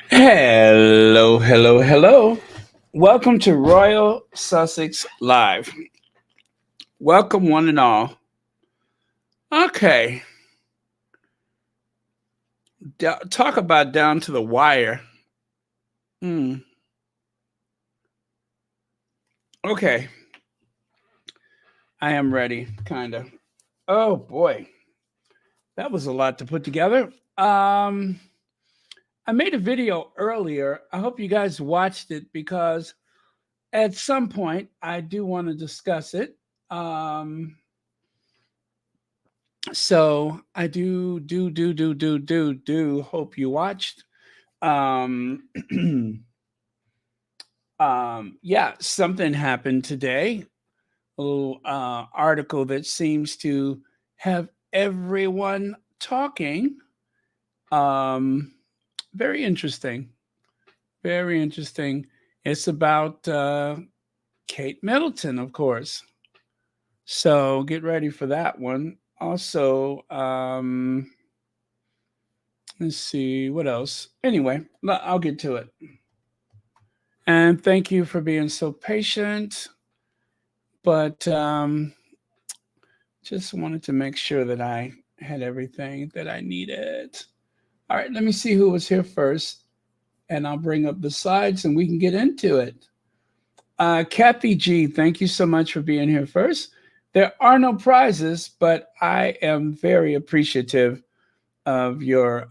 Hello, hello, hello. Welcome to Royal Sussex Live. Welcome, one and all. Okay, talk about down to the wire. Hmm. Okay, I am ready, kind of. Oh boy, that was a lot to put together. I made a video earlier. I hope you guys watched it because at some point I do want to discuss it. Um, so I do hope you watched. Um, yeah, something happened today. A little article that seems to have everyone talking. Um, very interesting. Very interesting. It's about Kate Middleton, of course. So get ready for that one. Also, let's see what else. Anyway, I'll get to it. And thank you for being so patient. But just wanted to make sure that I had everything that I needed. All right, let me see who was here first. And I'll bring up the slides and we can get into it. Kathy G, thank you so much for being here first. There are no prizes, but I am very appreciative of your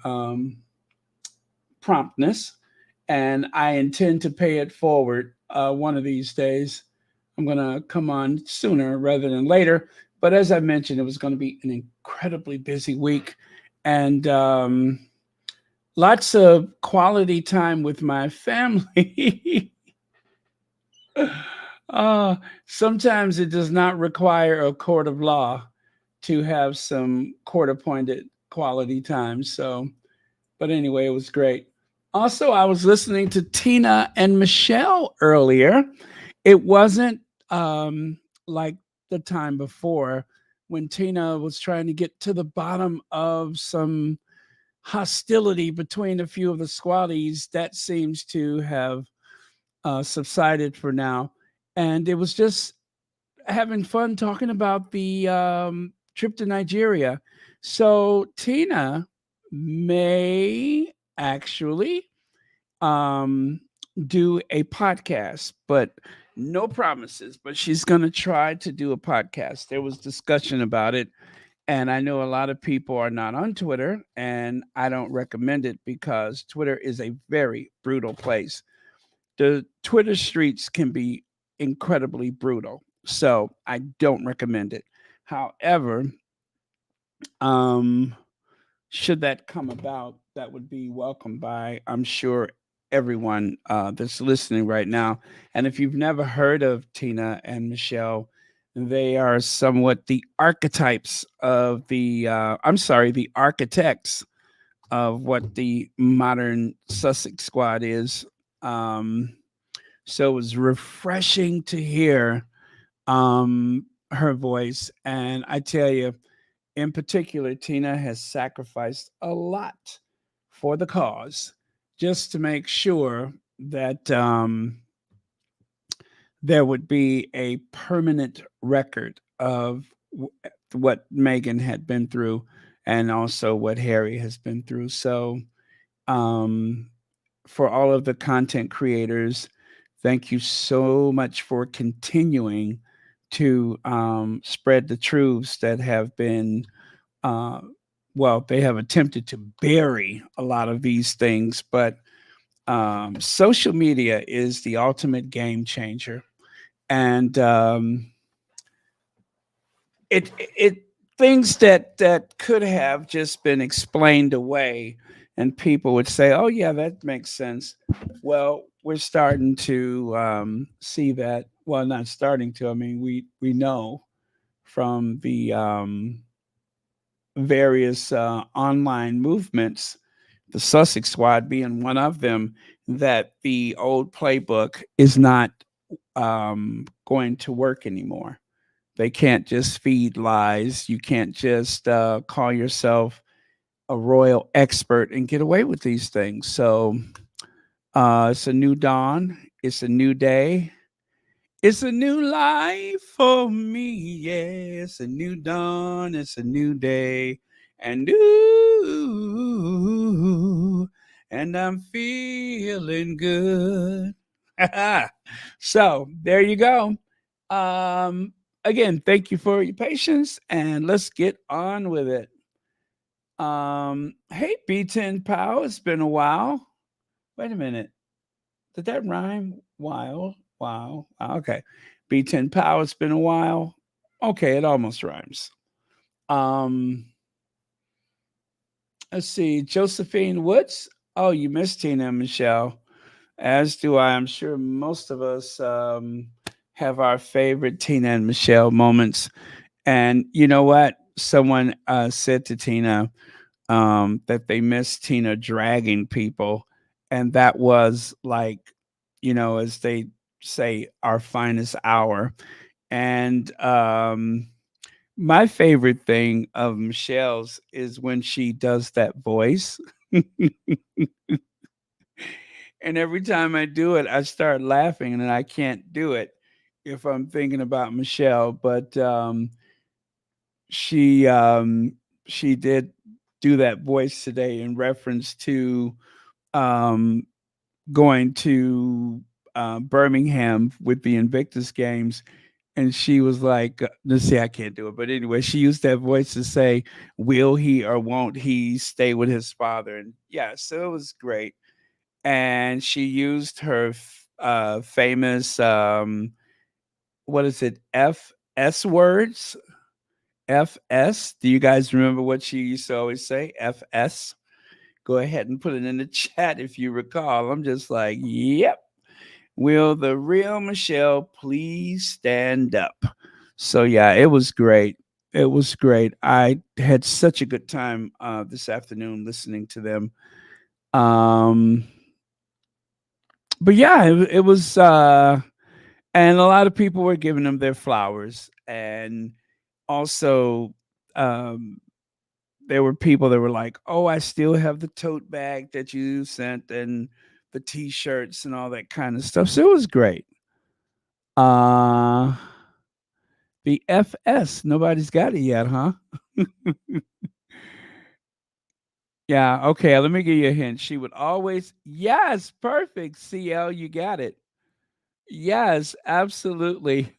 promptness, and I intend to pay it forward one of these days. I'm going to come on sooner rather than later. But as I mentioned, it was going to be an incredibly busy week and lots of quality time with my family. uh, Sometimes it does not require a court of law to have some court appointed quality time. So, but anyway, it was great. Also, I was listening to Tina and Michelle earlier. It wasn't like the time before when Tina was trying to get to the bottom of some hostility between a few of the squatties. That seems to have subsided for now. And it was just having fun talking about the trip to Nigeria. So Tina may actually um, do a podcast, but no promises. But she's going to try to do a podcast. There was discussion about it. And I know a lot of people are not on Twitter, and I don't recommend it because Twitter is a very brutal place. The Twitter streets can be incredibly brutal. So I don't recommend it. However, um, should that come about, that would be welcomed by, I'm sure, everyone that's listening right now. And if you've never heard of Tina and Michelle, they are somewhat the archetypes of the architects of what the modern Sussex squad is. Um, so it was refreshing to hear her voice. And I tell you, in particular, Tina has sacrificed a lot for the cause just to make sure that there would be a permanent record of what Meghan had been through and also what Harry has been through. So, um, for all of the content creators, thank you so much for continuing to spread the truths that have been, uh, well, they have attempted to bury a lot of these things, but social media is the ultimate game changer. And it things that could have just been explained away and people would say, oh yeah, that makes sense. Well, we're starting to see that. Well, not starting to, I mean, we know from the various online movements, the Sussex squad being one of them, that the old playbook is not going to work anymore. They can't just feed lies. You can't just call yourself a royal expert and get away with these things. So it's a new dawn. It's a new day. It's a new life for me. Yeah, it's a new dawn. It's a new day. And ooh, and I'm feeling good. So there you go. Um, Again, thank you for your patience and let's get on with it. Hey, B10 Pow, it's been a while. Wait a minute. Did that rhyme? While, wow. Okay. B10 Pow, it's been a while. Okay, it almost rhymes. Um, let's see. Josephine Woods. Oh, you missed Tina and Michelle. As do I. I'm sure most of us have our favorite Tina and Michelle moments. And you know what? Someone said to Tina, that they miss Tina dragging people. And that was like, as they say, our finest hour. And my favorite thing of Michelle's is when she does that voice. And every time I do it, I start laughing and I can't do it if I'm thinking about Michelle. But she she did do that voice today in reference to um, going to Birmingham with the Invictus Games, and she was like, "Let's see, I can't do it." But anyway, she used that voice to say, "Will he or won't he stay with his father?" And yeah, so it was great. And she used her famous what is it, FS words? FS. Do you guys remember what she used to always say? FS. Go ahead and put it in the chat if you recall. I'm just like, yep. Will the real Michelle please stand up? So yeah, it was great. It was great. I had such a good time this afternoon listening to them. Um, but yeah, it was, and a lot of people were giving them their flowers, and also, um, there were people that were like, "Oh, I still have the tote bag that you sent and the T-shirts and all that kind of stuff." So it was great. Uh the FS, nobody's got it yet, huh? Yeah, okay, let me give you a hint. She would always, yes, perfect. CL, you got it. Yes, absolutely.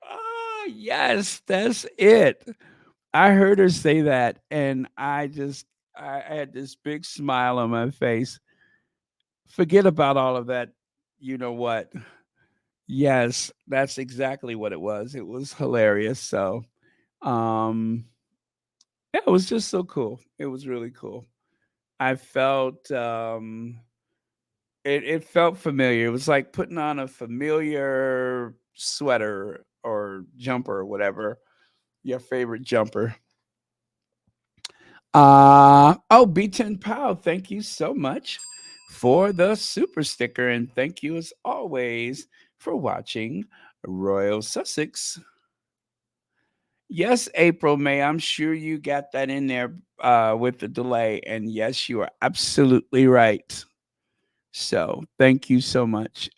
Oh, yes, that's it. I heard her say that, and I had this big smile on my face. Forget about all of that. You know what? Yes, that's exactly what it was. It was hilarious. So, um, yeah, it was just so cool. It was really cool. I felt it felt familiar. It was like putting on a familiar sweater or jumper or whatever, your favorite jumper. Oh, B10 Pow, thank you so much for the super sticker. And thank you as always for watching Royal Sussex. Yes, April May, I'm sure you got that in there with the delay. And yes, you are absolutely right. So thank you so much.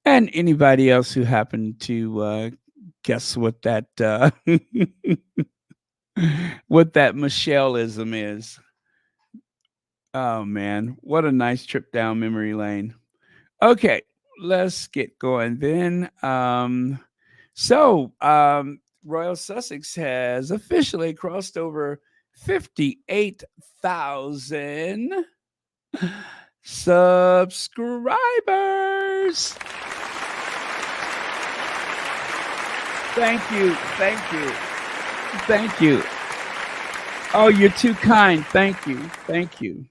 And anybody else who happened to guess what that what that Michelleism is. Oh man, what a nice trip down memory lane. Okay, let's get going then. Royal Sussex has officially crossed over 58,000 subscribers. Thank you. Thank you. Thank you. Oh, you're too kind. Thank you. Thank you.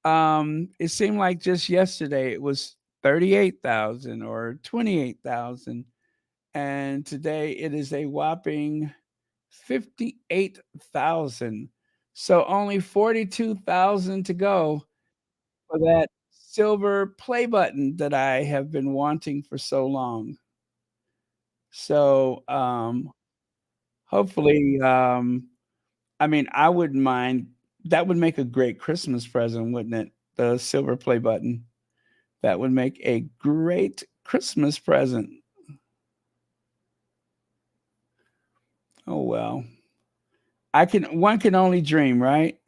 It seemed like just yesterday it was 38,000 or 28,000, and today it is a whopping 58,000. So only 42,000 to go for that silver play button that I have been wanting for so long. So hopefully, I mean, I wouldn't mind. That would make a great Christmas present, wouldn't it? The silver play button. That would make a great Christmas present. Oh well. One can only dream, right?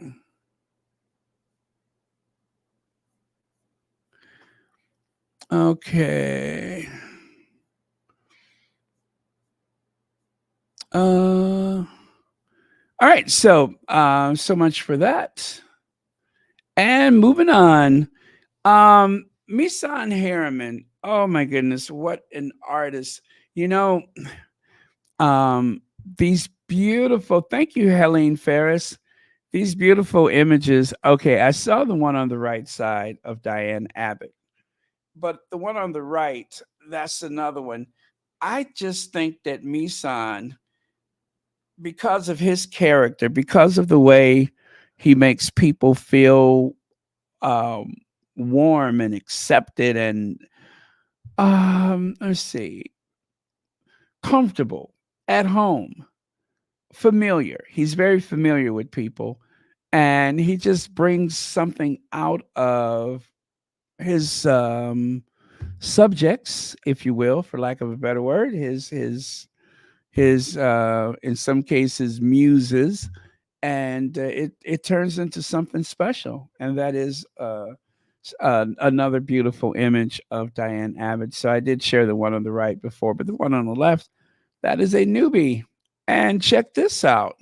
Okay. All right, so so much for that. And moving on. Misan Harriman. Oh my goodness, what an artist. You know, um these beautiful, thank you, Helene Ferris. These beautiful images. Okay, I saw the one on the right side of Diane Abbott, but the one on the right, that's another one. I just think that Misan, because of his character, because of the way he makes people feel um, warm and accepted and let's see, comfortable at home, familiar. He's very familiar with people, and he just brings something out of his subjects, if you will, for lack of a better word, his in some cases muses, and it turns into something special, and that is another beautiful image of Diane Abbott. So I did share the one on the right before, but the one on the left, that is a newbie. And check this out,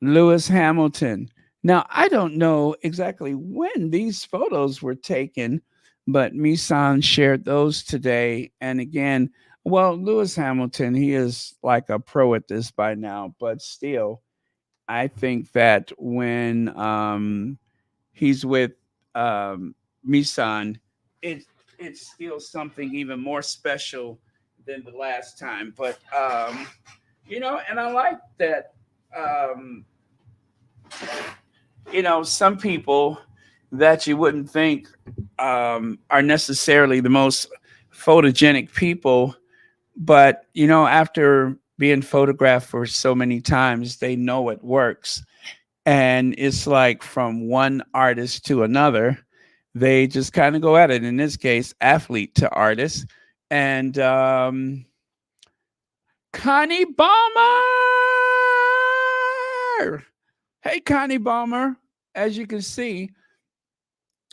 Lewis Hamilton. Now, I don't know exactly when these photos were taken, but Misan shared those today. And again, well, Lewis Hamilton, he is like a pro at this by now, but still, I think that when he's with um, Misan, it it's still something even more special than the last time. But and I like that. Um, some people that you wouldn't think are necessarily the most photogenic people, but after being photographed for so many times, they know it works. And it's like from one artist to another, they just kind of go at it. In this case, athlete to artist. And Connie Balmer. Hey, Connie Balmer. As you can see,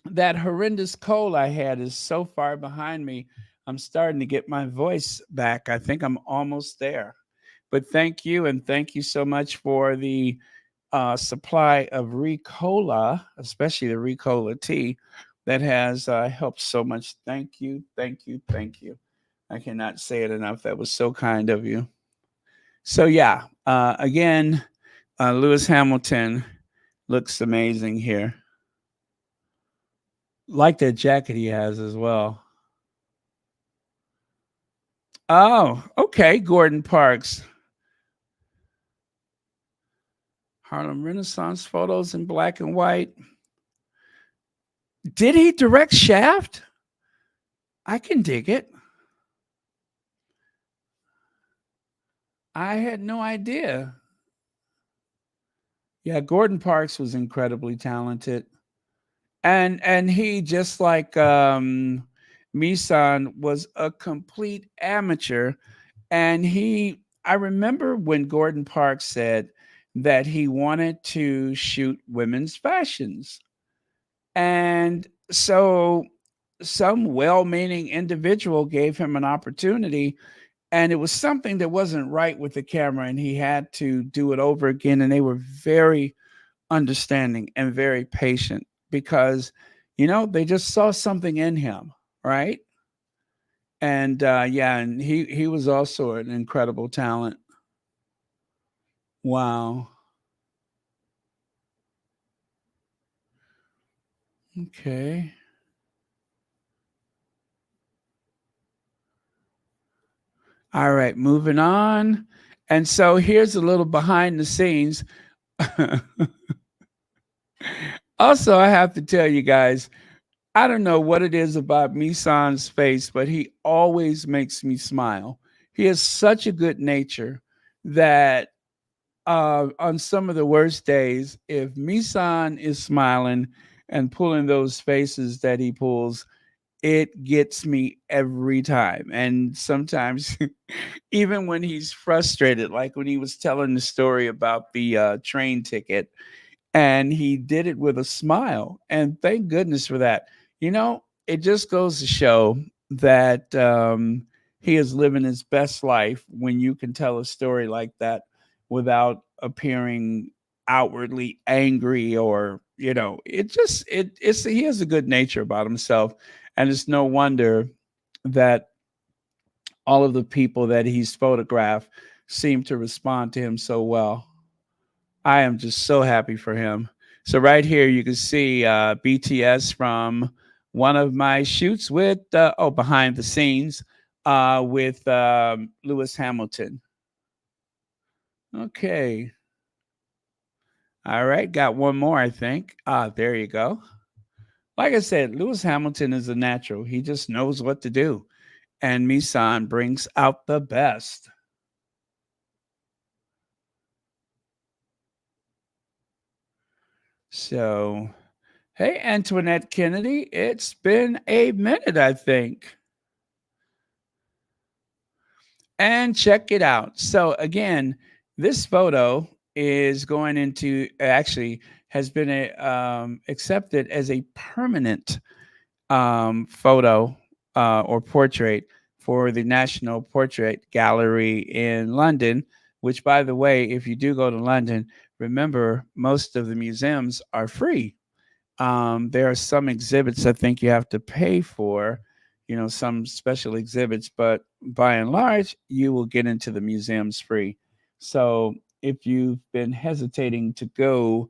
that horrendous cold I had is so far behind me. I'm starting to get my voice back. I think I'm almost there. But thank you, and thank you so much for the supply of Ricola, especially the Ricola tea, that has helped so much. Thank you, thank you, thank you. I cannot say it enough. That was so kind of you. So yeah, again, Lewis Hamilton looks amazing here. Like that jacket he has as well. Oh, okay, Gordon Parks. Harlem Renaissance photos in black and white. Did he direct Shaft? I can dig it. I had no idea. Yeah, Gordon Parks was incredibly talented. And he, just like Misan, was a complete amateur. And I remember when Gordon Parks said that he wanted to shoot women's fashions. And so some well-meaning individual gave him an opportunity, and it was something that wasn't right with the camera, and he had to do it over again. And they were very understanding and very patient because they just saw something in him, right? And yeah, and he was also an incredible talent. Wow. Okay. All right, moving on. And so here's a little behind the scenes. Also, I have to tell you guys, I don't know what it is about Misan's face, but he always makes me smile. He has such a good nature that on some of the worst days, if Misan is smiling and pulling those faces that he pulls, it gets me every time. And sometimes, even when he's frustrated, like when he was telling the story about the train ticket, and he did it with a smile. And thank goodness for that. It just goes to show that he is living his best life when you can tell a story like that without appearing outwardly angry, or it's he has a good nature about himself, and it's no wonder that all of the people that he's photographed seem to respond to him so well. I am just so happy for him. So right here, you can see BTS from one of my shoots with behind the scenes with Lewis Hamilton. Okay, all right, got one more, I think. There you go. Like I said, Lewis Hamilton is a natural. He just knows what to do, and Misan brings out the best. So, hey, Antoinette Kennedy, it's been a minute, I think. And check it out. So again, this photo is going into actually has been accepted as a permanent photo or portrait for the National Portrait Gallery in London. Which, by the way, if you do go to London, remember most of the museums are free. There are some exhibits I think you have to pay for, some special exhibits, but by and large, you will get into the museums free. So if you've been hesitating to go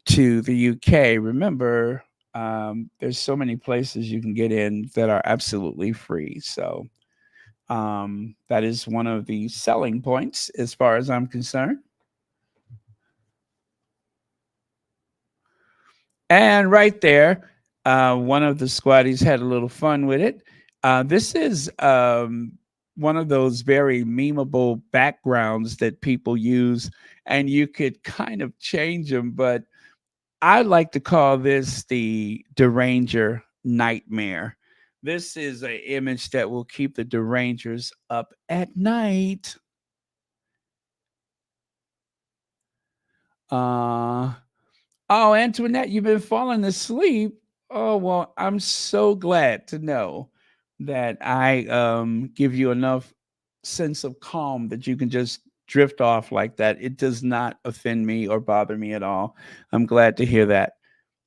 to the UK, remember there's so many places you can get in that are absolutely free. So that is one of the selling points as far as I'm concerned. And right there, one of the squatties had a little fun with it. This is one of those very memeable backgrounds that people use, and you could kind of change them. But I like to call this the Deranger Nightmare. This is an image that will keep the Derangers up at night. Uh, Oh, Antoinette, you've been falling asleep. Oh, well, I'm so glad to know that I give you enough sense of calm that you can just drift off like that. It does not offend me or bother me at all. I'm glad to hear that.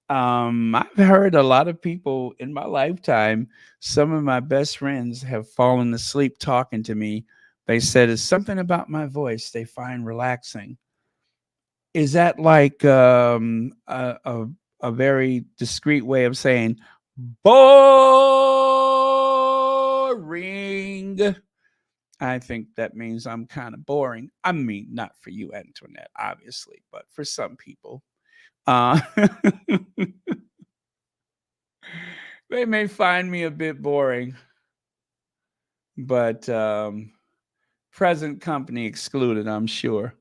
I've heard a lot of people in my lifetime, some of my best friends have fallen asleep talking to me. They said it's something about my voice they find relaxing. Is that like a very discreet way of saying boring? I think that means I'm kind of boring. I mean, not for you, Antoinette, obviously, but for some people. Uh, they may find me a bit boring, but present company excluded, I'm sure.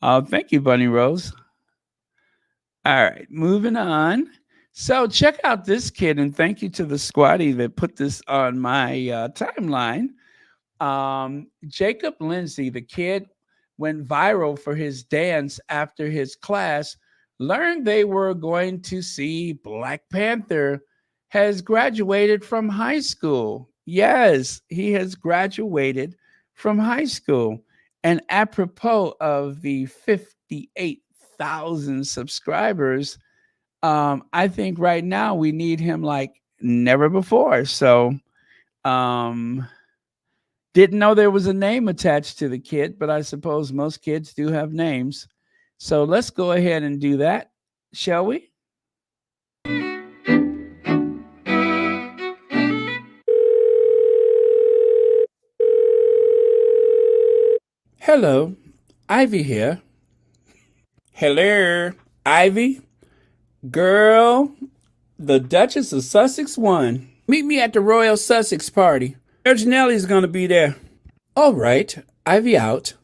Thank you, Bunny Rose. All right, moving on. So check out this kid, and thank you to the squatty that put this on my timeline. Jacob Lindsay, the kid, went viral for his dance after his class learned they were going to see Black Panther, has graduated from high school. Yes, he has graduated from high school. And apropos of the 58,000 subscribers, I think right now we need him like never before. So, um, didn't know there was a name attached to the kid, but I suppose most kids do have names. So let's go ahead and do that, shall we? Hello, Ivy here. Hello, Ivy. Girl, The Duchess of Sussex won. Meet me at the Royal Sussex party. Janelle's gonna be there. All right, Ivy out.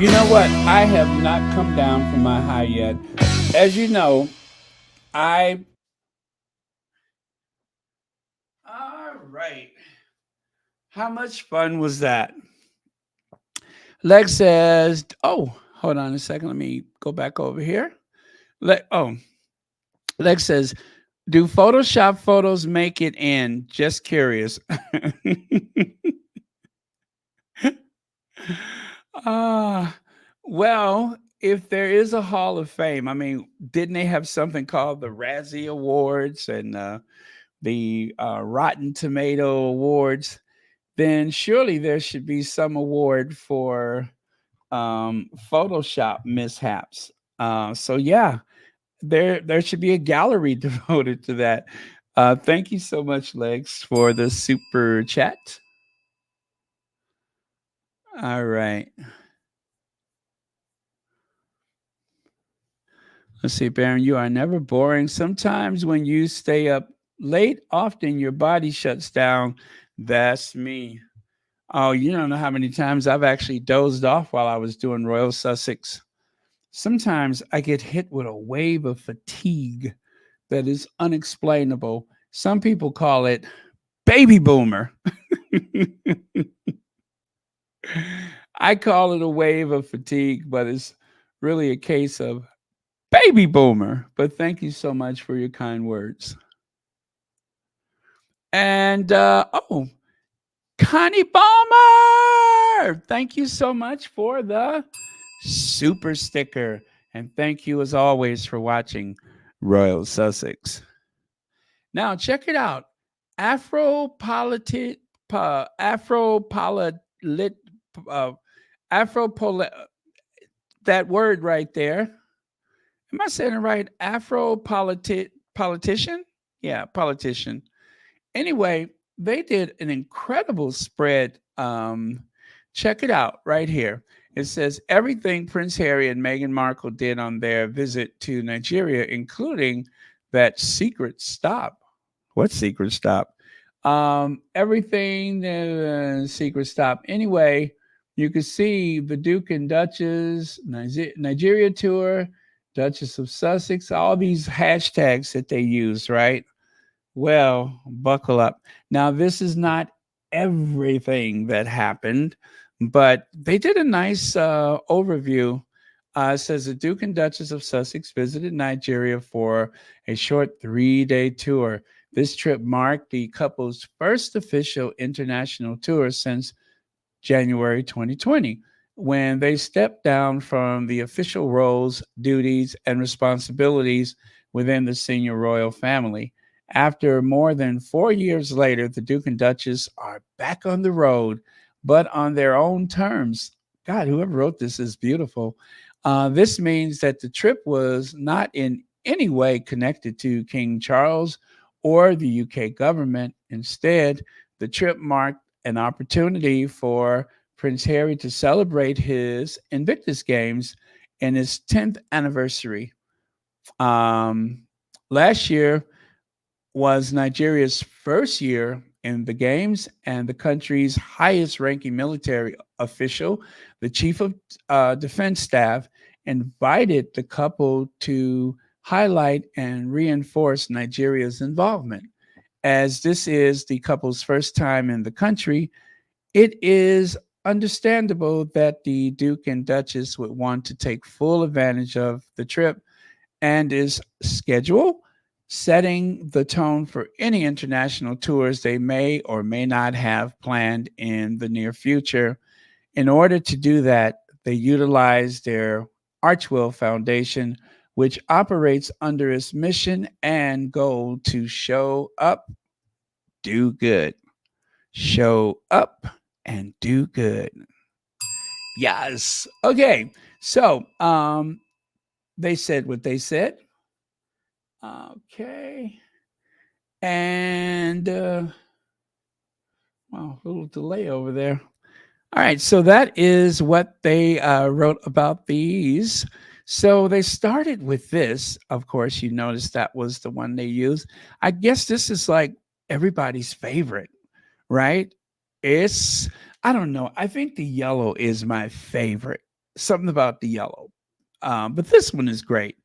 You know what? I have not come down from my high yet. As you know, I. All right. How much fun was that? Lex says, oh, hold on a second. Let me go back over here. Lex says, do Photoshop photos make it in? Just curious. Ah, well, if there is a Hall of Fame, I mean, didn't they have something called the Razzie Awards and the Rotten Tomato Awards? Then surely there should be some award for Photoshop mishaps. So yeah, there should be a gallery devoted to that. Thank you so much, Lex, for the super chat. All right. Let's see, Baron, you are never boring. Sometimes when you stay up late, often your body shuts down. That's me. Oh, you don't know how many times I've actually dozed off while I was doing Royal Sussex. Sometimes I get hit with a wave of fatigue that is unexplainable. Some people call it baby boomer. I call it a wave of fatigue, but it's really a case of baby boomer. But thank you so much for your kind words. And Connie Balmer, thank you so much for the super sticker. And thank you as always for watching Royal Sussex. Now check it out. Afropolitic Afropolit uh, Afropolit that word right there. Am I saying it right? Politician? Yeah, politician. Anyway, they did an incredible spread. Check it out right here. It says everything Prince Harry and Meghan Markle did on their visit to Nigeria, including that secret stop. What secret stop? Everything secret stop. Anyway, you can see the Duke and Duchess Nigeria tour, Duchess of Sussex, all these hashtags that they use, right? Well, buckle up. Now, this is not everything that happened, but they did a nice overview. It says the Duke and Duchess of Sussex visited Nigeria for a short 3-day tour. This trip marked the couple's first official international tour since January 2020, when they stepped down from the official roles, duties, and responsibilities within the senior royal family. After more than 4 years later, the Duke and Duchess are back on the road, but on their own terms. God, whoever wrote this is beautiful. This means that the trip was not in any way connected to King Charles or the UK government. Instead, the trip marked an opportunity for Prince Harry to celebrate his Invictus Games in his 10th anniversary. Um, Last year was Nigeria's first year in the Games, and the country's highest ranking military official, the Chief of Defense Staff, invited the couple to highlight and reinforce Nigeria's involvement. As this is the couple's first time in the country, it is understandable that the Duke and Duchess would want to take full advantage of the trip and is schedule setting the tone for any international tours they may or may not have planned in the near future. In order to do that, they utilize their Archwell Foundation, which operates under its mission and goal to show up do good. Show up and do good. Yes. Okay. So, they said what they said. Okay. And wow, a little delay over there. All right, so that is what they wrote about these. So they started with this. Of course, you noticed that was the one they used. I guess this is like everybody's favorite, right? It's, I don't know. I think the yellow is my favorite. Something about the yellow. But this one is great.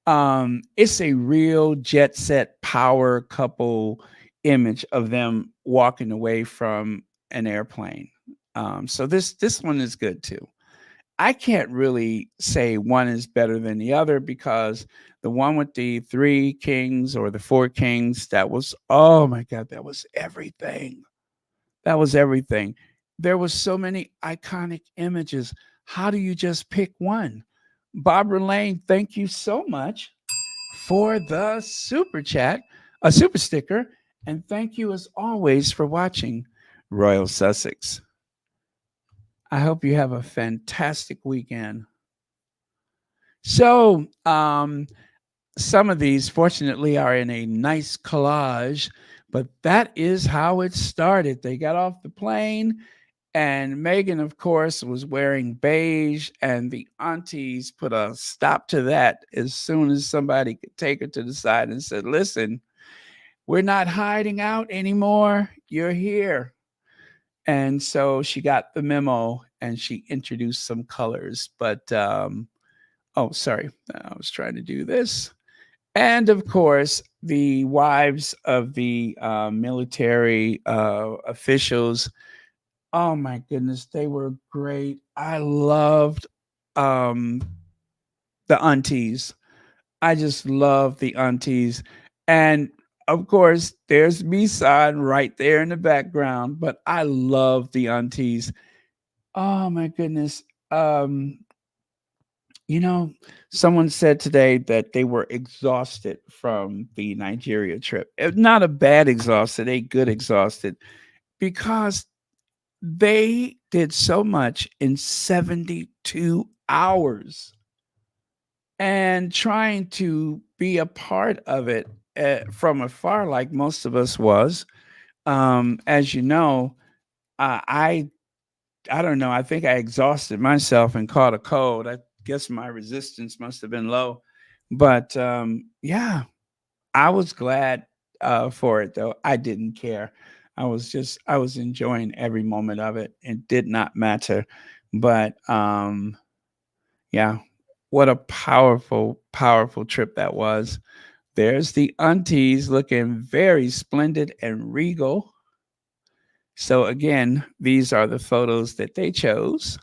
It's a real jet set power couple image of them walking away from an airplane. So this one is good too. I can't really say one is better than the other because the one with the three kings or the four kings, that was, oh my god, that was everything. That was everything. There was so many iconic images. How do you just pick one? Barbara Lane, thank you so much for the super chat, a super sticker, and thank you as always for watching Royal Sussex. I hope you have a fantastic weekend. So, some of these, fortunately, are in a nice collage, but that is how it started. They got off the plane, and Meghan, of course, was wearing beige, and the aunties put a stop to that as soon as somebody could take her to the side and said, listen, we're not hiding out anymore. You're here. And so she got the memo and she introduced some colors. But, oh, sorry, I was trying to do this. And of course, the wives of the military officials. Oh my goodness, they were great. I loved um, the aunties. I just love the aunties. And of course, there's Misan right there in the background, but I love the aunties. Oh my goodness. Um, you know, someone said today that they were exhausted from the Nigeria trip. Not a bad exhausted, a good exhausted, because they did so much in 72 hours, and trying to be a part of it from afar, like most of us was. As you know, I don't know. I think I exhausted myself and caught a cold. I guess my resistance must have been low, but yeah, I was glad for it though. I didn't care. I was enjoying every moment of it. It did not matter. But yeah, what a powerful, powerful trip that was. There's the aunties looking very splendid and regal. So, again, these are the photos that they chose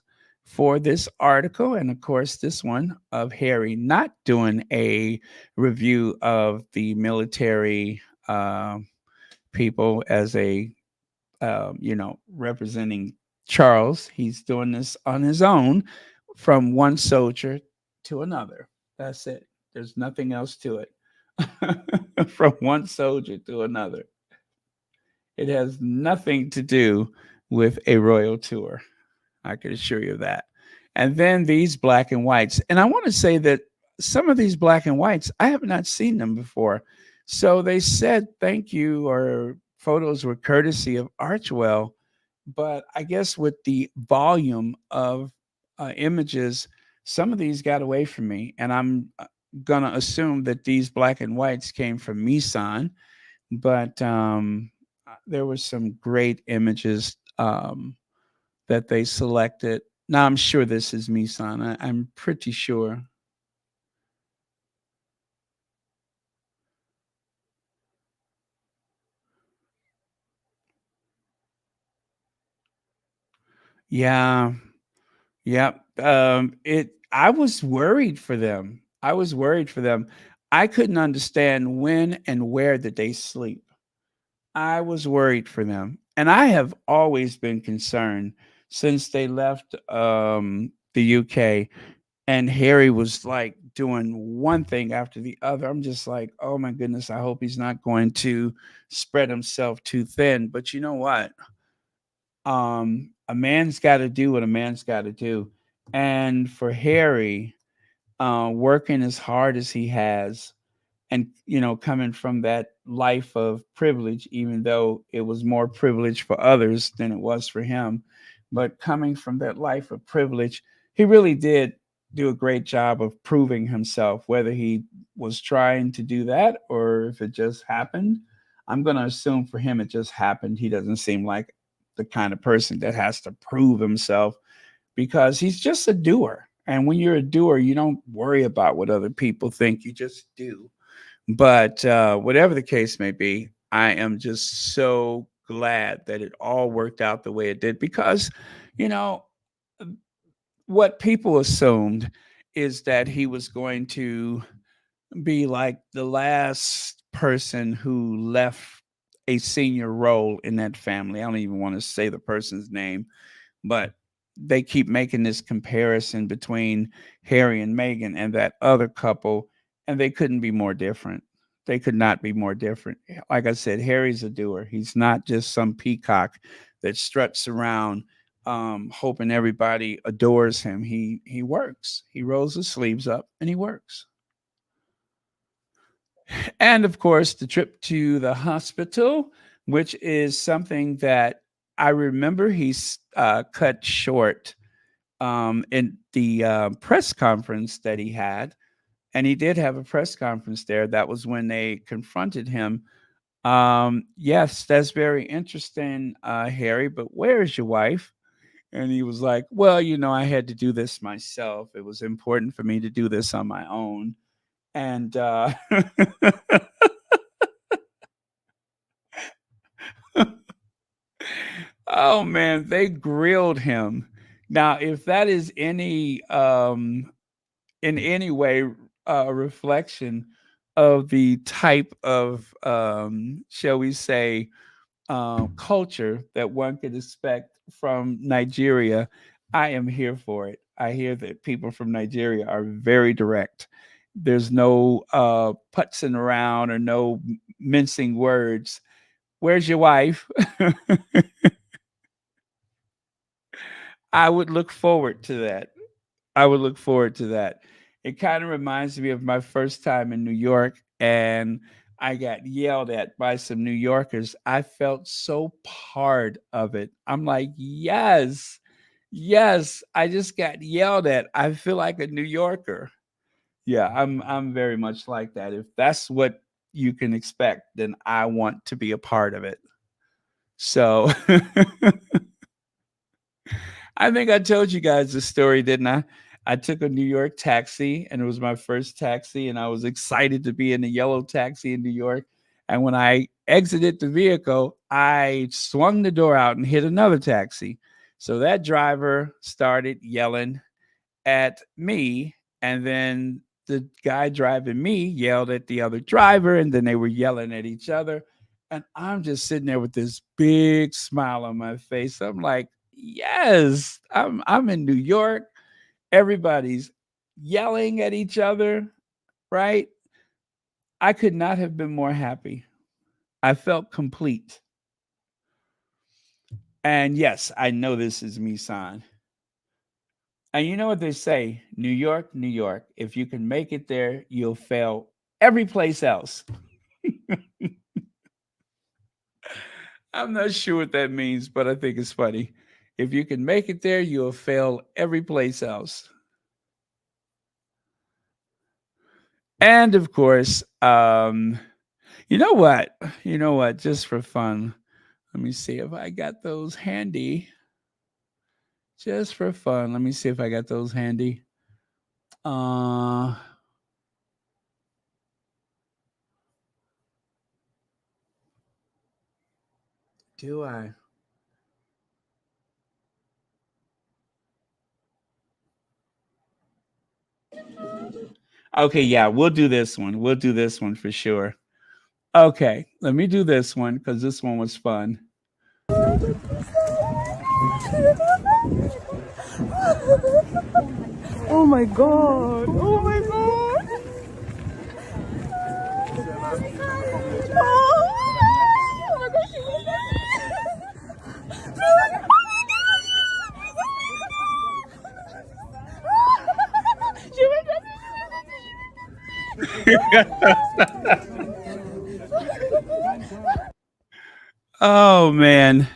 for this article. And of course, this one of Harry not doing a review of the military people as a, representing Charles. He's doing this on his own from one soldier to another. That's it. There's nothing else to it. From one soldier to another. It has nothing to do with a royal tour. I can assure you of that. And then these black and whites. And I want to say that some of these black and whites, I have not seen them before. So they said thank you, or photos were courtesy of Archwell. But I guess with the volume of images, some of these got away from me. And I'm going to assume that these black and whites came from Misan. But there were some great images that they selected. Now I'm sure this is Misan. I'm pretty sure. Yeah, yeah. It. I was worried for them. I was worried for them. I couldn't understand when and where did they sleep. I was worried for them, and I have always been concerned since they left the UK. And Harry was like doing one thing after the other. I'm just like, oh my goodness, I hope he's not going to spread himself too thin. But you know what? A man's got to do what a man's got to do. And for Harry, working as hard as he has, and coming from that life of privilege, even though it was more privilege for others than it was for him, but coming from that life of privilege, he really did do a great job of proving himself, whether he was trying to do that or if it just happened. I'm going to assume for him it just happened. He doesn't seem like the kind of person that has to prove himself, because he's just a doer. And when you're a doer, you don't worry about what other people think, you just do. But whatever the case may be, I am just so glad that it all worked out the way it did, because, you know, what people assumed is that he was going to be like the last person who left a senior role in that family. I don't even want to say the person's name, but they keep making this comparison between Harry and Meghan and that other couple, and they couldn't be more different. They could not be more different. Like I said, Harry's a doer. He's not just some peacock that struts around, hoping everybody adores him. He works. He rolls his sleeves up and he works. And of course, the trip to the hospital, which is something that I remember he's cut short in the press conference that he had. And he did have a press conference there. That was when they confronted him. Yes, that's very interesting, Harry, but where is your wife? And he was like, well, I had to do this myself. It was important for me to do this on my own. And oh man, they grilled him. Now, if that is any in any way a reflection of the type of shall we say culture that one could expect from Nigeria, I am here for it. I hear that people from Nigeria are very direct. There's no putzing around or no mincing words. Where's your wife? I would look forward to that. I would look forward to that. It kind of reminds me of my first time in New York, and I got yelled at by some New Yorkers. I felt so part of it. I'm like, yes, yes, I just got yelled at. I feel like a New Yorker. Yeah, I'm very much like that. If that's what you can expect, then I want to be a part of it. So I think I told you guys the story, didn't I? I took a New York taxi, and it was my first taxi, and I was excited to be in the yellow taxi in New York. And when I exited the vehicle, I swung the door out and hit another taxi. So that driver started yelling at me, and then the guy driving me yelled at the other driver, and then they were yelling at each other. And I'm just sitting there with this big smile on my face. I'm like, yes, I'm in New York. Everybody's yelling at each other, right? I could not have been more happy. I felt complete. And yes, I know this is Misan. And you know what they say, New York, New York. If you can make it there, you'll fail every place else. I'm not sure what that means, but I think it's funny. If you can make it there, you'll fail every place else. And of course, you know what? You know what? Just for fun, let me see if I got those handy. Just for fun, let me see if I got those handy. Uh, do I? Okay, yeah, we'll do this one. We'll do this one for sure. Okay, let me do this one because this one was fun. Oh my god! Oh my god! Oh my gosh! Oh man,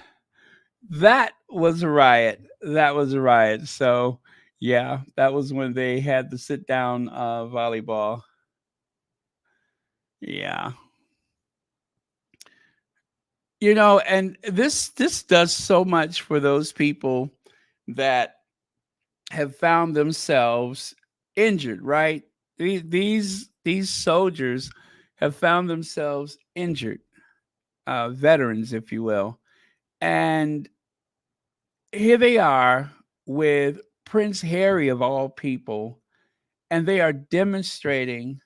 that was a riot. That was a riot. So yeah, that was when they had the sit down volleyball. Yeah. And this does so much for those people that have found themselves injured, right? These soldiers have found themselves injured, veterans, if you will, and here they are with Prince Harry of all people, and they are demonstrating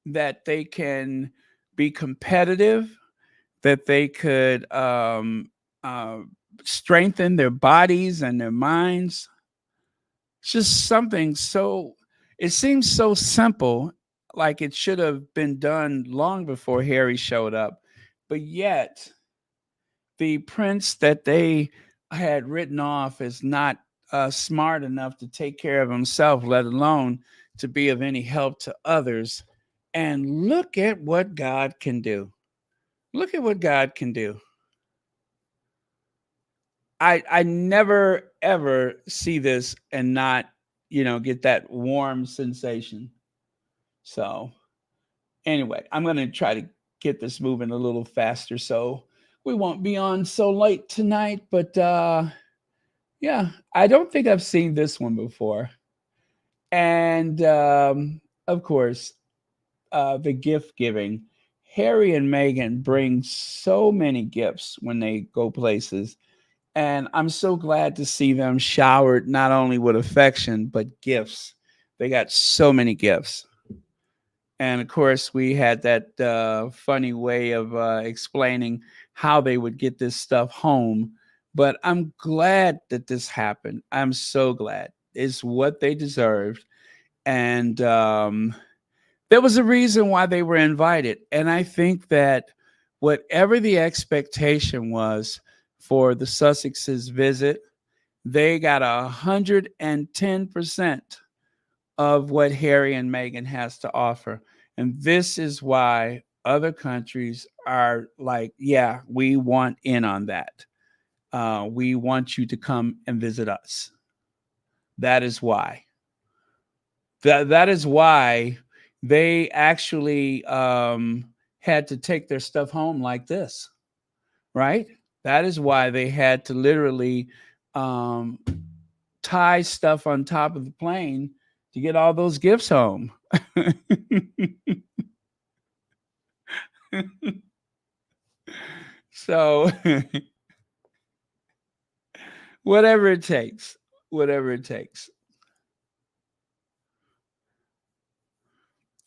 that they can be competitive, that they could uh, strengthen their bodies and their minds. It's just something so, it seems so simple, like it should have been done long before Harry showed up. But yet, the prince that they had written off as not smart enough to take care of himself, let alone to be of any help to others. And look at what God can do. Look at what God can do. I never ever see this and not, get that warm sensation. So anyway, I'm gonna try to get this moving a little faster so we won't be on so late tonight. But yeah, I don't think I've seen this one before. And of course, the gift giving. Harry and Meghan bring so many gifts when they go places. And I'm so glad to see them showered not only with affection, but gifts. They got so many gifts. And of course, we had that funny way of explaining how they would get this stuff home. But I'm glad that this happened. I'm so glad. It's what they deserved. And there was a reason why they were invited. And I think that whatever the expectation was for the Sussex's visit, they got 110% of what Harry and Meghan has to offer. And this is why other countries are like, yeah, we want in on that. We want you to come and visit us. That is why. That is why they actually had to take their stuff home like this, right? That is why they had to literally um, tie stuff on top of the plane to get all those gifts home. So, whatever it takes, whatever it takes.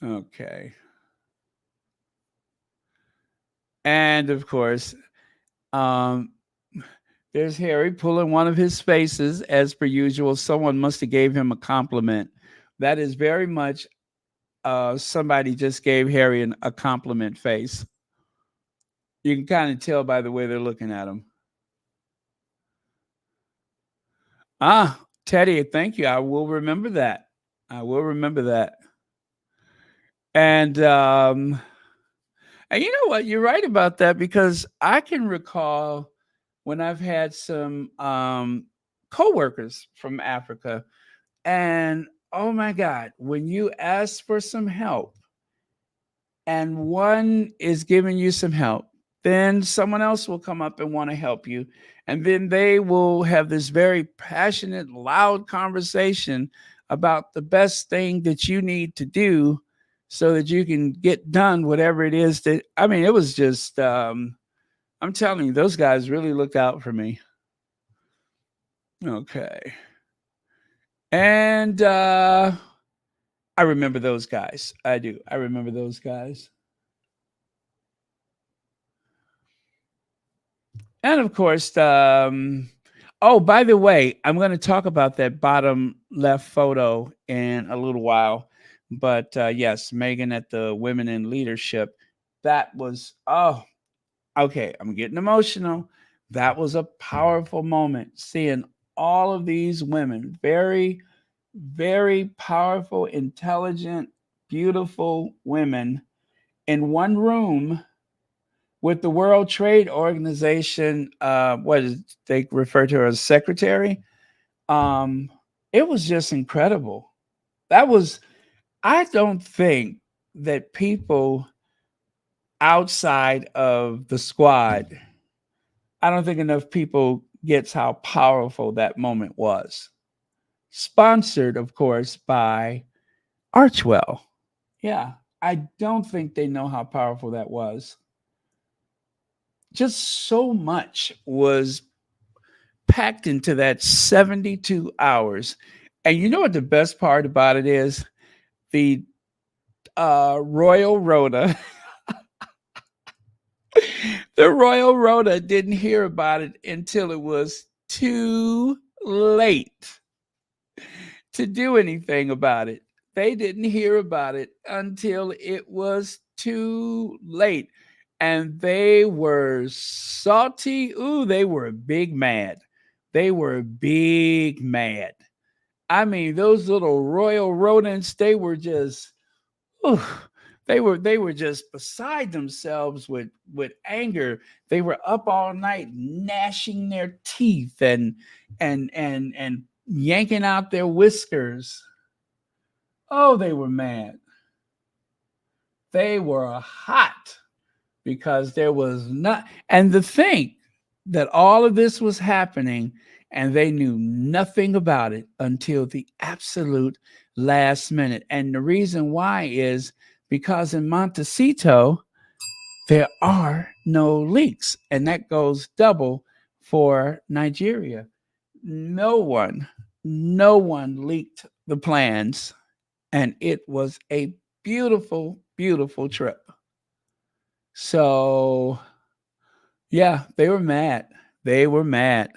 Okay. And of course, um, there's Harry pulling one of his faces as per usual. Someone must have gave him a compliment. That is very much somebody just gave Harry a compliment face. You can kind of tell by the way they're looking at him. Ah, Teddy, thank you. I will remember that. I will remember that. And and you know what? You're right about that because I can recall when I've had some coworkers from Africa, and oh my God, when you ask for some help and one is giving you some help, then someone else will come up and want to help you. And then they will have this very passionate, loud conversation about the best thing that you need to do so that you can get done whatever it is that, I mean, it was just, I'm telling you, those guys really looked out for me. Okay. And I remember those guys. I do. I remember those guys. And of course, oh, by the way, I'm going to talk about that bottom left photo in a little while. But yes, Megan at the Women in Leadership. That was, oh, okay, I'm getting emotional. That was a powerful moment seeing all of these women, very, very powerful, intelligent, beautiful women in one room with the World Trade Organization, what is they refer to her as secretary. Um, it was just incredible. That was, I don't think that people outside of the squad, I don't think enough people gets how powerful that moment was. Sponsored, of course, by Archwell. Yeah, I don't think they know how powerful that was. Just so much was packed into that 72 hours. And you know what the best part about it is? The Royal Rhoda, the Royal Rhoda didn't hear about it until it was too late to do anything about it. They didn't hear about it until it was too late. And they were salty. Ooh, they were big mad. They were big mad. I mean, those little royal rodents, they were just, ooh, they were just beside themselves with anger. They were up all night gnashing their teeth and yanking out their whiskers. Oh, they were mad. They were hot because there was not, and to think that all of this was happening and they knew nothing about it until the absolute last minute. And the reason why is because in Montecito, there are no leaks, and that goes double for Nigeria. No one, no one leaked the plans, and it was a beautiful, beautiful trip. So yeah, they were mad. They were mad.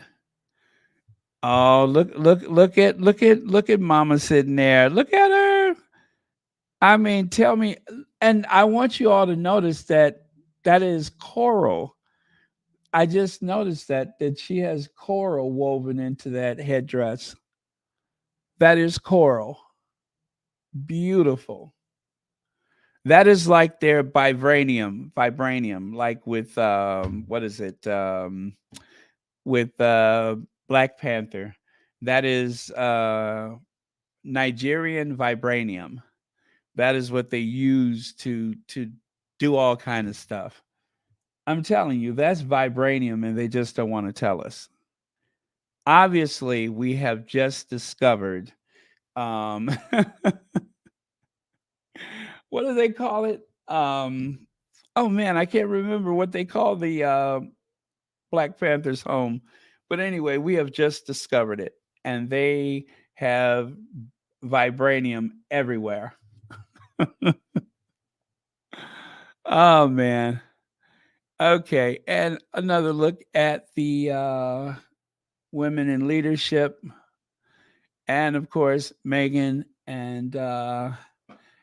Oh, look at Mama sitting there. Look at her. I mean, tell me, and I want you all to notice that that is coral. I just noticed that she has coral woven into that headdress. That is coral. Beautiful. That is like their vibranium, like with what is it? With Black Panther. That is Nigerian vibranium. That is what they use to do all kind of stuff. I'm telling you, that's vibranium, and they just don't want to tell us. Obviously, we have just discovered um, what do they call it? Oh man, I can't remember what they call the Black Panther's home. But anyway, we have just discovered it, and they have vibranium everywhere. Oh man. Okay, and another look at the women in leadership, and of course Megan and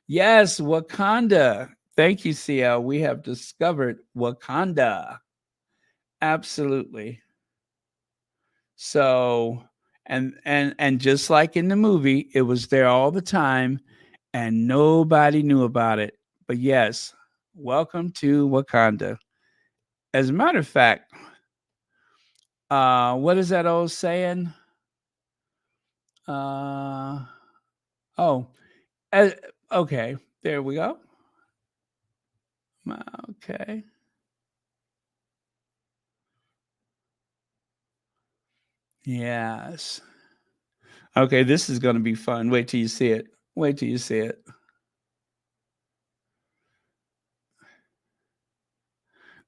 yes, Wakanda. Thank you, CL. We have discovered Wakanda. Absolutely. So, and just like in the movie, it was there all the time and nobody knew about it. But yes, welcome to Wakanda. As a matter of fact, what is that old saying? Uh oh, uh, okay, there we go. Okay. Yes. Okay, this is going to be fun. Wait till you see it. Wait till you see it.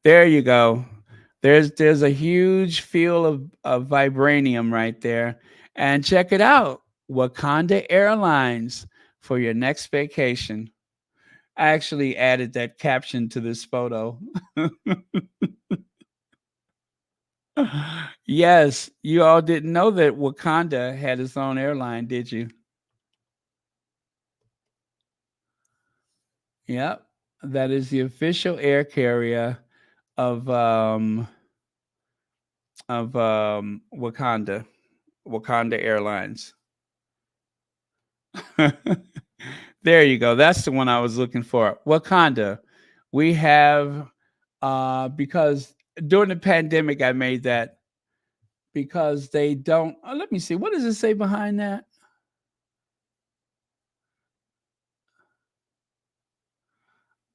There you go. There's a huge field of vibranium right there. And check it out. Wakanda Airlines for your next vacation. I actually added that caption to this photo. Yes, you all didn't know that Wakanda had its own airline, did you? Yep. That is the official air carrier of Wakanda, Wakanda Airlines. There you go. That's the one I was looking for. Wakanda. We have because during the pandemic I made that because they don't let me see. What does it say behind that?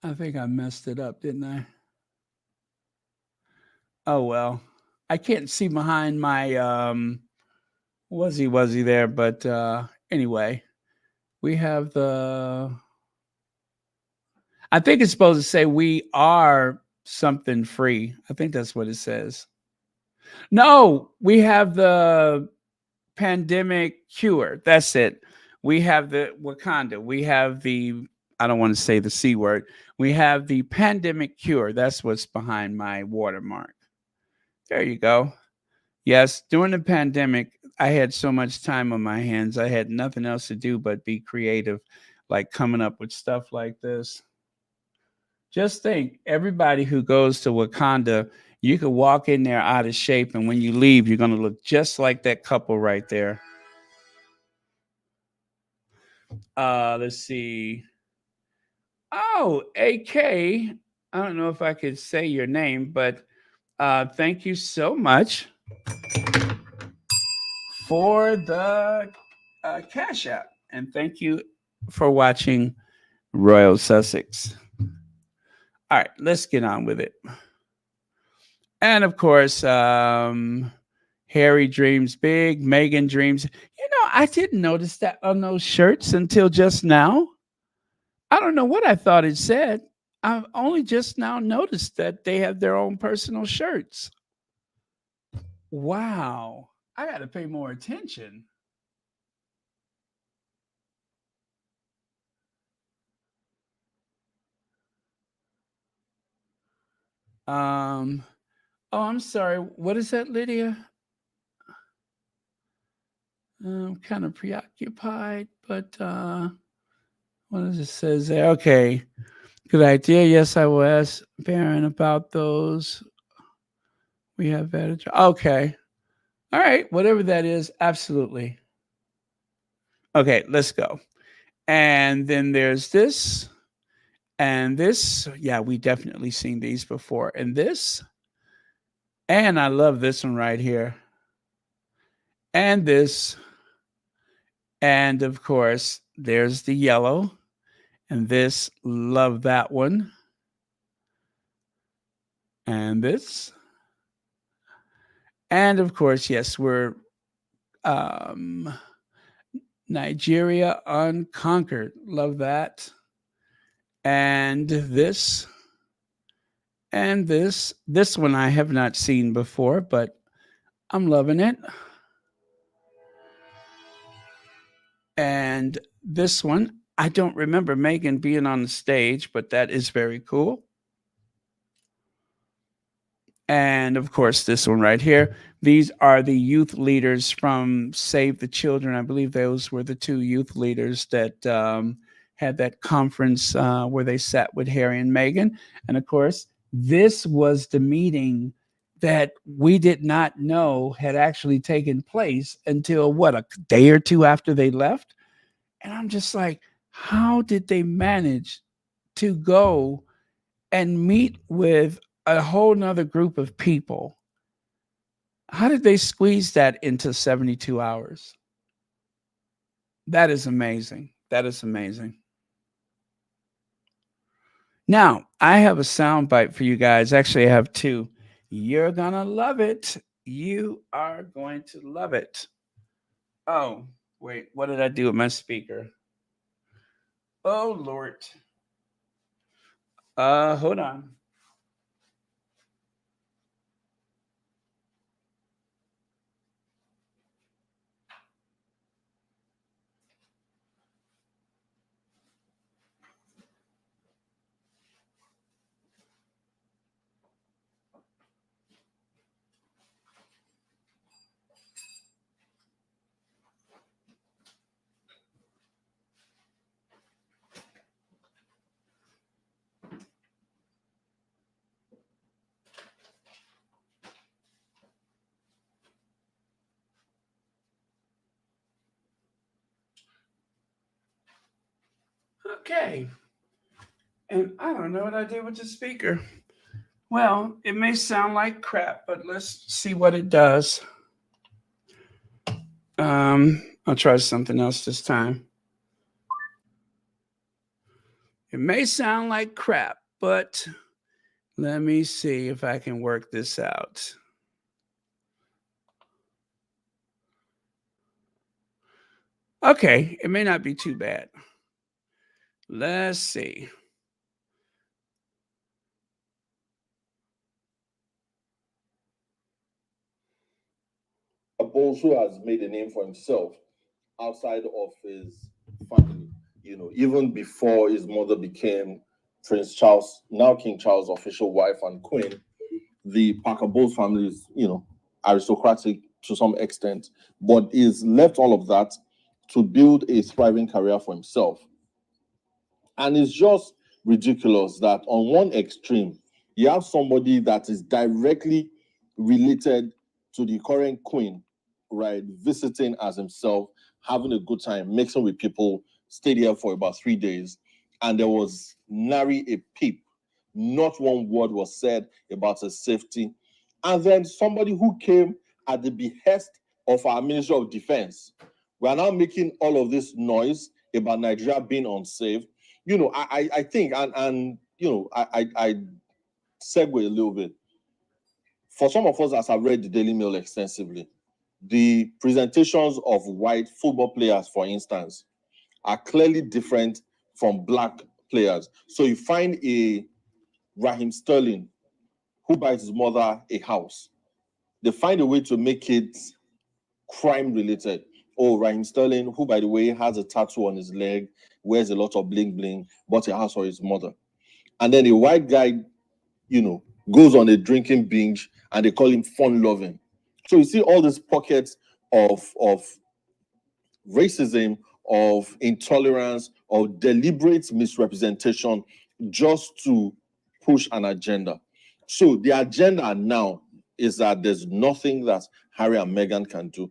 I think I messed it up, didn't I? Oh well. I can't see behind my was he there, but anyway, we have the I think it's supposed to say we are something free. I think that's what it says. No, we have the pandemic cure. That's it. We have the Wakanda. We have the I don't want to say the C word. We have the pandemic cure. That's what's behind my watermark. There you go. Yes, during the pandemic, I had so much time on my hands. I had nothing else to do but be creative, like coming up with stuff like this. Just think, everybody who goes to Wakanda, you could walk in there out of shape, and when you leave, you're going to look just like that couple right there. Let's see. Oh, AK. I don't know if I could say your name, but thank you so much for the Cash App. And thank you for watching Royal Sussex. All right, let's get on with it. And of course, Harry dreams big, Meghan dreams. You know, I didn't notice that on those shirts until just now. I don't know what I thought it said. I've only just now noticed that they have their own personal shirts. Wow. I got to pay more attention. Um, oh, I'm sorry. What is that, Lydia? I'm kind of preoccupied, but what does it says there? Okay. Good idea. Yes, I will ask Baron about those. We have better. Okay. All right. Whatever that is, absolutely. Okay, let's go. And then there's this and this. Yeah, we definitely seen these before. And this. And I love this one right here. And this. And of course, there's the yellow. And this. Love that one. And this. And of course, yes, we're um Nigeria Unconquered. Love that. And this and this. This one I have not seen before, but I'm loving it. And this one, I don't remember Meghan being on the stage, but that is very cool. And of course, this one right here. These are the youth leaders from Save the Children. I believe those were the two youth leaders that had that conference where they sat with Harry and Meghan. And of course, this was the meeting that we did not know had actually taken place until what, a day or two after they left. And I'm just like, how did they manage to go and meet with a whole nother group of people? How did they squeeze that into 72 hours? That is amazing. That is amazing. Now, I have a sound bite for you guys. Actually, I have two. You're going to love it. You are going to love it. Oh, wait. What did I do with my speaker? Oh, Lord. Hold on. Okay. And I don't know what I did with the speaker. Well, it may sound like crap, but let's see what it does. I'll try something else this time. It may sound like crap, but let me see if I can work this out. Okay, it may not be too bad. Let's see. Also has made a name for himself outside of his family. Even before his mother became Prince Charles, now King Charles' official wife and queen, the Parker Bowles family is, aristocratic to some extent, but he's left all of that to build a thriving career for himself. And it's just ridiculous that on one extreme, you have somebody that is directly related to the current queen, right? Visiting as himself, having a good time, mixing with people, stayed here for about 3 days. And there was nary a peep. Not one word was said about his safety. And then somebody who came at the behest of our Ministry of Defense. We are now making all of this noise about Nigeria being unsafe. I think, I segue a little bit. For some of us that have read the Daily Mail extensively, the presentations of white football players, for instance, are clearly different from black players. So you find a Raheem Sterling who buys his mother a house. They find a way to make it crime related. Oh, Raheem Sterling, who, by the way, has a tattoo on his leg, wears a lot of bling bling, bought a house for his mother. And then a white guy, goes on a drinking binge and they call him fun loving. So you see all these pockets of racism, of intolerance, of deliberate misrepresentation just to push an agenda. So the agenda now is that there's nothing that Harry and Meghan can do.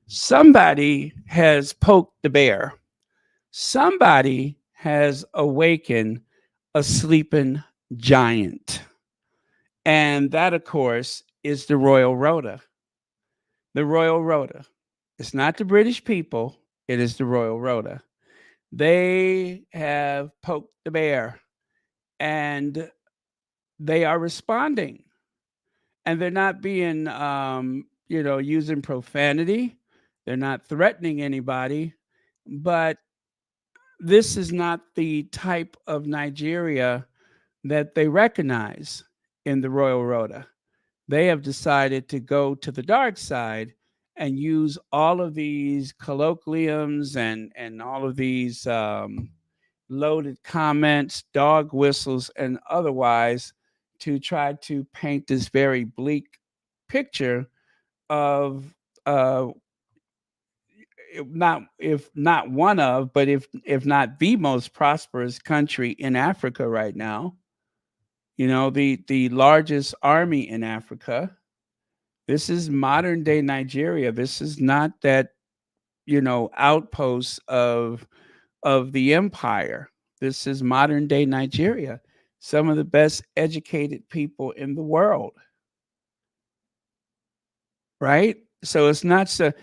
Somebody has poked the bear. Somebody has awakened a sleeping giant. And that, of course, is the Royal Rota. The Royal Rota. It's not the British people, it is the Royal Rota. They have poked the bear and they are responding. And they're not being, using profanity. They're not threatening anybody. But this is not the type of Nigeria that they recognize in the Royal Rota. They have decided to go to the dark side and use all of these colloquiums and all of these loaded comments, dog whistles, and otherwise to try to paint this very bleak picture of uh, if not one of, but if not the most prosperous country in Africa right now. The largest army in Africa. This is modern day Nigeria. This is not that outpost of the empire. This is modern day Nigeria. Some of the best educated people in the world. Right? So it's not so,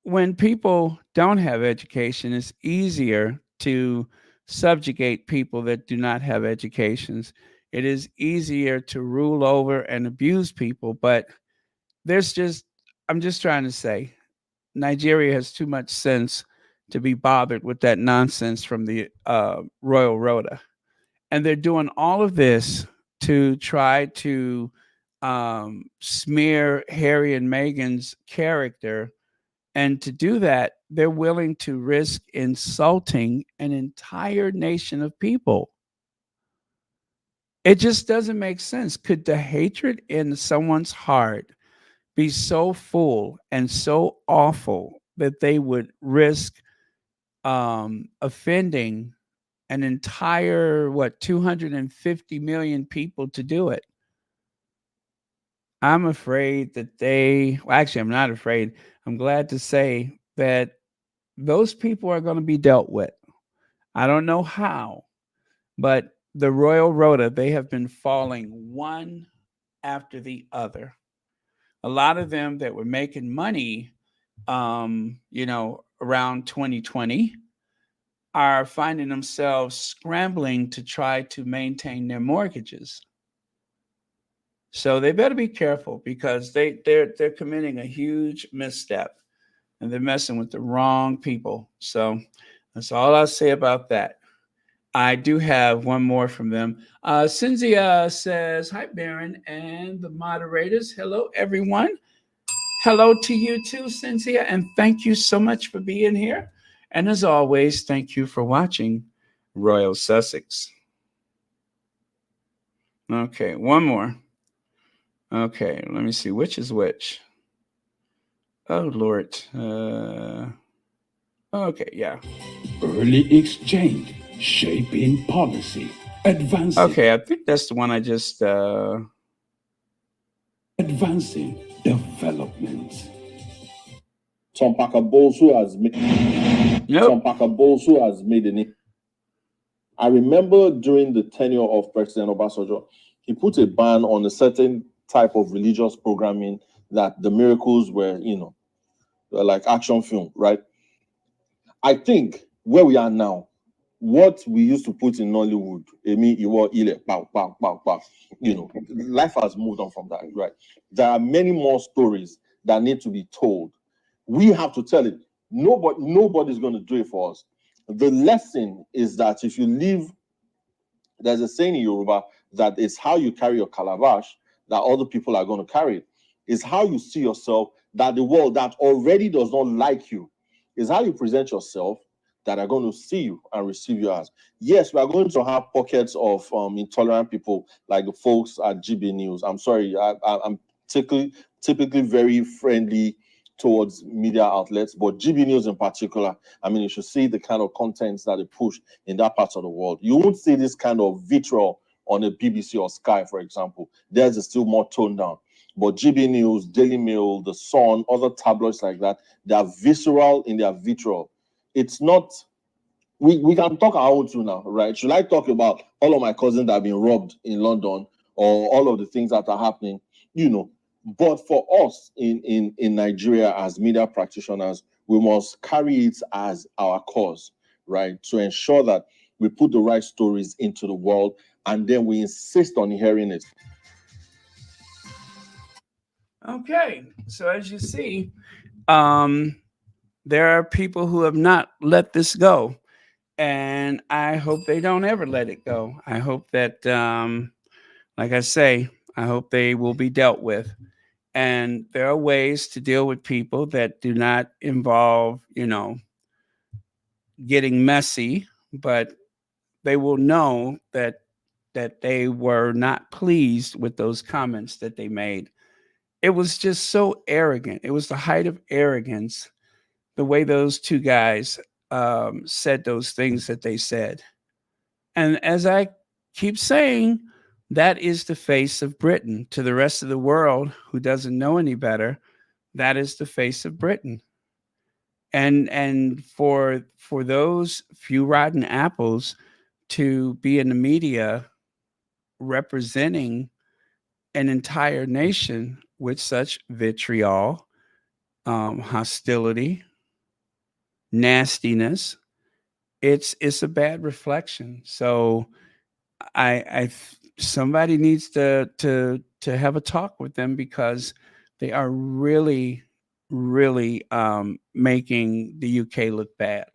when people don't have education, it's easier to subjugate people that do not have educations. It is easier to rule over and abuse people, but there's just, I'm just trying to say, Nigeria has too much sense to be bothered with that nonsense from the Royal Rota. And they're doing all of this to try to smear Harry and Meghan's character. And to do that, they're willing to risk insulting an entire nation of people. It just doesn't make sense. Could the hatred in someone's heart be so full and so awful that they would risk offending an entire 250 million people to do it? I'm afraid that I'm not afraid. I'm glad to say that those people are going to be dealt with. I don't know how, but the Royal Rota, they have been falling one after the other. A lot of them that were making money, around 2020 are finding themselves scrambling to try to maintain their mortgages. So they better be careful because they're committing a huge misstep and they're messing with the wrong people. So that's all I'll say about that. I do have one more from them. Cynthia says, "Hi, Baron and the moderators. Hello, everyone. Hello to you too, Cynthia, and thank you so much for being here. And as always, thank you for watching Royal Sussex." Okay, one more. Okay, let me see which is which. Oh Lord. Okay, yeah. Early exchange, shaping policy, advancing. Okay, I think that's the one I just. Advancing development. Tom Parker Bowles, who has made Nope. an. I remember during the tenure of President Obasanjo, he put a ban on a certain type of religious programming that the miracles were, like action film, right? I think where we are now, what we used to put in Nollywood, life has moved on from that, right? There are many more stories that need to be told. We have to tell it. Nobody's going to do it for us. The lesson is that if you live, there's a saying in Yoruba that it's how you carry your calabash that other people are going to carry it. It's how you see yourself that the world that already does not like you is how you present yourself that are going to see you and receive you as. Yes, we are going to have pockets of intolerant people like the folks at GB News. I'm sorry, I'm typically very friendly towards media outlets, but GB News in particular, I mean, you should see the kind of contents that they push in that part of the world. You won't see this kind of vitriol on a BBC or Sky, for example. Theirs is still more toned down. But GB News, Daily Mail, The Sun, other tabloids like that, they are visceral in their vitriol. It's not, we can talk our own too now, right? Should I talk about all of my cousins that have been robbed in London or all of the things that are happening, But for us in Nigeria as media practitioners, we must carry it as our cause, right? To ensure that we put the right stories into the world and then we insist on hearing it. Okay, so as you see, there are people who have not let this go, and I hope they don't ever let it go. I hope that, like I say, I hope they will be dealt with. And there are ways to deal with people that do not involve, getting messy, but they will know that they were not pleased with those comments that they made. It was just so arrogant. It was the height of arrogance, the way those two guys said those things that they said. And as I keep saying, that is the face of Britain. To the rest of the world who doesn't know any better, that is the face of Britain. And for those few rotten apples to be in the media representing an entire nation with such vitriol, hostility, nastiness, it's a bad reflection. So somebody needs to have a talk with them because they are really making the UK look bad.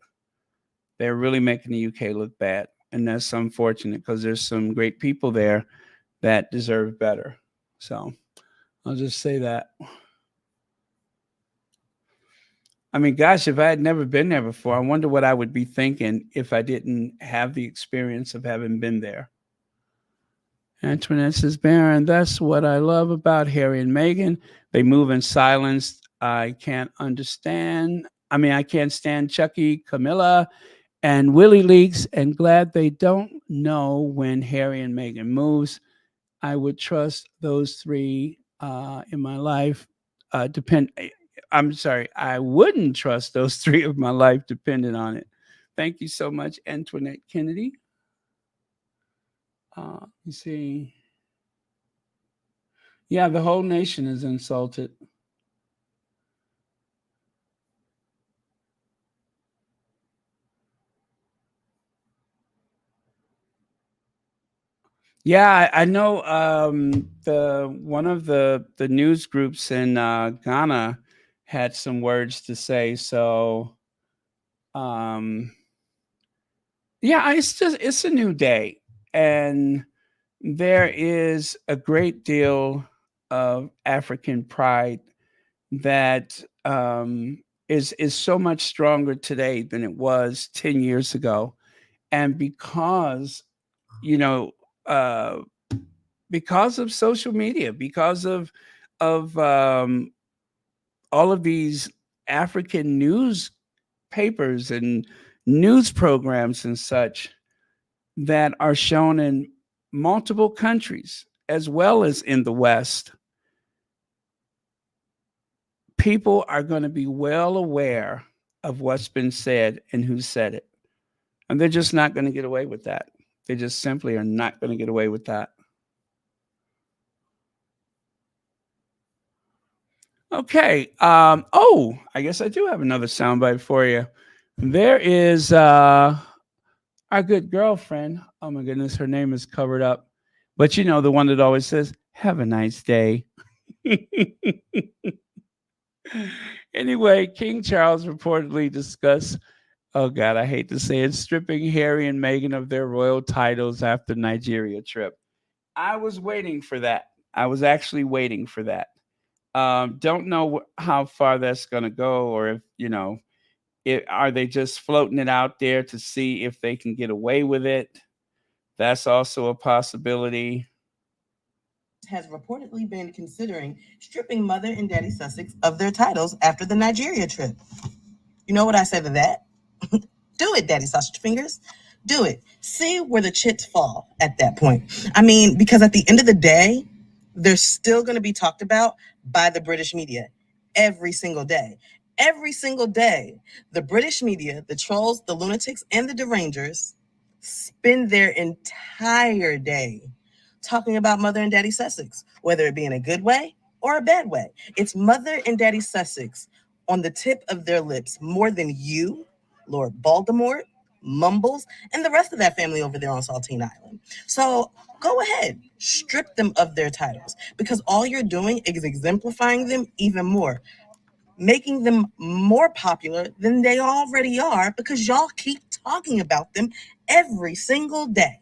They're really making the UK look bad, and that's unfortunate because there's some great people there that deserve better. So I'll just say that. I mean, gosh, if I had never been there before, I wonder what I would be thinking if I didn't have the experience of having been there. Antoinette says, Baron, that's what I love about Harry and Meghan. They move in silence. I can't stand Chucky, Camilla, and Willie Leaks, and glad they don't know when Harry and Meghan moves. I would trust those three in my life. I'm sorry, I wouldn't trust those three if my life depended on it. Thank you so much, Antoinette Kennedy. You see. Yeah, the whole nation is insulted. Yeah, I know the one of the news groups in Ghana had some words to say. So um, yeah, it's a new day, and there is a great deal of African pride that is so much stronger today than it was 10 years ago, and you know. Uh, because of social media, because of all of these African newspapers and news programs and such that are shown in multiple countries as well as in the West, people are going to be well aware of what's been said and who said it. And they're just not going to get away with that. They just simply are not going to get away with that. Okay. Oh, I guess I do have another soundbite for you. There is our good girlfriend. Oh my goodness, her name is covered up. But you know, the one that always says, "Have a nice day." Anyway, King Charles reportedly discussed, oh God, I hate to say it, stripping Harry and Meghan of their royal titles after Nigeria trip. I was waiting for that. I was actually waiting for that. Don't know how far that's going to go, or if are they just floating it out there to see if they can get away with it? That's also a possibility. Has reportedly been considering stripping Mother and Daddy Sussex of their titles after the Nigeria trip. You know what I say to that? Do it, Daddy Sausage Fingers. Do it. See where the chips fall at that point. I mean, because at the end of the day, they're still going to be talked about by the British media every single day. Every single day, the British media, the trolls, the lunatics, and the derangers spend their entire day talking about Mother and Daddy Sussex, whether it be in a good way or a bad way. It's Mother and Daddy Sussex on the tip of their lips more than you, Lord Voldemort, Mumbles, and the rest of that family over there on Saltine Island. So go ahead, strip them of their titles, because all you're doing is exemplifying them even more, making them more popular than they already are, because y'all keep talking about them every single day.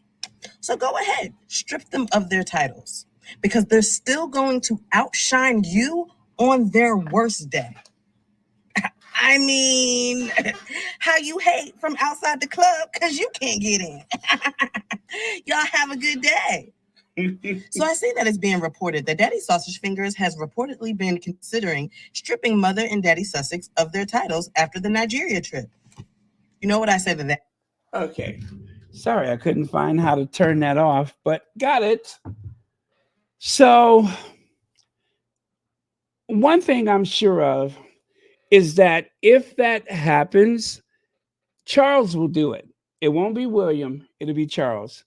So go ahead, strip them of their titles, because they're still going to outshine you on their worst day. I mean, how you hate from outside the club because you can't get in. Y'all have a good day. So I see that it's being reported that Daddy Sausage Fingers has reportedly been considering stripping Mother and Daddy Sussex of their titles after the Nigeria trip. You know what I say to that? Okay. Sorry, I couldn't find how to turn that off, but got it. So, one thing I'm sure of is that if that happens, Charles will do it. It won't be William, it'll be Charles.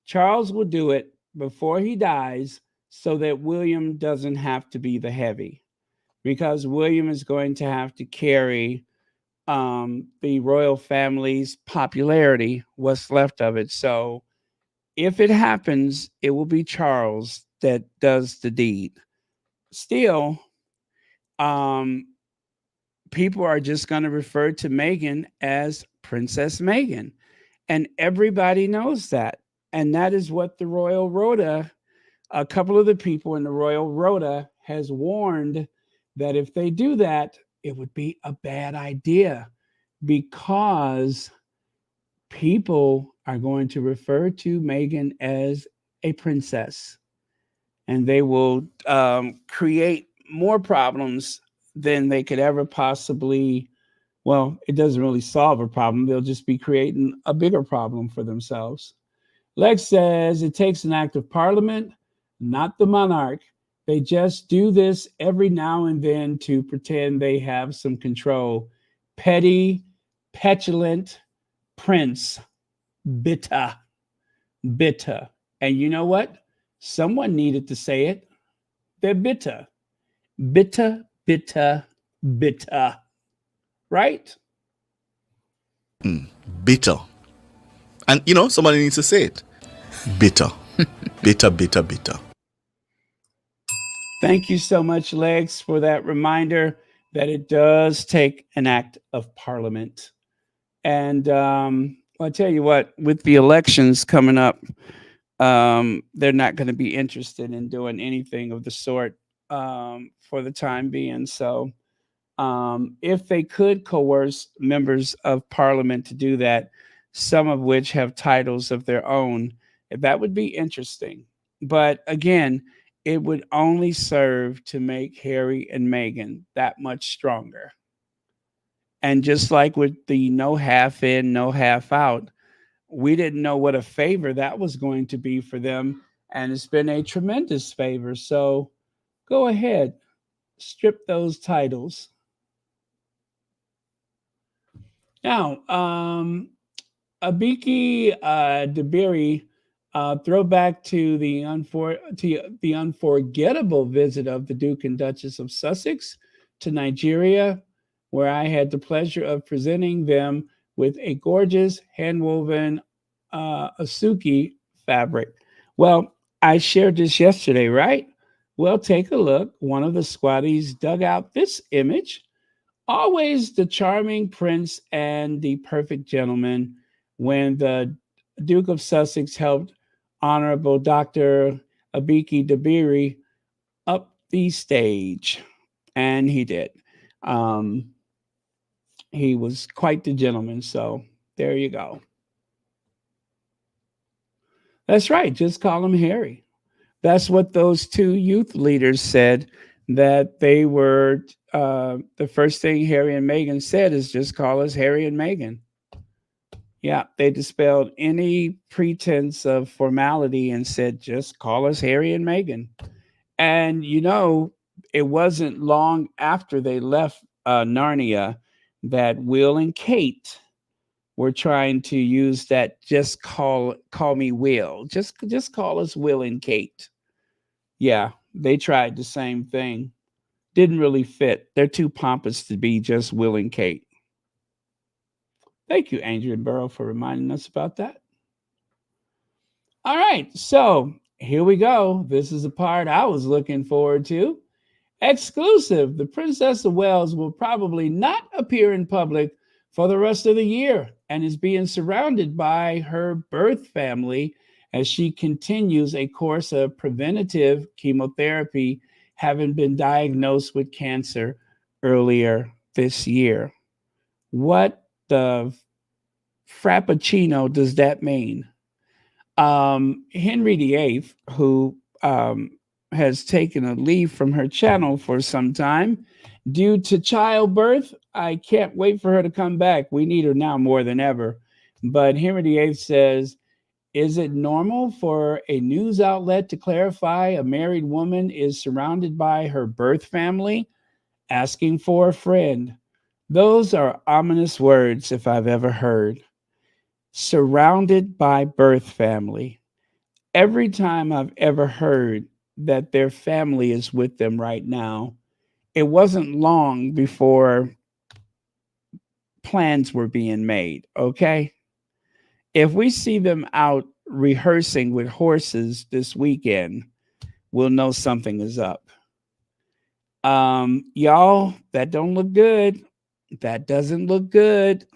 Charles will do it before he dies so that William doesn't have to be the heavy, because William is going to have to carry the royal family's popularity, what's left of it. So if it happens, it will be Charles that does the deed. Still, um, people are just going to refer to Meghan as Princess Meghan. And everybody knows that. And that is what the Royal Rota, a couple of the people in the Royal Rota has warned that if they do that, it would be a bad idea, because people are going to refer to Meghan as a princess, and they will create more problems than they could ever possibly. Well, it doesn't really solve a problem. They'll just be creating a bigger problem for themselves. Lex says it takes an act of parliament, not the monarch, They just do this every now and then to pretend they have some control. Petty, petulant prince, bitter, bitter. And you know what? Someone needed to say it. They're bitter, bitter, bitter, bitter. Right? Bitter. And somebody needs to say it. Bitter. Bitter, bitter, bitter. Thank you so much, Legs, for that reminder that it does take an act of parliament. And I'll tell you what, with the elections coming up, they're not going to be interested in doing anything of the sort for the time being. So if they could coerce members of parliament to do that, some of which have titles of their own, that would be interesting. But again, it would only serve to make Harry and Meghan that much stronger. And just like with the no half in, no half out, we didn't know what a favor that was going to be for them. And it's been a tremendous favor. So go ahead, strip those titles. Now, Abiki Dabiri, throwback to the unforgettable visit of the Duke and Duchess of Sussex to Nigeria, where I had the pleasure of presenting them with a gorgeous hand-woven Asuki fabric. Well, I shared this yesterday, right? Well, take a look. One of the squatties dug out this image. Always the charming prince and the perfect gentleman when the Duke of Sussex helped Honorable Dr. Abiki Dabiri up the stage. And he did. He was quite the gentleman. So there you go. That's right. Just call him Harry. That's what those two youth leaders said, that they were, the first thing Harry and Meghan said is just call us Harry and Meghan. Yeah, they dispelled any pretense of formality and said, just call us Harry and Meghan. And, it wasn't long after they left Narnia that Will and Kate were trying to use that just call me Will. Just call us Will and Kate. Yeah, they tried the same thing. Didn't really fit. They're too pompous to be just Will and Kate. Thank you, Andrew Burrow, for reminding us about that. All right, so here we go. This is the part I was looking forward to. Exclusive. The Princess of Wales will probably not appear in public for the rest of the year and is being surrounded by her birth family as she continues a course of preventative chemotherapy, having been diagnosed with cancer earlier this year. What the frappuccino does that mean? Henry VIII, who has taken a leave from her channel for some time due to childbirth. I can't wait for her to come back. We need her now more than ever. But Henry VIII says, is it normal for a news outlet to clarify a married woman is surrounded by her birth family, asking for a friend? Those are ominous words if I've ever heard. Surrounded by birth family. Every time I've ever heard that their family is with them right now, it wasn't long before plans were being made, okay? If we see them out rehearsing with horses this weekend, we'll know something is up. Y'all, that don't look good. That doesn't look good.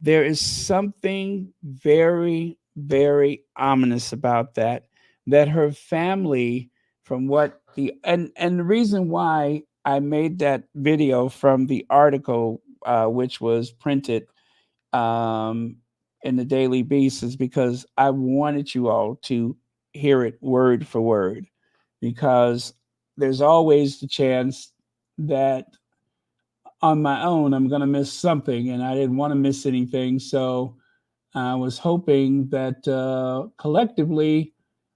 There is something very, very ominous about that her family, from what and the reason why I made that video from the article, which was printed in the Daily Beast, is because I wanted you all to hear it word for word, because there's always the chance that on my own I'm going to miss something, and I didn't want to miss anything. So I was hoping that collectively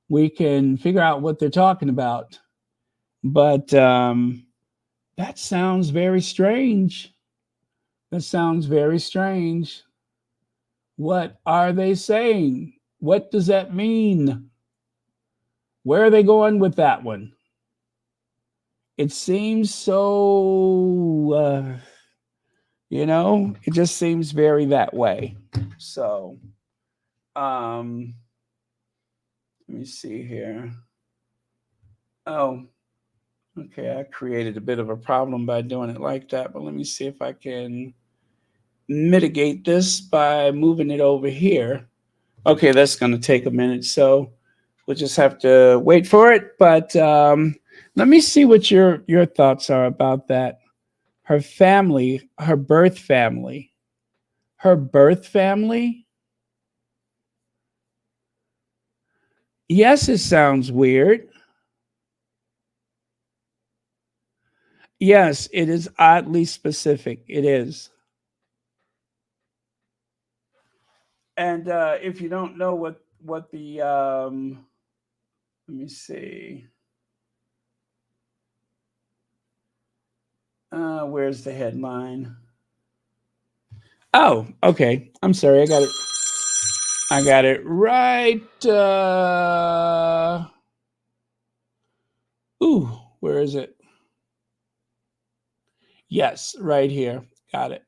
we can figure out what they're talking about. But that sounds very strange. That sounds very strange. What are they saying? What does that mean? Where are they going with that one? It seems so, it just seems very that way. So, let me see here. Oh, okay. I created a bit of a problem by doing it like that, but let me see if I can mitigate this by moving it over here. Okay, that's going to take a minute. So, we'll just have to wait for it. But let me see what your thoughts are about that. Her family, her birth family, her birth family. Yes, it sounds weird. Yes, it is oddly specific. It is. And if you don't know what the let me see. Where's the headline? Oh, okay. I'm sorry. I got it right. Where is it? Yes, right here. Got it.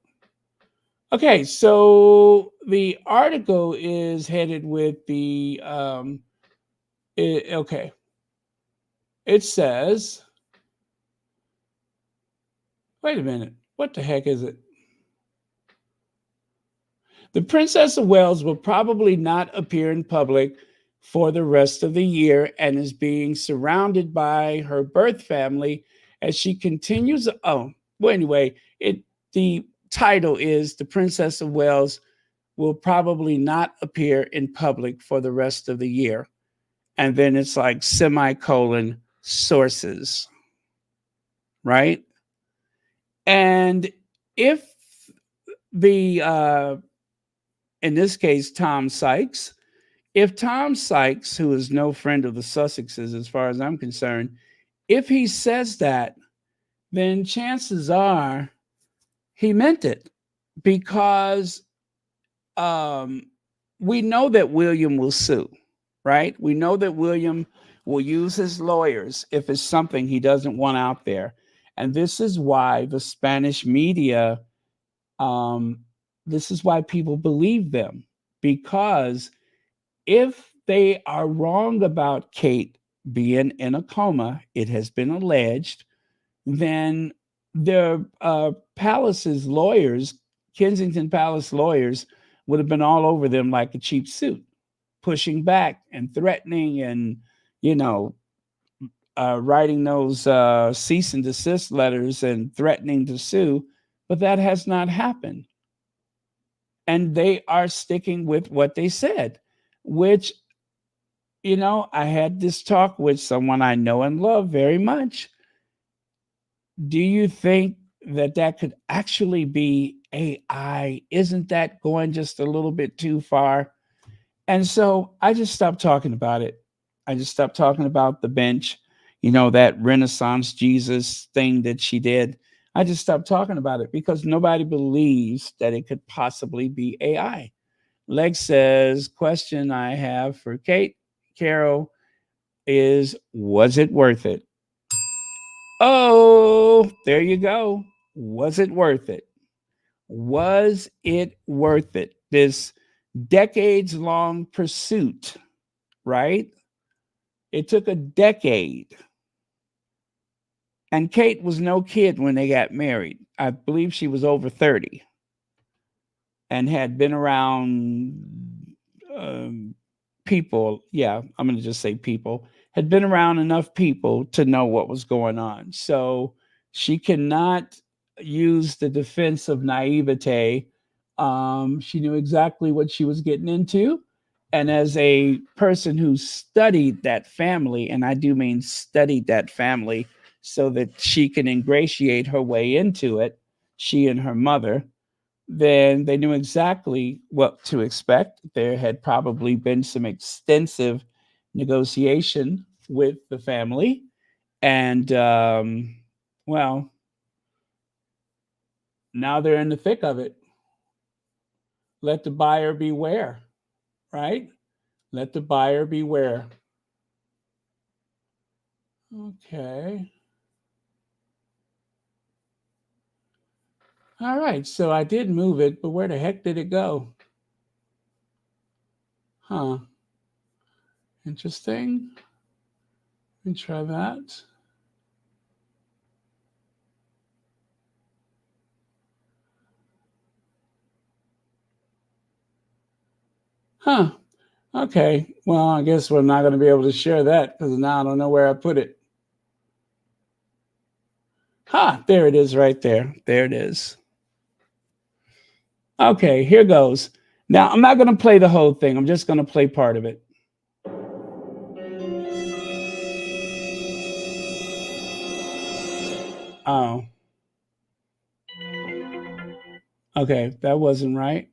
Okay, so the article is headed with the okay. It says, wait a minute. What the heck is it? The Princess of Wales will probably not appear in public for the rest of the year and is being surrounded by her birth family as she continues. Oh, well, anyway, the title is The Princess of Wales will probably not appear in public for the rest of the year. And then it's like semicolon sources, right? And if the in this case, Tom Sykes. If Tom Sykes, who is no friend of the Sussexes as far as I'm concerned, if he says that, then chances are he meant it because we know that William will sue, right? We know that William will use his lawyers if it's something he doesn't want out there. And this is why the Spanish media, this is why people believe them, because if they are wrong about Kate being in a coma, it has been alleged, then the Palace's lawyers, Kensington Palace lawyers, would have been all over them like a cheap suit, pushing back and threatening and, writing those cease and desist letters and threatening to sue. But that has not happened. And they are sticking with what they said, which, I had this talk with someone I know and love very much. Do you think that could actually be AI? Isn't that going just a little bit too far? And so I just stopped talking about it. I just stopped talking about the bench, that Renaissance Jesus thing that she did. I just stopped talking about it because nobody believes that it could possibly be AI. Leg says, question I have for Kate Carol is, was it worth it? Oh, there you go. Was it worth it? Was it worth it? This decades long pursuit, right? It took a decade. And Kate was no kid when they got married. I believe she was over 30 and had been around people. Yeah, I'm going to just say people. Had been around enough people to know what was going on. So she cannot use the defense of naivete. She knew exactly what she was getting into. And as a person who studied that family, and I do mean studied that family so that she can ingratiate her way into it, she and her mother, then they knew exactly what to expect. There had probably been some extensive negotiation with the family. And well, now they're in the thick of it. Let the buyer beware, right? Let the buyer beware. Okay. All right, so I did move it, but where the heck did it go? Huh. Interesting. Let me try that. Huh. Okay. Well, I guess we're not going to be able to share that because now I don't know where I put it. There it is right there. There it is. Okay, here goes. Now, I'm not going to play the whole thing. I'm just going to play part of it. Oh. Okay, that wasn't right.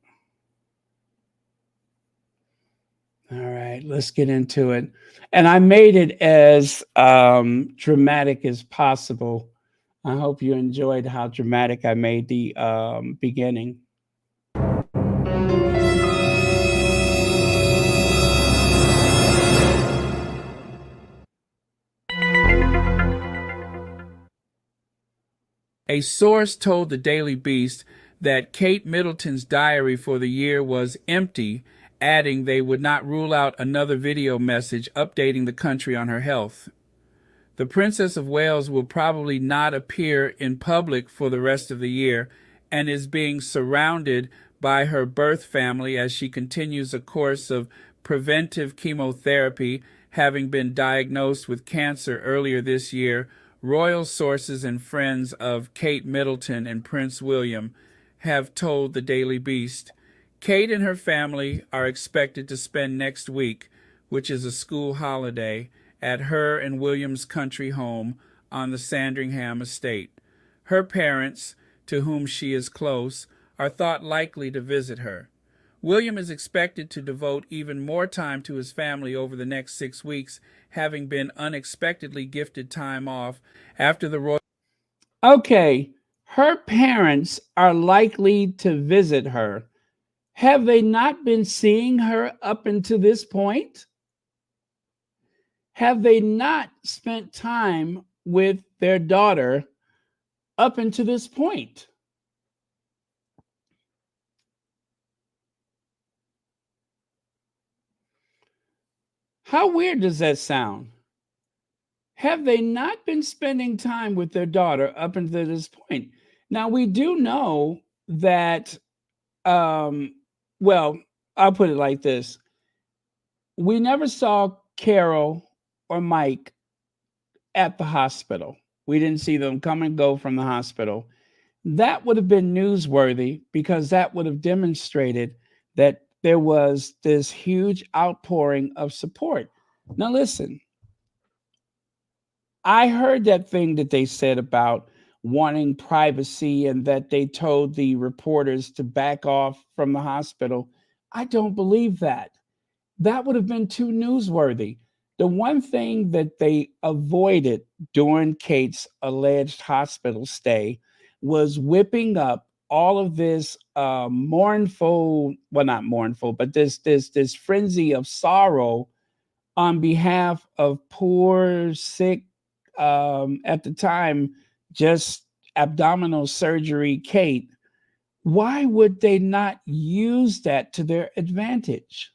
All right, let's get into it. And I made it as dramatic as possible. I hope you enjoyed how dramatic I made the beginning. A source told the Daily Beast that Kate Middleton's diary for the year was empty, adding they would not rule out another video message updating the country on her health. The Princess of Wales will probably not appear in public for the rest of the year and is being surrounded by her birth family as she continues a course of preventive chemotherapy, having been diagnosed with cancer earlier this year. Royal sources and friends of Kate Middleton and Prince William have told the Daily Beast. Kate and her family are expected to spend next week, which is a school holiday, at her and William's country home on the Sandringham estate. Her parents, to whom she is close, are thought likely to visit her. William is expected to devote even more time to his family over the next 6 weeks, having been unexpectedly gifted time off after the royal... Okay, her parents are likely to visit her. Have they not been seeing her up until this point? Have they not spent time with their daughter up until this point? How weird does that sound? Have they not been spending time with their daughter up until this point? Now, we do know that, well, I'll put it like this. We never saw Carol or Mike at the hospital. We didn't see them come and go from the hospital. That would have been newsworthy because that would have demonstrated that there was this huge outpouring of support. Now, listen, I heard that thing that they said about wanting privacy and that they told the reporters to back off from the hospital. I don't believe that. That would have been too newsworthy. The one thing that they avoided during Kate's alleged hospital stay was whipping up all of this mournful, well, not mournful, but this frenzy of sorrow on behalf of poor, sick, at the time, just abdominal surgery Kate. Why would they not use that to their advantage?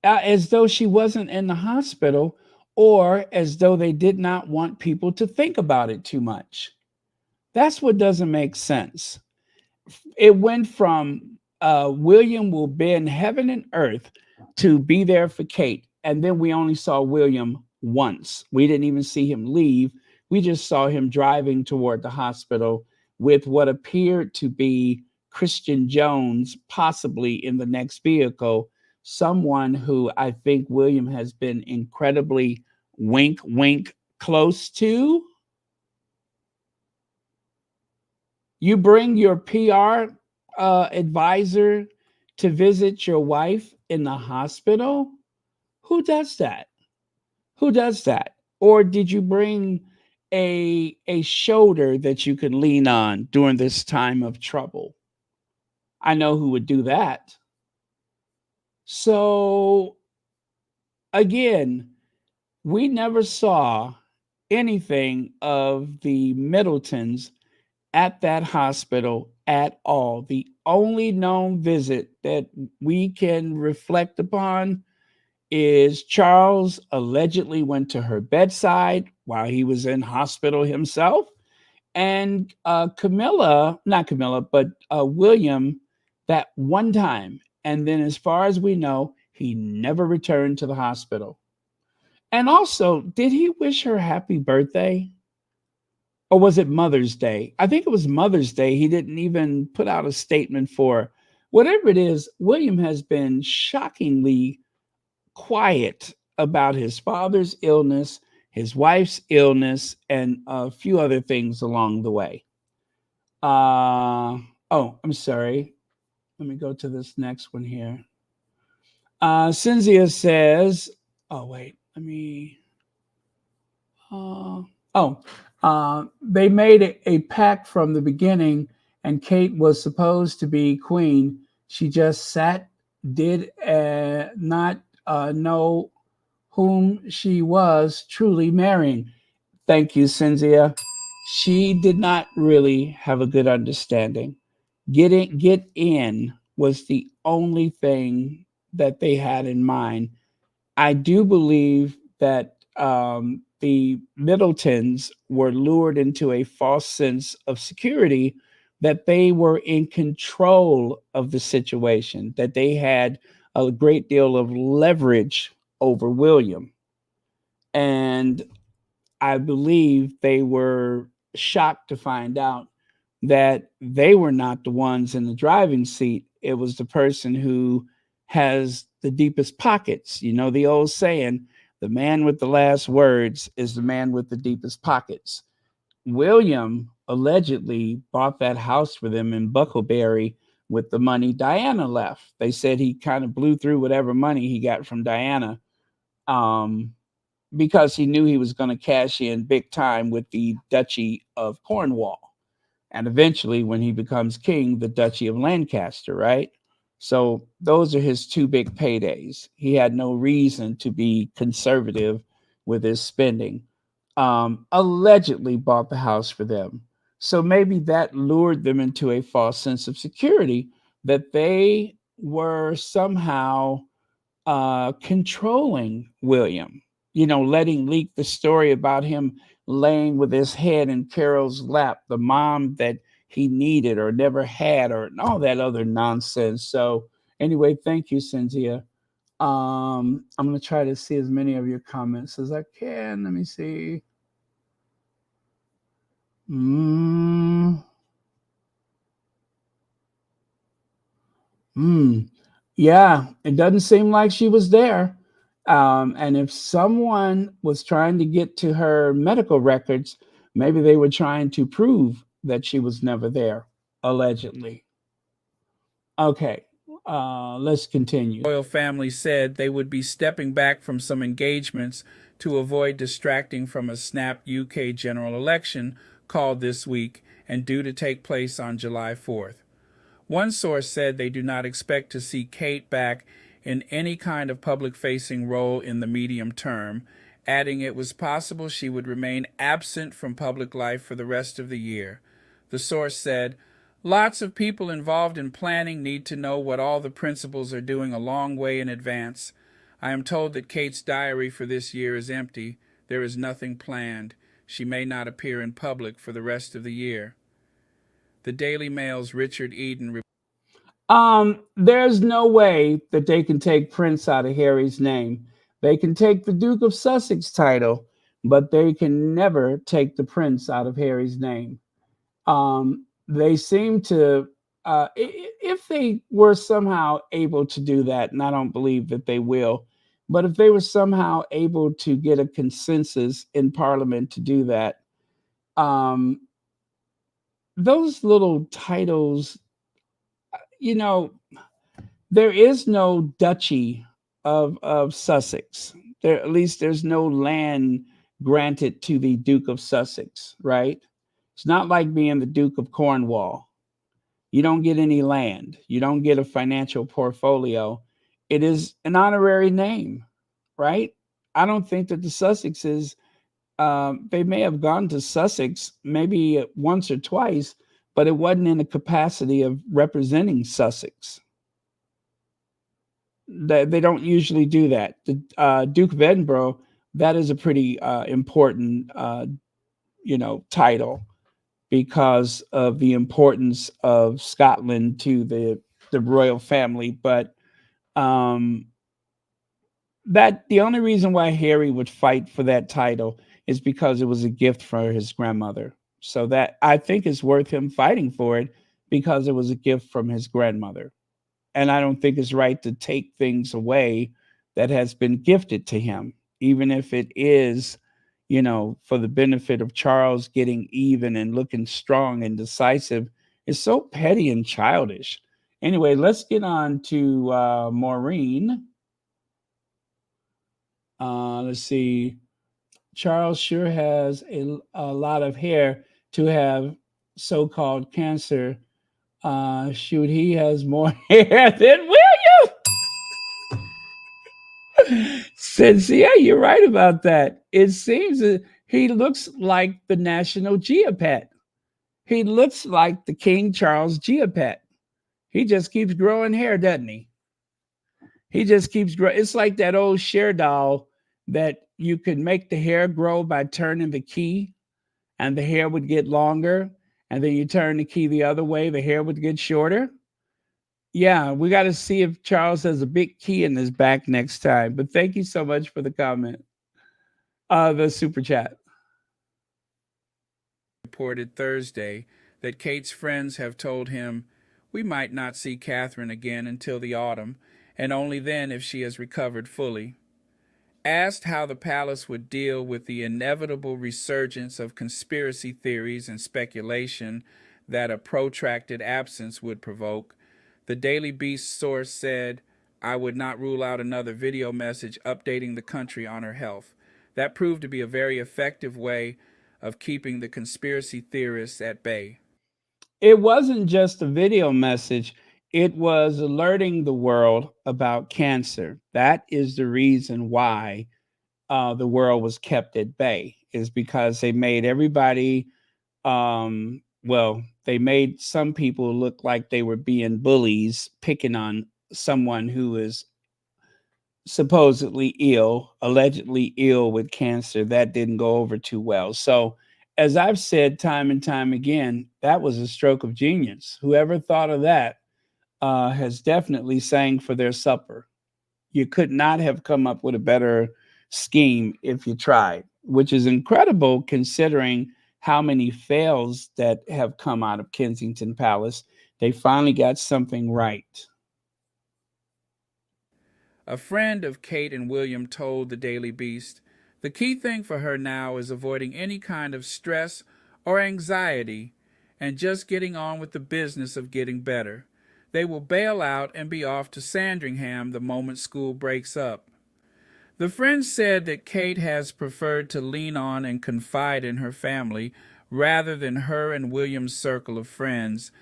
As though she wasn't in the hospital, or as though they did not want people to think about it too much. That's what doesn't make sense. It went from William will bend heaven and earth to be there for Kate. And then we only saw William once. We didn't even see him leave. We just saw him driving toward the hospital with what appeared to be Christian Jones, possibly in the next vehicle, someone who I think William has been incredibly wink, wink close to. You bring your PR advisor to visit your wife in the hospital? Who does that? Who does that? or did you bring a shoulder that you could lean on during this time of trouble? I know who would do that. So again, we never saw anything of the Middletons at that hospital at all. The only known visit that we can reflect upon is Charles allegedly went to her bedside while he was in hospital himself. And Camilla, not Camilla, but William, that one time. And then, as far as we know, he never returned to the hospital. And also, did he wish her happy birthday? Or was it Mother's Day? I think it was Mother's Day. He didn't even put out a statement for whatever it is. William has been shockingly quiet about his father's illness, his wife's illness, and a few other things along the way. Oh, I'm sorry. Let me go to this next one here. Cynthia says, oh, wait, let me. They made a pact from the beginning, and Kate was supposed to be queen. She just sat, did not know whom she was truly marrying. Thank you, Cynthia. She did not really have a good understanding. Get in was the only thing that they had in mind. I do believe that the Middletons were lured into a false sense of security, that they were in control of the situation, that they had a great deal of leverage over William. And I believe they were shocked to find out that they were not the ones in the driving seat. It was the person who has the deepest pockets. You know, the old saying, the man with the last words is the man with the deepest pockets. William allegedly bought that house for them in Buckleberry with the money Diana left. They said he kind of blew through whatever money he got from Diana, um, because he knew he was going to cash in big time with the Duchy of Cornwall. And eventually, when he becomes king, the Duchy of Lancaster, right? So those are his two big paydays. He had no reason to be conservative with his spending. Allegedly bought the house for them. So maybe that lured them into a false sense of security, that they were somehow controlling William, you know, letting leak the story about him laying with his head in Carol's lap, the mom that he needed or never had, or all that other nonsense. So, anyway, thank you, Cynthia. I'm going to try to see as many of your comments as I can. Let me see. Mm. Mm. Yeah, it doesn't seem like she was there. And if someone was trying to get to her medical records, maybe they were trying to prove that she was never there, allegedly. Okay, let's continue. Royal family said they would be stepping back from some engagements to avoid distracting from a snap UK general election called this week and due to take place on July 4th. One source said they do not expect to see Kate back in any kind of public-facing role in the medium term, adding it was possible she would remain absent from public life for the rest of the year. The source said, "Lots of people involved in planning need to know what all the principals are doing a long way in advance. I am told that Kate's diary for this year is empty. There is nothing planned. She may not appear in public for the rest of the year." The Daily Mail's Richard Eden. There's no way that they can take Prince out of Harry's name. They can take the Duke of Sussex title, but they can never take the Prince out of Harry's name. They seem to, if they were somehow able to do that, and I don't believe that they will, but if they were somehow able to get a consensus in Parliament to do that, those little titles, you know, there is no Duchy of Sussex. There, at least there's no land granted to the Duke of Sussex, right? It's not like being the Duke of Cornwall. You don't get any land. You don't get a financial portfolio. It is an honorary name, right? I don't think that the Sussexes, they may have gone to Sussex maybe once or twice, but it wasn't in the capacity of representing Sussex. They don't usually do that. The Duke of Edinburgh, that is a pretty important, title because of the importance of Scotland to the royal family. But that the only reason why Harry would fight for that title is because it was a gift for his grandmother. So that I think is worth him fighting for it because it was a gift from his grandmother. And I don't think it's right to take things away that has been gifted to him, even if it is, for the benefit of Charles getting even and looking strong and decisive. It's so petty and childish. Anyway, let's get on to Maureen. Let's see. Charles sure has a lot of hair to have so-called cancer. Shoot, he has more hair than William. Since, yeah, you're right about that. It seems that he looks like the national geopet. He looks like the King Charles geopet. He just keeps growing hair, doesn't he? He just keeps growing. It's like that old Cher doll that you could make the hair grow by turning the key, and the hair would get longer. And then you turn the key the other way, the hair would get shorter. Yeah, we got to see if Charles has a big key in his back next time. But thank you so much for the comment. The super chat. Reported Thursday that Kate's friends have told him, we might not see Catherine again until the autumn, and only then if she has recovered fully. Asked how the palace would deal with the inevitable resurgence of conspiracy theories and speculation that a protracted absence would provoke, the Daily Beast source said, I would not rule out another video message updating the country on her health. That proved to be a very effective way of keeping the conspiracy theorists at bay. It wasn't just a video message. It was alerting the world about cancer. That is the reason why the world was kept at bay, is because they made everybody, they made some people look like they were being bullies, picking on someone who is supposedly ill, allegedly ill with cancer. That didn't go over too well. So, as I've said time and time again, that was a stroke of genius. Whoever thought of that has definitely sang for their supper. You could not have come up with a better scheme if you tried, which is incredible considering how many fails that have come out of Kensington Palace. They finally got something right. A friend of Kate and William told the Daily Beast, the key thing for her now is avoiding any kind of stress or anxiety and just getting on with the business of getting better. They will bail out and be off to Sandringham the moment school breaks up. The friend said that Kate has preferred to lean on and confide in her family rather than her and William's circle of friends.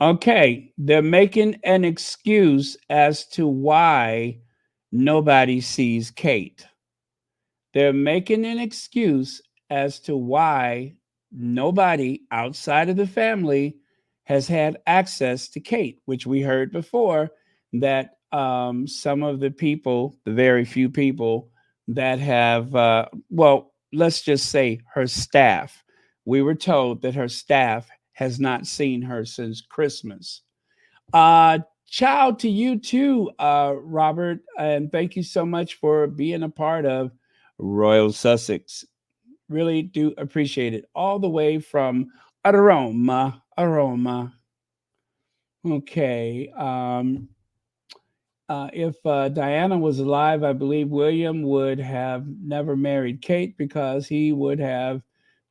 Okay, they're making an excuse as to why nobody sees Kate. They're making an excuse as to why nobody outside of the family has had access to Kate, which we heard before that some of the people, the very few people that have, let's just say her staff. We were told that her staff has not seen her since Christmas. Ciao to you too, Robert, and thank you so much for being a part of Royal Sussex. Really do appreciate it. All the way from Roma. Okay. If Diana was alive, I believe William would have never married Kate because he would have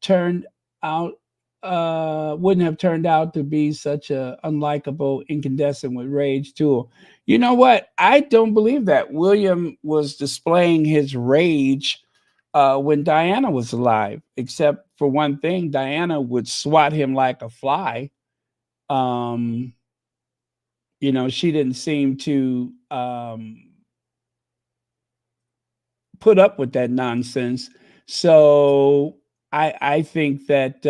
turned out, wouldn't have turned out to be such a unlikable, incandescent with rage tool. You know what? I don't believe that. William was displaying his rage when Diana was alive, except for one thing, Diana would swat him like a fly. Um, she didn't seem to put up with that nonsense. So I think that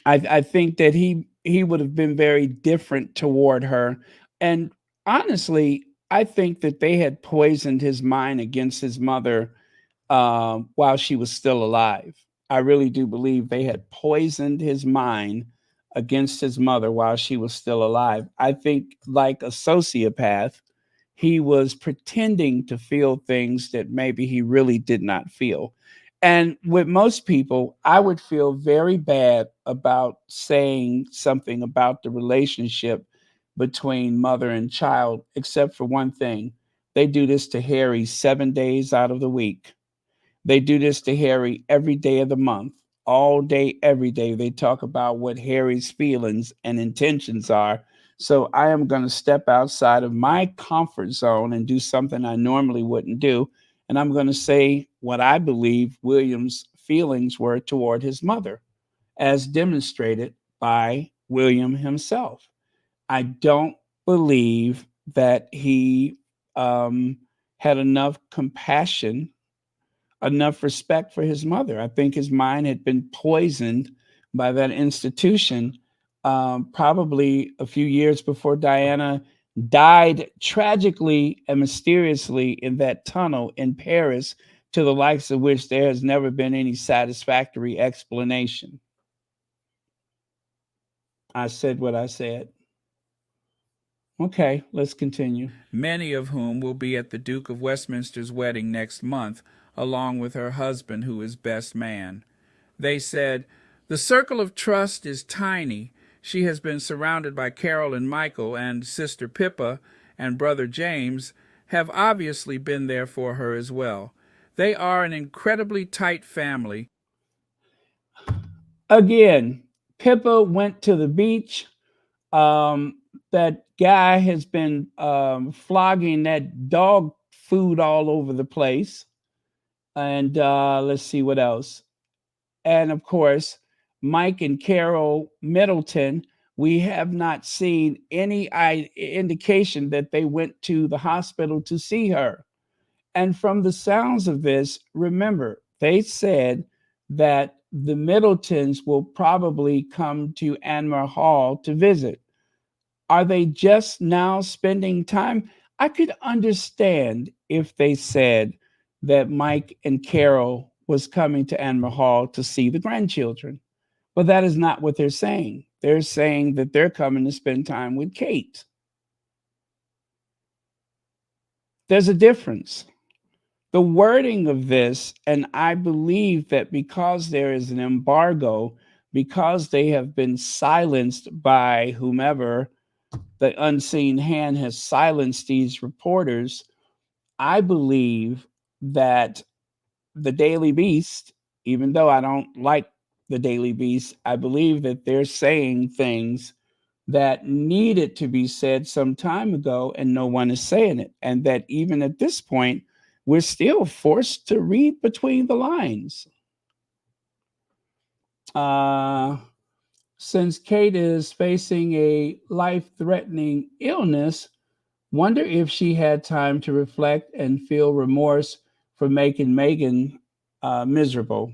I think that he would have been very different toward her. And honestly, I think that they had poisoned his mind against his mother while she was still alive. I really do believe they had poisoned his mind against his mother while she was still alive. I think, like a sociopath, he was pretending to feel things that maybe he really did not feel. And with most people, I would feel very bad about saying something about the relationship between mother and child, except for one thing. They do this to Harry 7 days out of the week. They do this to Harry every day of the month, all day, every day. They talk about what Harry's feelings and intentions are. So I am going to step outside of my comfort zone and do something I normally wouldn't do. And I'm going to say what I believe William's feelings were toward his mother, as demonstrated by William himself. I don't believe that he had enough compassion, enough respect for his mother. I think his mind had been poisoned by that institution probably a few years before Diana died tragically and mysteriously in that tunnel in Paris, to the likes of which there has never been any satisfactory explanation. I said what I said. Okay, let's continue. Many of whom will be at the Duke of Westminster's wedding next month, along with her husband, who is best man. They said, "The circle of trust is tiny. She has been surrounded by Carol and Michael, and Sister Pippa and Brother James have obviously been there for her as well. They are an incredibly tight family." Again, Pippa went to the beach. That guy has been flogging that dog food all over the place. And let's see what else. And of course, Mike and Carol Middleton, we have not seen any indication that they went to the hospital to see her. And from the sounds of this, remember, they said that the Middletons will probably come to Anmer Hall to visit. Are they just now spending time? I could understand if they said that Mike and Carol was coming to Anmer Hall to see the grandchildren, but that is not what they're saying. They're saying that they're coming to spend time with Kate. There's a difference. The wording of this, and I believe that because there is an embargo, because they have been silenced by whomever, the unseen hand has silenced these reporters. I believe that the Daily Beast, even though I don't like the Daily Beast, I believe that they're saying things that needed to be said some time ago and no one is saying it. And that even at this point, we're still forced to read between the lines. Since Kate is facing a life-threatening illness, wonder if she had time to reflect and feel remorse for making Meghan miserable.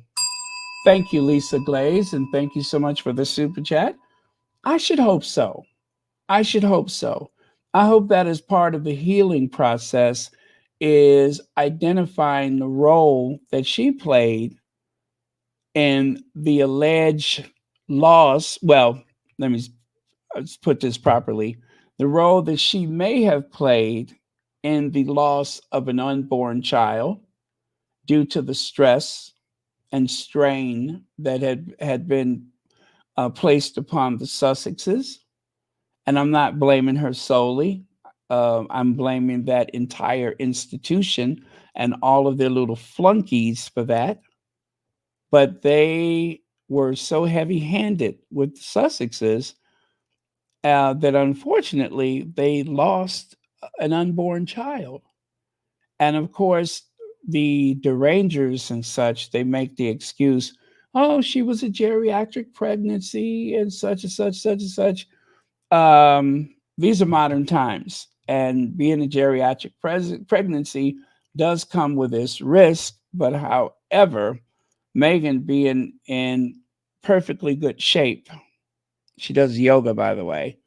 Thank you, Lisa Glaze, and thank you so much for the super chat. I should hope so. I should hope so. I hope that as part of the healing process is identifying the role that she played in the alleged loss. Well, let's put this properly. The role that she may have played in the loss of an unborn child due to the stress and strain that had been placed upon the Sussexes. And I'm not blaming her solely. I'm blaming that entire institution and all of their little flunkies for that. But they were so heavy-handed with the Sussexes that unfortunately they lost an unborn child. And of course, the derangers and such, they make the excuse, oh, she was a geriatric pregnancy and such and such, such and such. These are modern times, and being a geriatric pregnancy does come with its risk. But however, Meghan being in perfectly good shape, she does yoga, by the way.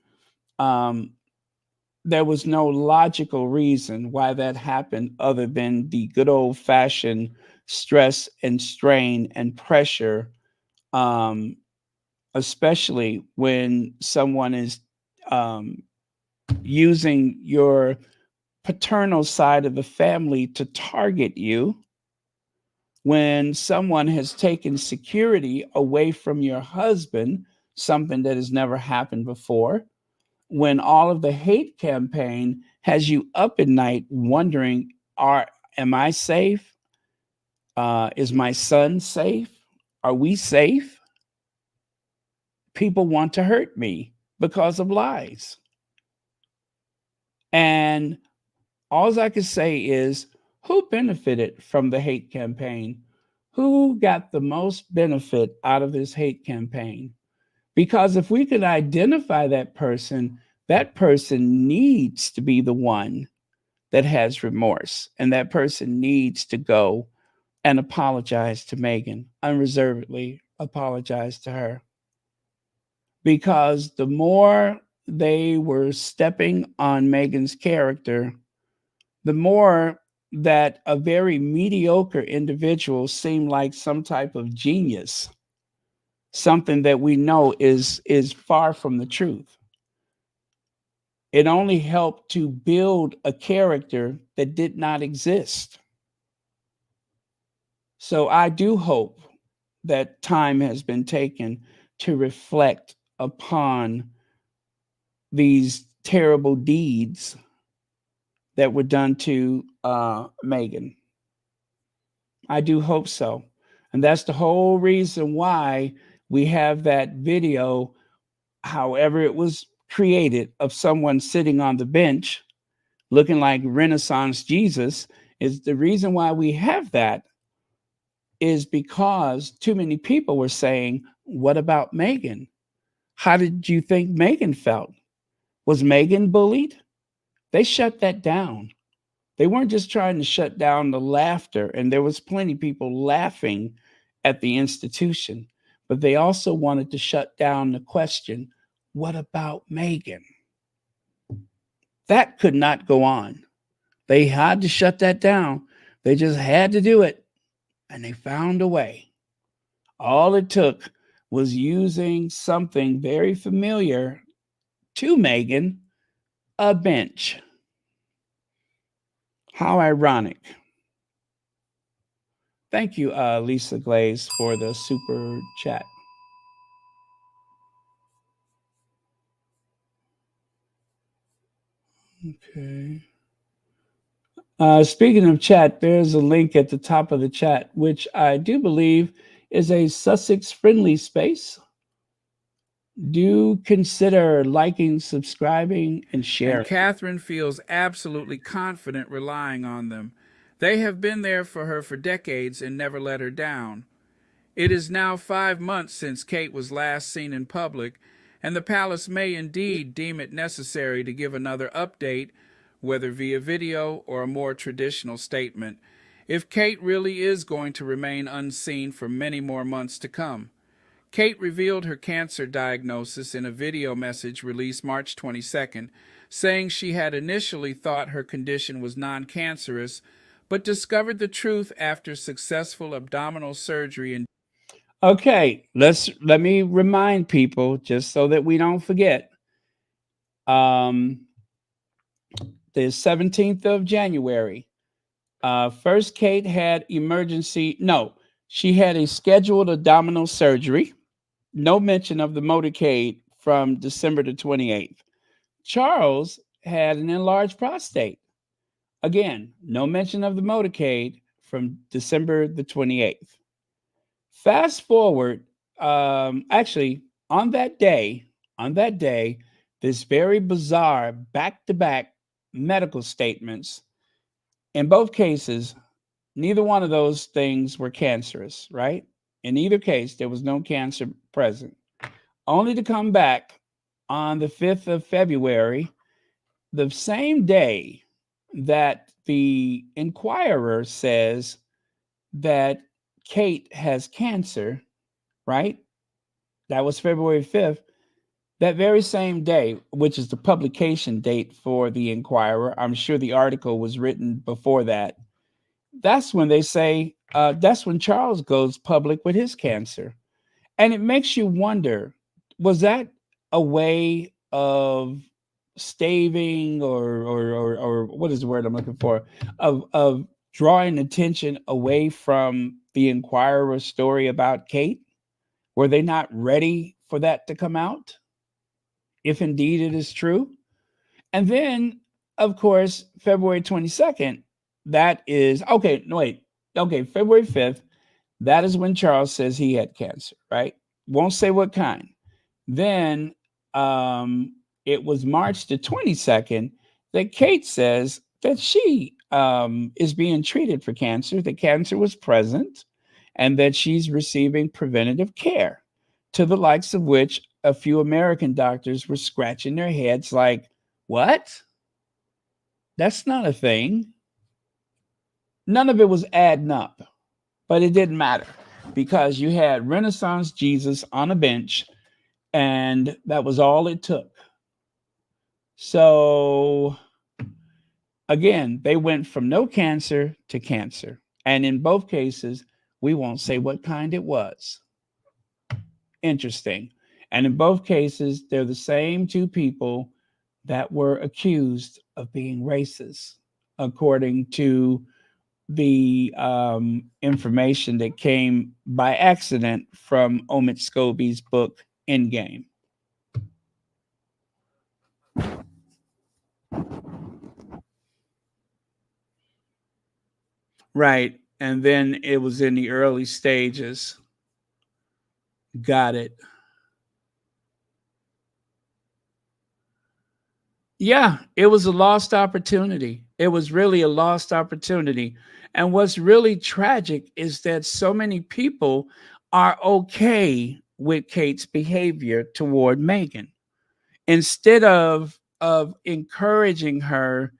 There was no logical reason why that happened other than the good old fashioned stress and strain and pressure, especially when someone is using your paternal side of the family to target you, when someone has taken security away from your husband, something that has never happened before, when all of the hate campaign has you up at night wondering, am I safe? Is my son safe? Are we safe? People want to hurt me because of lies. And all I can say is, who benefited from the hate campaign? Who got the most benefit out of this hate campaign? Because if we could identify that person needs to be the one that has remorse. And that person needs to go and apologize to Meghan, unreservedly apologize to her. Because the more they were stepping on Meghan's character, the more that a very mediocre individual seemed like some type of genius, something that we know is far from the truth. It only helped to build a character that did not exist. So I do hope that time has been taken to reflect upon these terrible deeds that were done to Meghan. I do hope so. And that's the whole reason why we have that video, however it was created, of someone sitting on the bench looking like Renaissance Jesus. Is the reason why we have that is because too many people were saying, what about Meghan? How did you think Meghan felt? Was Meghan bullied? They shut that down. They weren't just trying to shut down the laughter, and there was plenty of people laughing at the institution, but they also wanted to shut down the question, what about Meghan? That could not go on. They had to shut that down. They just had to do it, and they found a way. All it took was using something very familiar to Meghan, a bench. How ironic. Thank you, Lisa Glaze, for the super chat. Okay. Speaking of chat, there's a link at the top of the chat, which I do believe is a Sussex friendly space. Do consider liking, subscribing, and sharing. And Catherine feels absolutely confident relying on them. They have been there for her for decades and never let her down. It is now 5 months since Kate was last seen in public, and the palace may indeed deem it necessary to give another update, whether via video or a more traditional statement, if Kate really is going to remain unseen for many more months to come. Kate revealed her cancer diagnosis in a video message released March 22nd, saying she had initially thought her condition was non-cancerous, but discovered the truth after successful abdominal surgery. And okay, let me remind people, just so that we don't forget. The 17th of January, first Kate had she had a scheduled abdominal surgery. No mention of the motorcade from December the 28th. Charles had an enlarged prostate. Again, no mention of the motorcade from December the 28th. Fast forward, actually, on that day, this very bizarre back-to-back medical statements, in both cases, Neither one of those things were cancerous, right? In either case, there was no cancer present. Only to come back on the 5th of February, the same day that the Inquirer says that Kate has cancer, right? That was February 5th. That very same day, which is the publication date for the Inquirer, I'm sure the article was written before that. That's when they say, that's when Charles goes public with his cancer. And it makes you wonder, was that a way of staving or what is the word I'm looking for? Of drawing attention away from the Inquirer story about Kate? Were they not ready for that to come out? If indeed it is true. And then, of course, February 22nd, that is okay. No, wait. Okay, February 5th, that is when Charles says he had cancer, right? Won't say what kind. Then it was March the 22nd that Kate says that she is being treated for cancer, that cancer was present, and that she's receiving preventative care, to the likes of which a few American doctors were scratching their heads like, what? That's not a thing. None of it was adding up, but it didn't matter because you had Renaissance Jesus on a bench, and that was all it took. So, again, they went from no cancer to cancer. And in both cases, we won't say what kind it was. Interesting. And in both cases, they're the same two people that were accused of being racist, according to the information that came by accident from Omid Scobie's book, Endgame. Right. And then it was in the early stages. Got it. Yeah, it was a lost opportunity. It was really a lost opportunity. And what's really tragic is that so many people are okay with Kate's behavior toward Meghan. Instead of encouraging her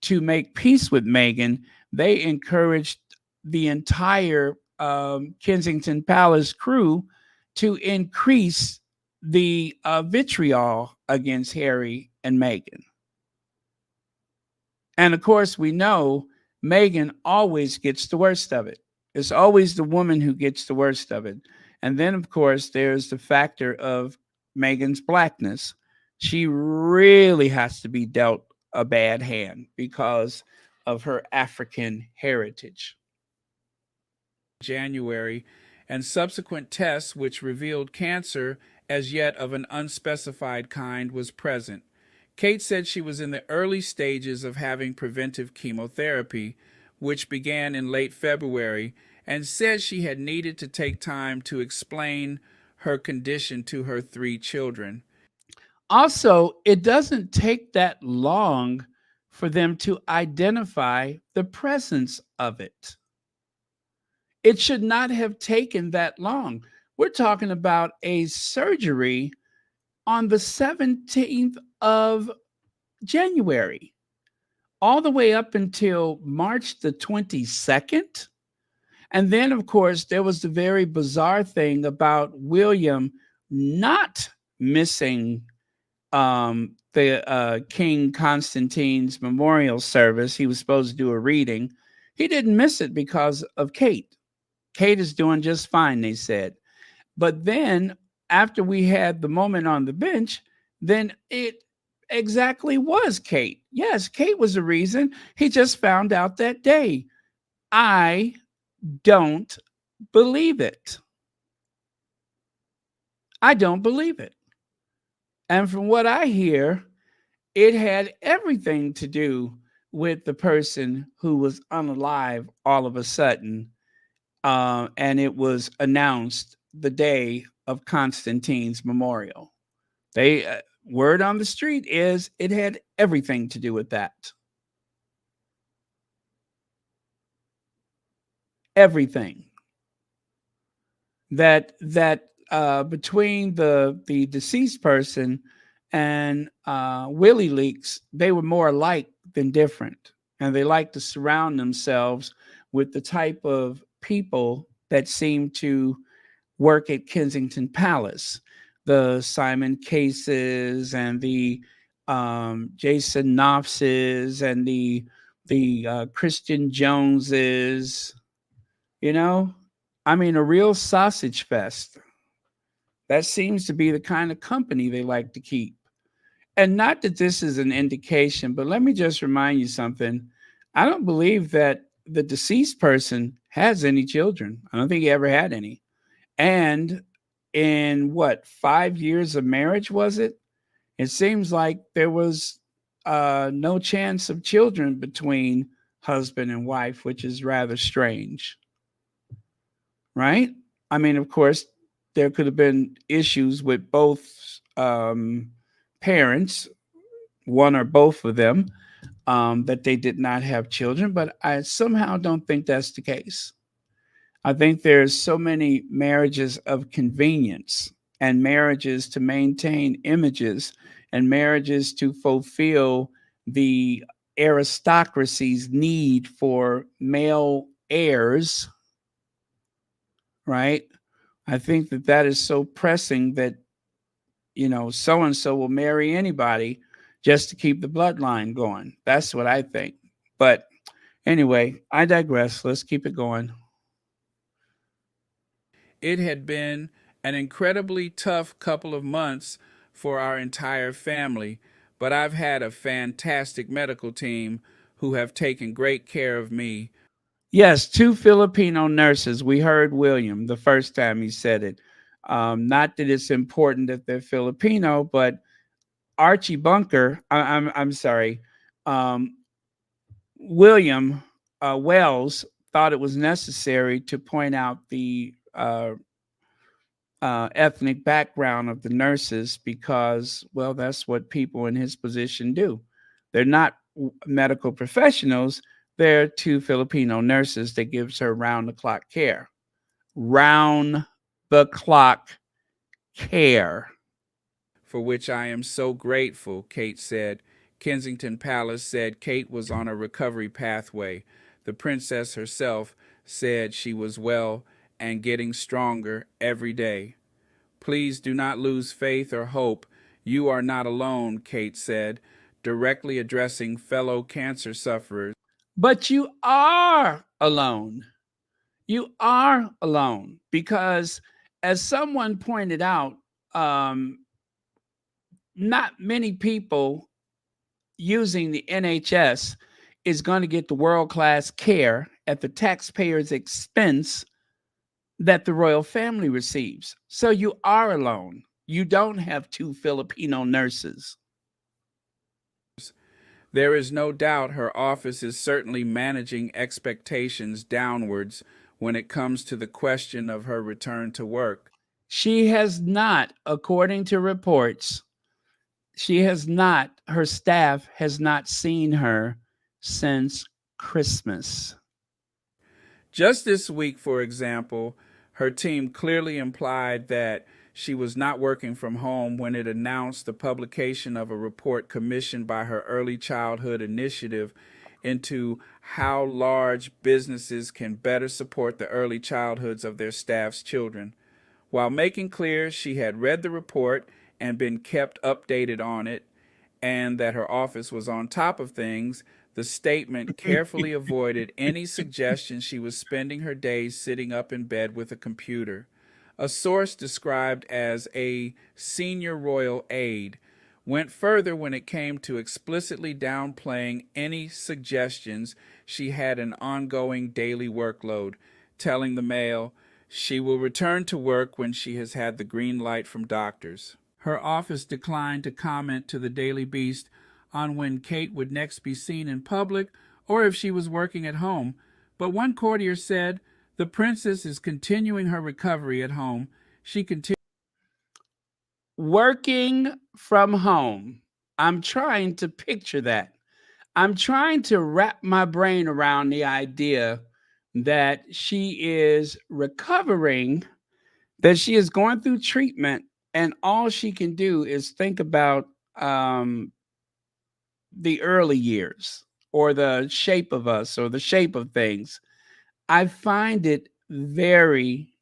to make peace with Meghan, they encouraged the entire Kensington Palace crew to increase the vitriol against Harry and Meghan. And of course, we know Meghan always gets the worst of it. It's always the woman who gets the worst of it. And then, of course, there's the factor of Meghan's blackness. She really has to be dealt a bad hand because of her African heritage. January, and subsequent tests which revealed cancer as yet of an unspecified kind was present. Kate said she was in the early stages of having preventive chemotherapy, which began in late February, and said she had needed to take time to explain her condition to her 3 children. Also, it doesn't take that long for them to identify the presence of it. It should not have taken that long. We're talking about a surgery on the 17th of January, all the way up until March the 22nd. And then, of course, there was the very bizarre thing about William not missing the King Constantine's memorial service. He was supposed to do a reading. He didn't miss it because of Kate. Kate is doing just fine, they said. But then after we had the moment on the bench, then it exactly was Kate. Yes, Kate was the reason. He just found out that day. I don't believe it. I don't believe it. And from what I hear, it had everything to do with the person who was unalive all of a sudden. And it was announced the day of Constantine's memorial. They word on the street is it had everything to do with that. everything. That between the deceased person and Willie Leaks, they were more alike than different, and they like to surround themselves with the type of people that seem to work at Kensington Palace, the Simon Cases and the Jason Knopfses and the Christian Joneses. You know, I mean, a real sausage fest. That seems to be the kind of company they like to keep. And not that this is an indication, but let me just remind you something. I don't believe that the deceased person has any children. I don't think he ever had any. And in what, 5 years of marriage was it? It seems like there was no chance of children between husband and wife, which is rather strange, right? I mean, of course, there could have been issues with both parents, one or both of them, that they did not have children, but I somehow don't think that's the case. I think there's so many marriages of convenience and marriages to maintain images and marriages to fulfill the aristocracy's need for male heirs, right? I think that that is so pressing that, so and so will marry anybody just to keep the bloodline going. That's what I think. But anyway, I digress. Let's keep it going. It had been an incredibly tough couple of months for our entire family, but I've had a fantastic medical team who have taken great care of me. Yes, two Filipino nurses. We heard William the first time he said it. Not that it's important that they're Filipino, but Archie Bunker, I'm sorry, um, William Wells thought it was necessary to point out the ethnic background of the nurses because, well, that's what people in his position do. They're not medical professionals. They're two Filipino nurses that gives her round the clock care. Round the clock care. For which I am so grateful, Kate said. Kensington Palace said Kate was on a recovery pathway. The princess herself said she was well and getting stronger every day. Please do not lose faith or hope. You are not alone, Kate said, directly addressing fellow cancer sufferers. But you are alone. You are alone because, as someone pointed out, not many people using the NHS is going to get the world-class care at the taxpayer's expense that the royal family receives. So you are alone. You don't have two Filipino nurses. There is no doubt her office is certainly managing expectations downwards when it comes to the question of her return to work. She has not, according to reports, her staff has not seen her since Christmas. Just this week, for example, her team clearly implied that she was not working from home when it announced the publication of a report commissioned by her Early Childhood Initiative into how large businesses can better support the early childhoods of their staff's children. While making clear she had read the report and been kept updated on it, and that her office was on top of things, the statement carefully avoided any suggestion she was spending her days sitting up in bed with a computer. A source described as a senior royal aide went further when it came to explicitly downplaying any suggestions she had an ongoing daily workload, telling the Mail she will return to work when she has had the green light from doctors. Her office declined to comment to the Daily Beast on when Kate would next be seen in public or if she was working at home, but one courtier said the princess is continuing her recovery at home. She continued working from home. I'm trying to picture that. I'm trying to wrap my brain around the idea that she is recovering, that she is going through treatment, and all she can do is think about the early years or the shape of us or the shape of things. I find it very,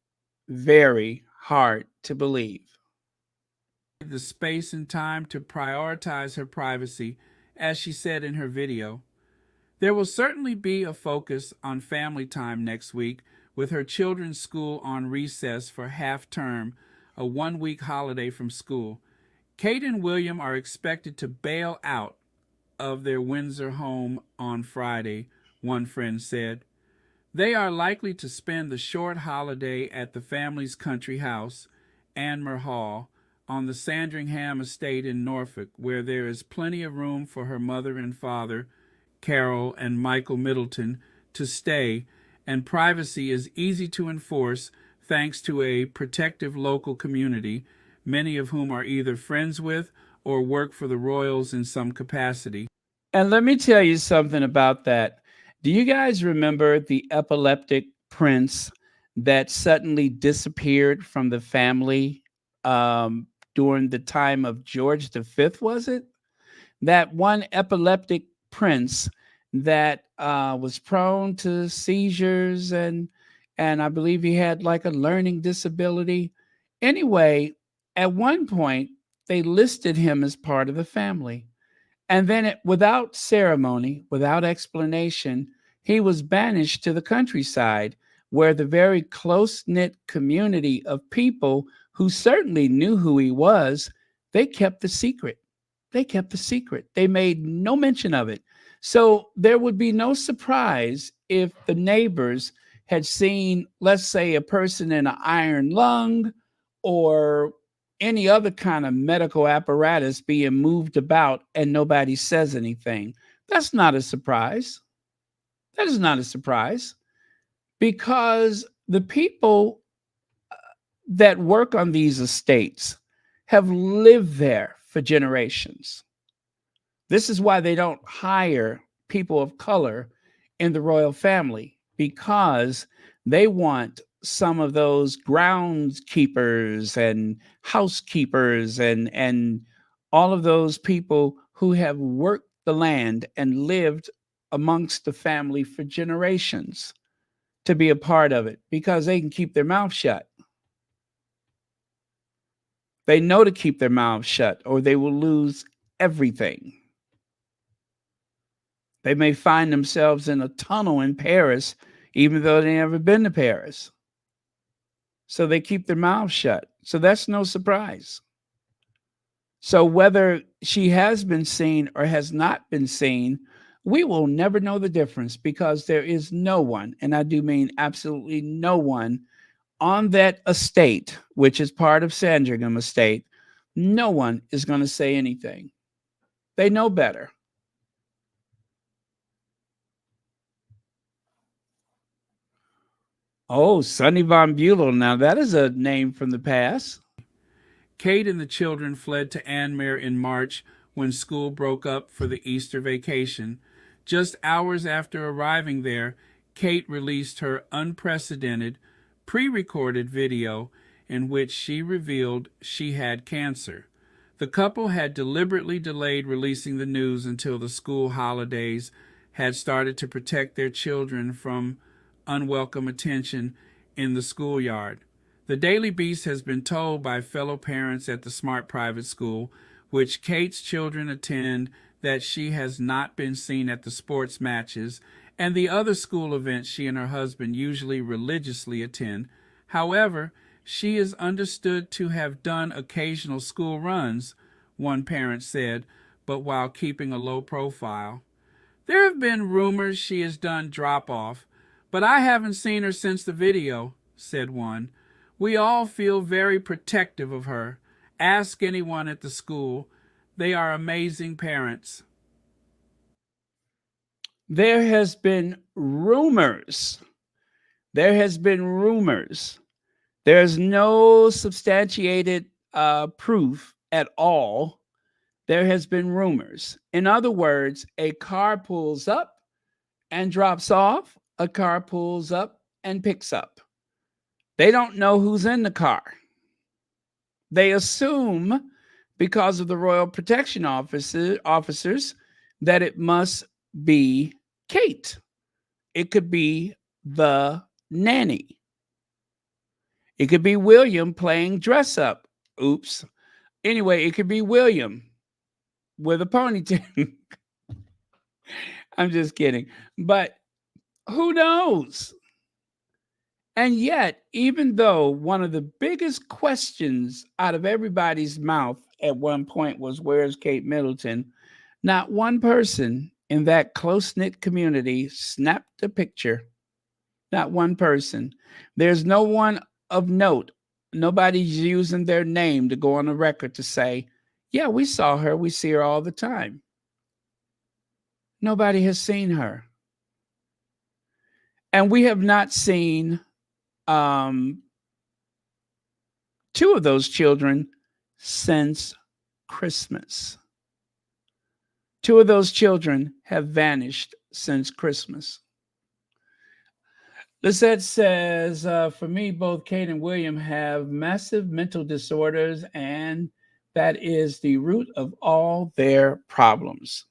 very hard to believe. The space and time to prioritize her privacy, as she said in her video. There will certainly be a focus on family time next week, with her children's school on recess for half term, a 1-week holiday from school. Kate and William are expected to bail out of their Windsor home on Friday, one friend said. They are likely to spend the short holiday at the family's country house, Anmer Hall, on the Sandringham estate in Norfolk, where there is plenty of room for her mother and father, Carol and Michael Middleton, to stay, and privacy is easy to enforce thanks to a protective local community, many of whom are either friends with or work for the royals in some capacity. And let me tell you something about that. Do you guys remember the epileptic prince that suddenly disappeared from the family during the time of George V, was it? That one epileptic prince that was prone to seizures, and I believe he had like a learning disability. Anyway, at one point they listed him as part of the family, and then without ceremony, without explanation, he was banished to the countryside, where the very close-knit community of people who certainly knew who he was, they kept the secret. They kept the secret. They made no mention of it. So there would be no surprise if the neighbors had seen, let's say, a person in an iron lung or any other kind of medical apparatus being moved about and nobody says anything. That's not a surprise. That is not a surprise, because the people that work on these estates have lived there for generations. This is why they don't hire people of color in the royal family, because they want some of those groundskeepers and housekeepers and all of those people who have worked the land and lived amongst the family for generations to be a part of it, because they can keep their mouth shut. They know to keep their mouths shut or they will lose everything. They may find themselves in a tunnel in Paris, even though they've never been to Paris. So they keep their mouths shut. So that's no surprise. So whether she has been seen or has not been seen, we will never know the difference, because there is no one, and I do mean absolutely no one, on that estate, which is part of Sandringham estate. No one is going to say anything. They know better. Oh, Sonny von Bulow. Now that is a name from the past. Kate and the children fled to Anmer in March when school broke up for the Easter vacation. Just hours after arriving there, Kate released her unprecedented, pre-recorded video in which she revealed she had cancer. The couple had deliberately delayed releasing the news until the school holidays had started to protect their children from unwelcome attention in the schoolyard. The Daily Beast has been told by fellow parents at the Smart Private School, which Kate's children attend, that she has not been seen at the sports matches and the other school events she and her husband usually religiously attend. However, she is understood to have done occasional school runs, one parent said, but while keeping a low profile. There have been rumors she has done drop-off, but I haven't seen her since the video, said one. We all feel very protective of her. Ask anyone at the school. They are amazing parents. There has been rumors. There has been rumors. There's no substantiated proof at all. There has been rumors. In other words, a car pulls up and drops off a car pulls up and picks up. They don't know who's in the car. They assume, because of the Royal Protection officers, that it must be Kate. It could be the nanny. It could be William playing dress up. Oops. Anyway, it could be William with a ponytail. I'm just kidding. But who knows? And yet, even though one of the biggest questions out of everybody's mouth at one point was, where's Kate Middleton? Not one person in that close-knit community snapped a picture. Not one person. There's no one of note. Nobody's using their name to go on the record to say, yeah, we saw her. We see her all the time. Nobody has seen her. And we have not seen two of those children since Christmas. Two of those children have vanished since Christmas. Lisette says, for me, both Kate and William have massive mental disorders, and that is the root of all their problems.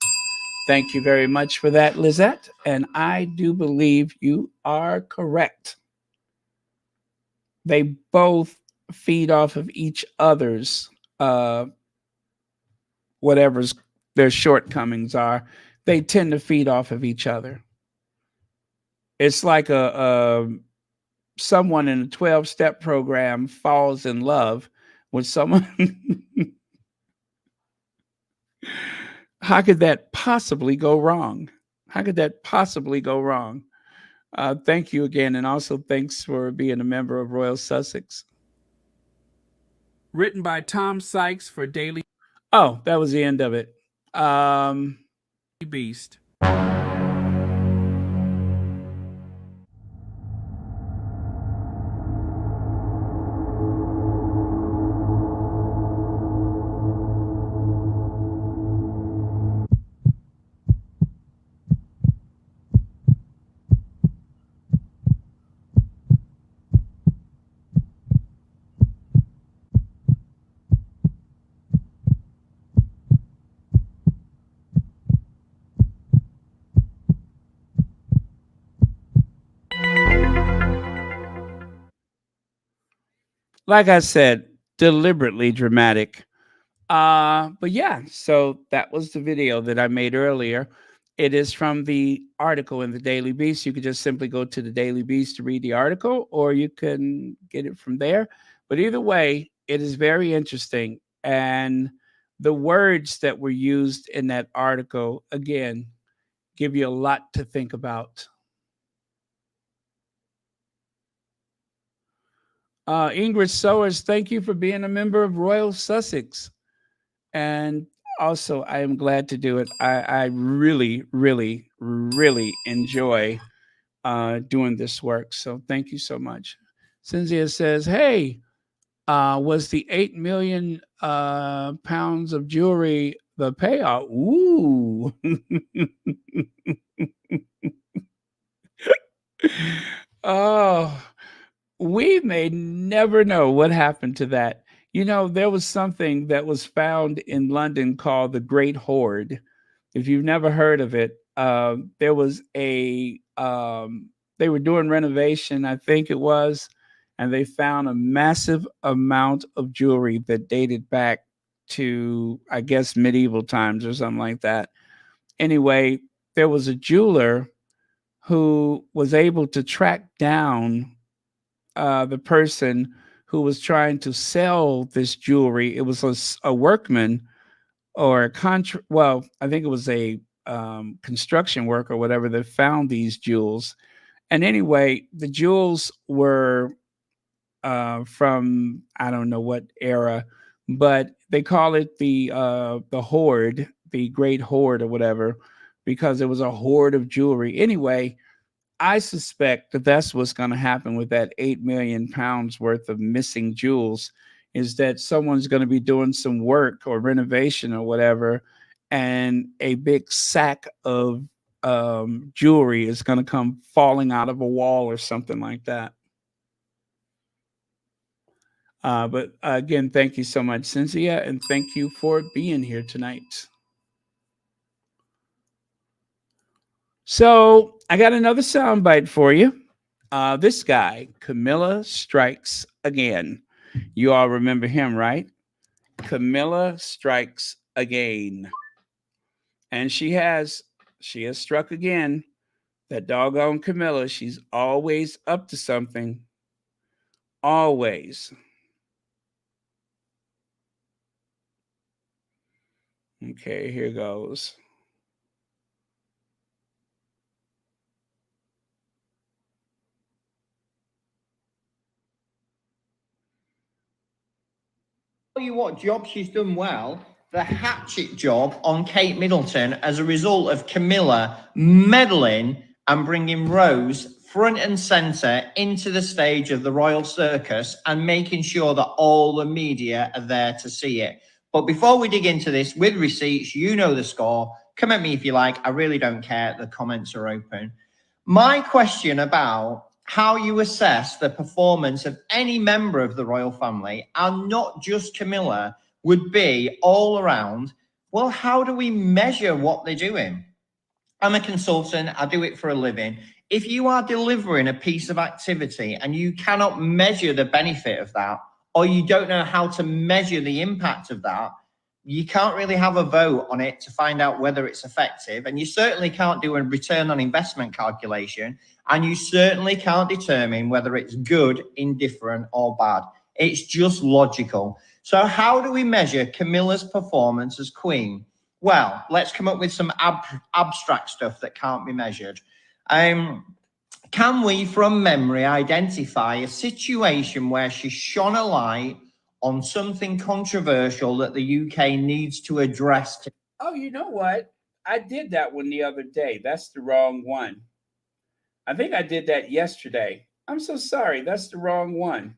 Thank you very much for that, Lizette. And I do believe you are correct. They both feed off of each other's whatever's their shortcomings are. They tend to feed off of each other. It's like someone in a 12-step program falls in love with someone. How could that possibly go wrong? How could that possibly go wrong? Thank you again. And also thanks for being a member of Royal Sussex. Written by Tom Sykes for Daily. Oh, that was the end of it. Beast. Like I said, deliberately dramatic. But yeah, so that was the video that I made earlier. It is from the article in the Daily Beast. You could just simply go to the Daily Beast to read the article, or you can get it from there. But either way, it is very interesting. And the words that were used in that article, again, give you a lot to think about. Ingrid Sowers, thank you for being a member of Royal Sussex. And also, I am glad to do it. I really, really, really enjoy doing this work. So thank you so much. Cynthia says, hey, was the 8 million pounds of jewelry the payout? Ooh. Oh, we may never know what happened to that. You know, there was something that was found in London called the Great Hoard. If you've never heard of it, there was they were doing renovation, I think it was, and they found a massive amount of jewelry that dated back to, I guess, medieval times or something like that. Anyway, there was a jeweler who was able to track down the person who was trying to sell this jewelry. It was a workman or well, I think it was a construction worker or whatever that found these jewels. And anyway, the jewels were from, I don't know what era, but they call it the hoard, the Great Hoard or whatever, because it was a hoard of jewelry. Anyway, I suspect that that's what's going to happen with that 8 million pounds worth of missing jewels, is that someone's going to be doing some work or renovation or whatever, and a big sack of jewelry is going to come falling out of a wall or something like that. But again, thank you so much, Cynthia, and thank you for being here tonight. So I got another soundbite for you. This guy, Camilla Strikes Again. You all remember him, right? Camilla Strikes Again. And she has struck again. That doggone Camilla, she's always up to something. Always. Okay, here goes. Tell you what job she's done well, the hatchet job on Kate Middleton as a result of Camilla meddling and bringing Rose front and center into the stage of the Royal Circus and making sure that all the media are there to see it. But before we dig into this with receipts, you know the score. Come at me if you like. I really don't care. The comments are open. My question about how you assess the performance of any member of the royal family, and not just Camilla, would be all around, well, how do we measure what they're doing? I'm a consultant. I do it for a living. If you are delivering a piece of activity and you cannot measure the benefit of that, or you don't know how to measure the impact of that, you can't really have a vote on it to find out whether it's effective. And you certainly can't do a return on investment calculation. And you certainly can't determine whether it's good, indifferent, or bad. It's just logical. So how do we measure Camilla's performance as queen? Well, let's come up with some abstract stuff that can't be measured. Can we, from memory, identify a situation where she shone a light on something controversial that the UK needs to address? Oh, you know what? I did that one the other day. That's the wrong one. I think I did that yesterday. I'm so sorry. That's the wrong one.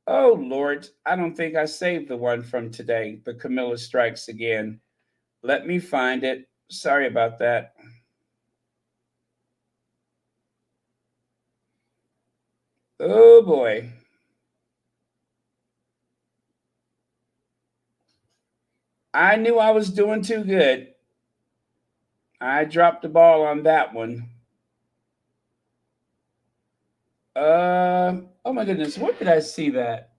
Oh, Lord. I don't think I saved the one from today. The Camilla Strikes Again. Let me find it. Sorry about that. Oh, boy. I knew I was doing too good. I dropped the ball on that one. Oh my goodness, where did I see that?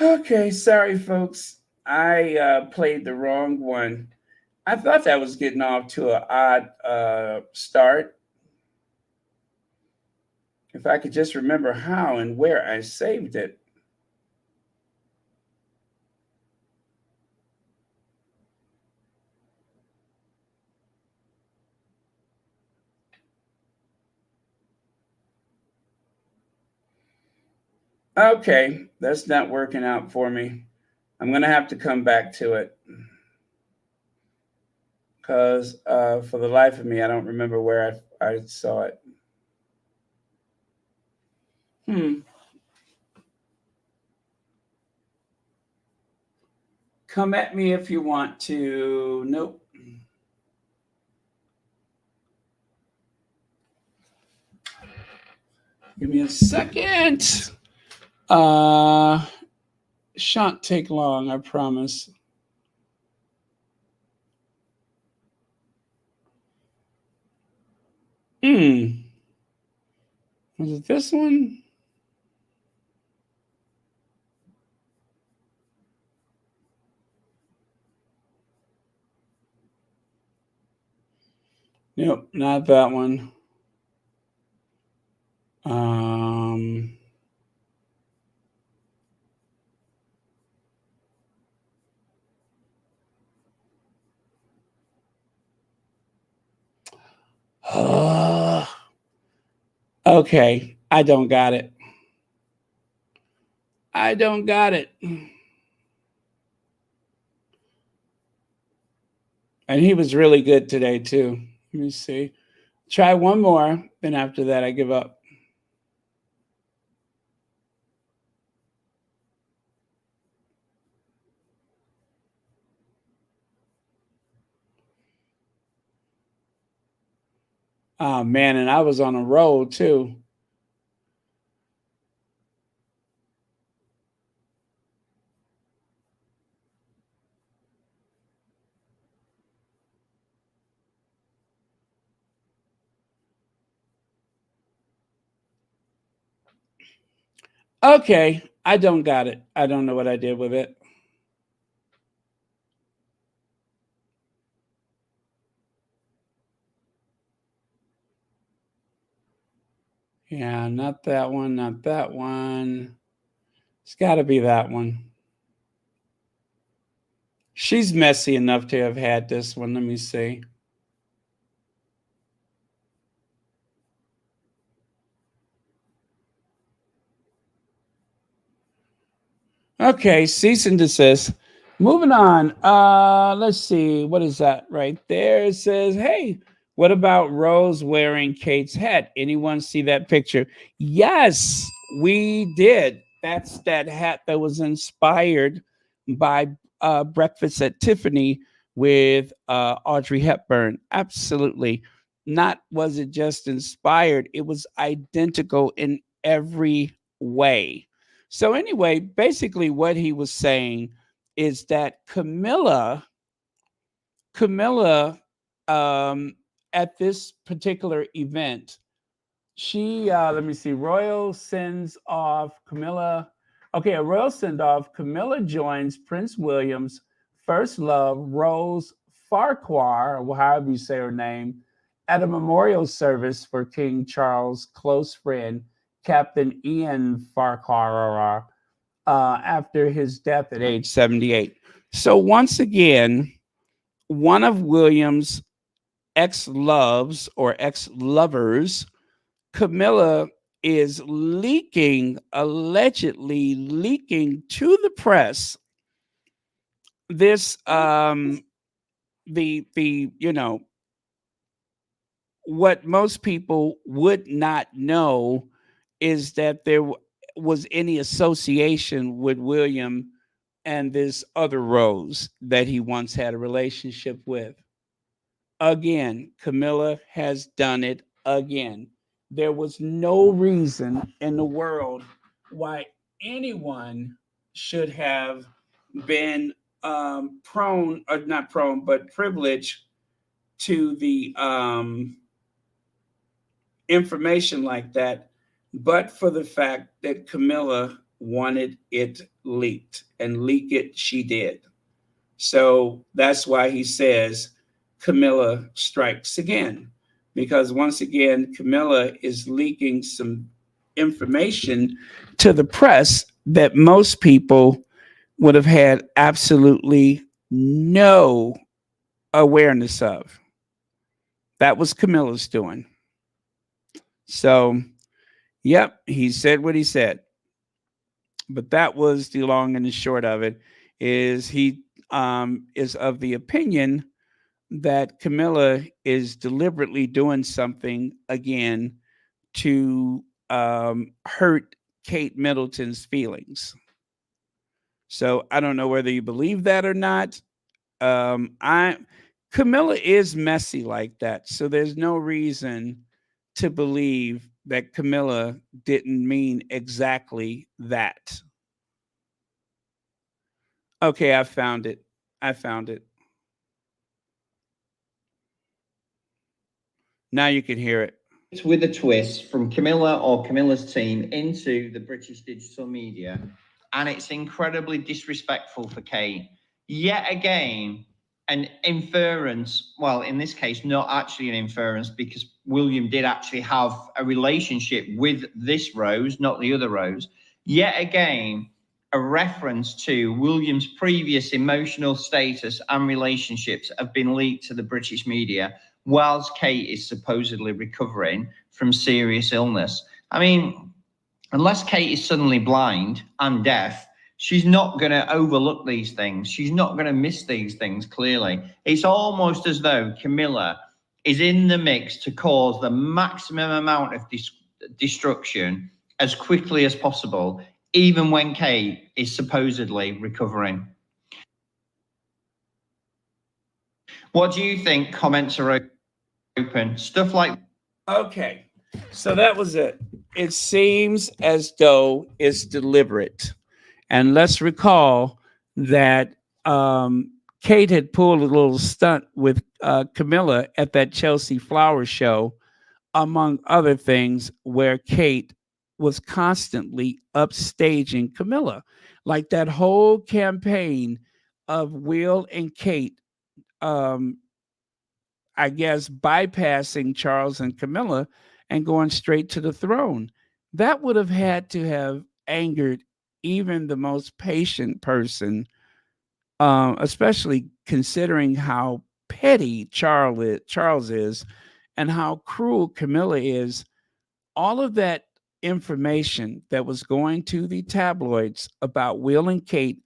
Okay, sorry folks. I played the wrong one. I thought that was getting off to an odd start. If I could just remember how and where I saved it. Okay, that's not working out for me. I'm going to have to come back to it. Because for the life of me, I don't remember where I saw it. Come at me if you want to. Nope. Give me a second. Shan't take long, I promise. Was it this one? Nope, not that one. Okay, I don't got it. I don't got it. And he was really good today, too. Let me see. Try one more, then after that, I give up. Oh man, and I was on a roll too. Okay, I don't got it. I don't know what I did with it. Yeah, not that one, not that one. It's got to be that one. She's messy enough to have had this one. Let me see. Okay, cease and desist. Moving on. Let's see. What is that right there? It says, hey, what about Rose wearing Kate's hat? Anyone see that picture? Yes, we did. That's that hat that was inspired by Breakfast at Tiffany with Audrey Hepburn. Absolutely. Not was it just inspired, it was identical in every way. So anyway, basically what he was saying is that Camilla at this particular event, she let me see, royal sends off Camilla. Okay, a royal send off. Camilla joins Prince William's first love, Rose Farquhar, or however you say her name, at a memorial service for King Charles' close friend, Captain Ian Farquhar, after his death at age 78. So once again, one of William's ex-loves or ex-lovers, Camilla, is allegedly leaking to the press this the what most people would not know is that there was any association with William and this other Rose that he once had a relationship with. Again, Camilla has done it again. There was no reason in the world why anyone should have been prone, or not prone, but privileged to the information like that, but for the fact that Camilla wanted it leaked, and leak it she did. So that's why he says Camilla strikes again, because once again, Camilla is leaking some information to the press that most people would have had absolutely no awareness of. That was Camilla's doing. So, yep, he said what he said. But that was the long and the short of it. Is he is of the opinion that Camilla is deliberately doing something again to hurt Kate Middleton's feelings. So I don't know whether you believe that or not. Camilla is messy like that, so there's no reason to believe that Camilla didn't mean exactly that. Okay, I found it. I found it. Now you can hear it. With a twist from Camilla or Camilla's team into the British digital media, and it's incredibly disrespectful for Kate. Yet again, an inference, well, in this case, not actually an inference, because William did actually have a relationship with this Rose, not the other Rose. Yet again, a reference to William's previous emotional status and relationships have been leaked to the British media, whilst Kate is supposedly recovering from serious illness. I mean, unless Kate is suddenly blind and deaf, she's not going to overlook these things. She's not going to miss these things, clearly. It's almost as though Camilla is in the mix to cause the maximum amount of destruction as quickly as possible, even when Kate is supposedly recovering. What do you think? Comments are open. Stuff like Okay. So that was it. It seems as though it's deliberate. And let's recall that Kate had pulled a little stunt with Camilla at that Chelsea Flower show, among other things, where Kate was constantly upstaging Camilla. Like that whole campaign of Will and Kate, um, I guess, bypassing Charles and Camilla and going straight to the throne. That would have had to have angered even the most patient person, especially considering how petty Charles is and how cruel Camilla is. All of that information that was going to the tabloids about Will and Kate,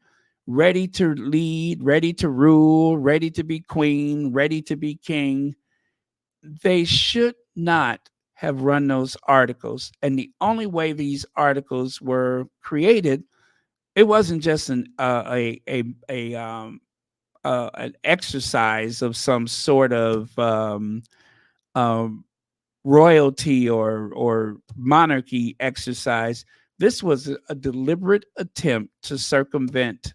ready to lead, ready to rule, ready to be queen, ready to be king, they should not have run those articles. And the only way these articles were created, it wasn't just an exercise of some sort of um, royalty or monarchy exercise. This was a deliberate attempt to circumvent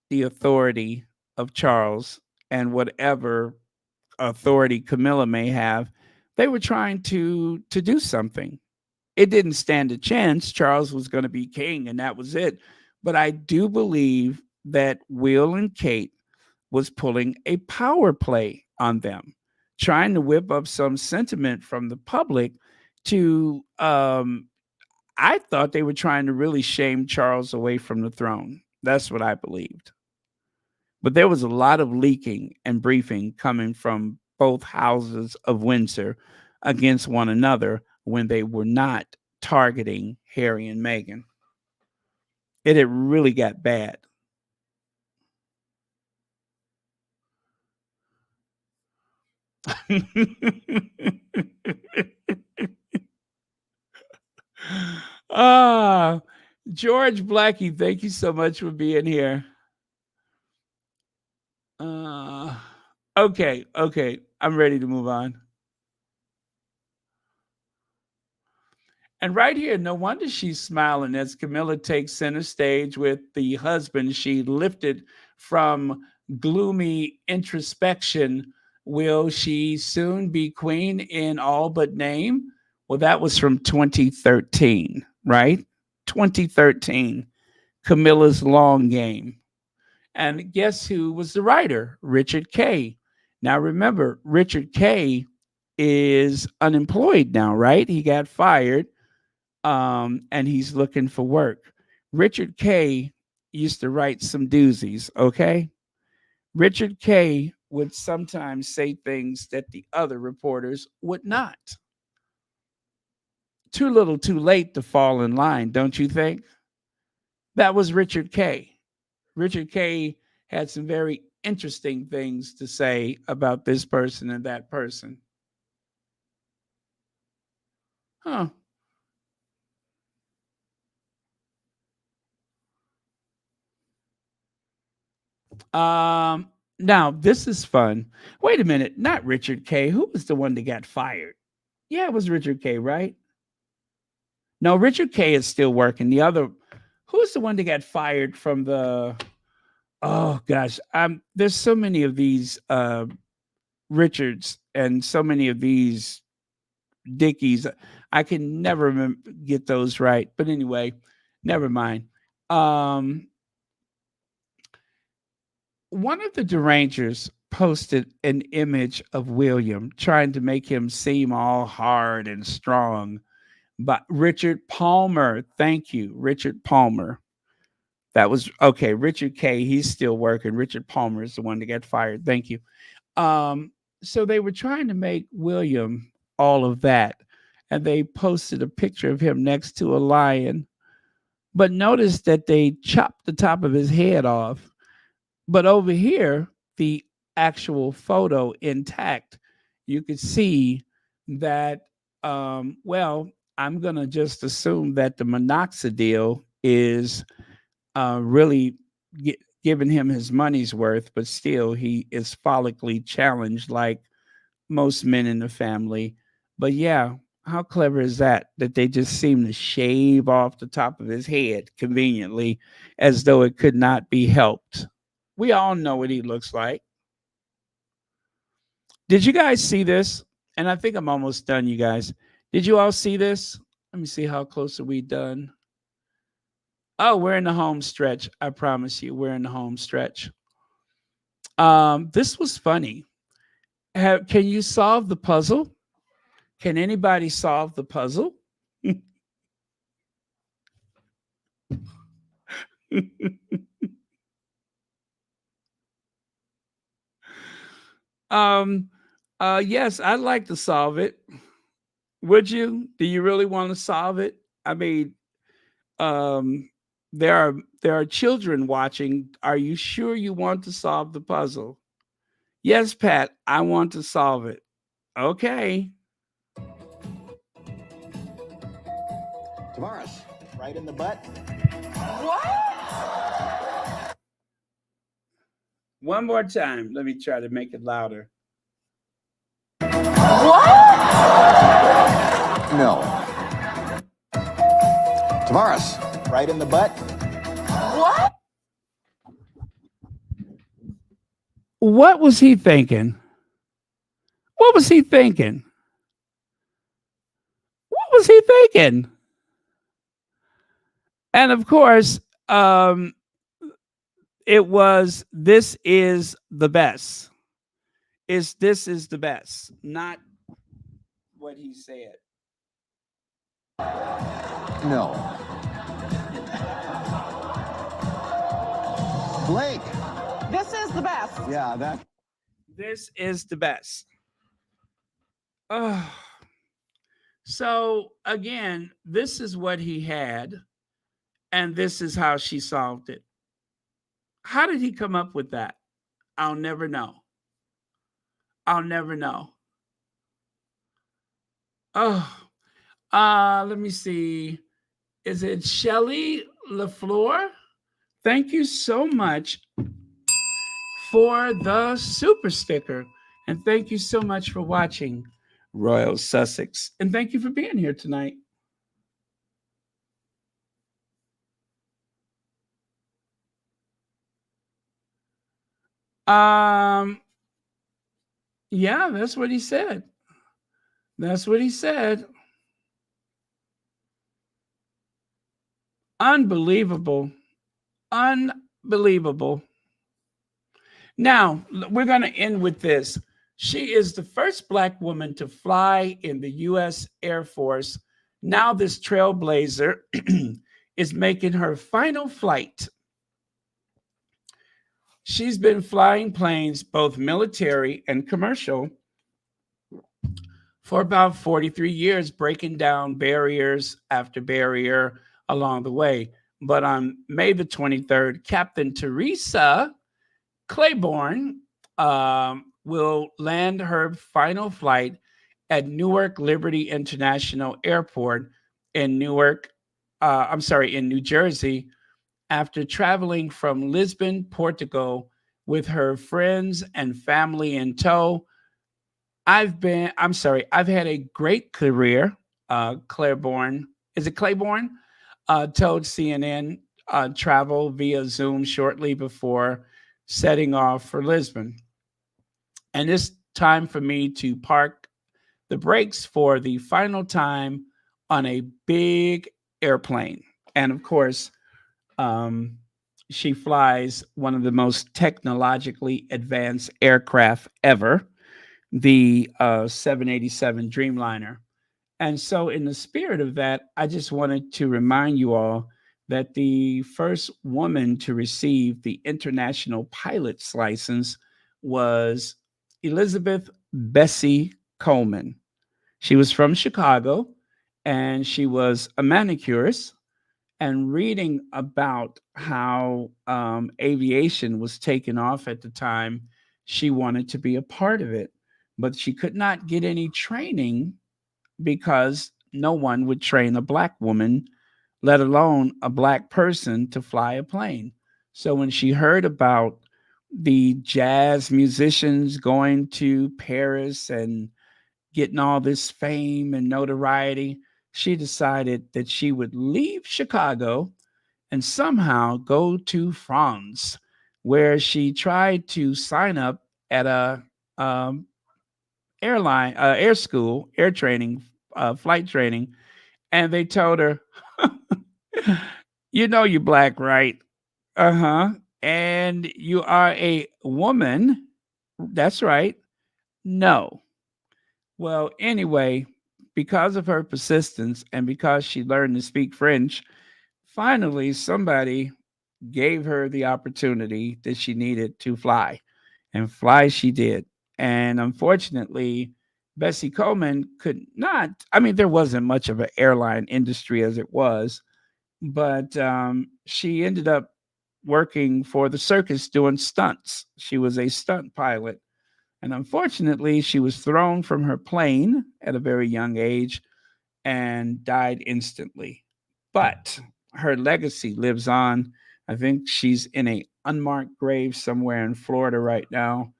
the authority of Charles and whatever authority Camilla may have. They were trying to do something. It didn't stand a chance. Charles was going to be king, and that was it. But I do believe that Will and Kate was pulling a power play on them, trying to whip up some sentiment from the public to I thought they were trying to really shame Charles away from the throne. That's what I believed. But there was a lot of leaking and briefing coming from both houses of Windsor against one another when they were not targeting Harry and Meghan. It had really got bad. ah, George Blackie, thank you so much for being here. Uh, okay, I'm ready to move on. And right here, no wonder she's smiling as Camilla takes center stage with the husband she lifted from gloomy introspection. Will she soon be queen in all but name? Well, that was from 2013, right? 2013, Camilla's long game. And guess who was the writer? Richard Kay. Now remember, Richard Kay is unemployed now, right? He got fired, and he's looking for work. Richard Kay used to write some doozies, okay? Richard Kay would sometimes say things that the other reporters would not. Too little, too late to fall in line, don't you think? That was Richard Kay. Richard Kay had some very interesting things to say about this person and that person. Huh. Now this is fun. Wait a minute, not Richard Kay. Who was the one that got fired? Yeah, it was Richard Kay, right? No, Richard Kay is still working. The other, who's the one that got fired from the? Oh gosh, there's so many of these Richards and so many of these Dickies. I can never get those right. But anyway, never mind. Um, One of the derangers posted an image of William trying to make him seem all hard and strong. But Richard Palmer, thank you, Richard Palmer. That was okay. Richard Kay, he's still working. Richard Palmer is the one that got fired. Thank you. So they were trying to make William all of that, and they posted a picture of him next to a lion. But notice that they chopped the top of his head off. But over here, the actual photo intact, you could see that, well, I'm going to just assume that the minoxidil is really giving him his money's worth, but still he is follically challenged like most men in the family. But yeah, how clever is that? That they just seem to shave off the top of his head conveniently as though it could not be helped. We all know what he looks like. Did you guys see this? And I think I'm almost done, you guys. Did you all see this? Let me see how close are we done. Oh, we're in the home stretch. I promise you, we're in the home stretch. This was funny. Can you solve the puzzle? Can anybody solve the puzzle? um, yes, I'd like to solve it. Would you? Do you really want to solve it? I mean, um, there are children watching. Are you sure you want to solve the puzzle? Yes, Pat, I want to solve it. Okay. Tavares, right in the butt. One more time. Let me try to make it louder. No. Tavares, right in the butt. What was he thinking? What was he thinking? What was he thinking? And of course, it was this is the best. This is the best, not what he said. No. Blake. This is the best. Yeah, that. This is the best. Oh. So again, this is what he had, and this is how she solved it. How did he come up with that? I'll never know. I'll never know. Oh, let me see. Is it Shelly LaFleur? Thank you so much for the super sticker. And thank you so much for watching Royal Sussex. And thank you for being here tonight. Yeah, that's what he said. That's what he said. Unbelievable. Unbelievable. Now, we're going to end with this. She is the first Black woman to fly in the U.S. Air Force. Now this trailblazer is making her final flight. She's been flying planes, both military and commercial, for about 43 years, breaking down barriers after barrier along the way. But on May the 23rd, Captain Teresa Claiborne will land her final flight at Newark Liberty International Airport in in New Jersey, after traveling from Lisbon, Portugal, with her friends and family in tow. I've had a great career. Claiborne, is it Claiborne? Told CNN travel via Zoom shortly before setting off for Lisbon. And it's time for me to park the brakes for the final time on a big airplane. And of course, she flies one of the most technologically advanced aircraft ever, the 787 Dreamliner. And so, in the spirit of that, I just wanted to remind you all that the first woman to receive the international pilot's license was Elizabeth Bessie Coleman. She was from Chicago, and she was a manicurist. And reading about how aviation was taken off at the time, she wanted to be a part of it, but she could not get any training because no one would train a Black woman, let alone a Black person, to fly a plane. So when she heard about the jazz musicians going to Paris and getting all this fame and notoriety, she decided that she would leave Chicago and somehow go to France, where she tried to sign up at a um, air school, air training, flight training, and they told her, "You know you black, right? Uh huh. And you are a woman. That's right. No." Well, anyway, because of her persistence and because she learned to speak French, finally somebody gave her the opportunity that she needed to fly. And fly she did. And unfortunately, Bessie Coleman could not, I mean, there wasn't much of an airline industry as it was, but she ended up working for the circus doing stunts. She was a stunt pilot. And unfortunately, she was thrown from her plane at a very young age and died instantly. But her legacy lives on. I think she's in a unmarked grave somewhere in Florida right now.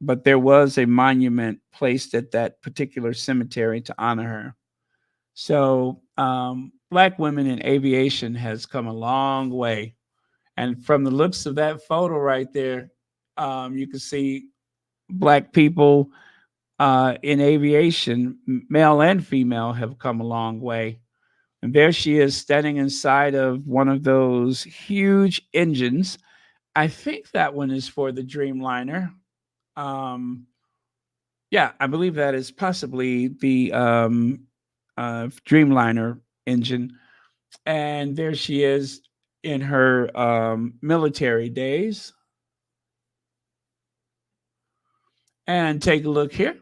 But there was a monument placed at that particular cemetery to honor her. So, black women in aviation has come a long way. And from the looks of that photo right there, you can see black people in aviation, male and female, have come a long way. And there she is standing inside of one of those huge engines. I think that one is for the Dreamliner. Um, yeah, I believe that is possibly the Dreamliner engine. And there she is in her military days. And take a look here.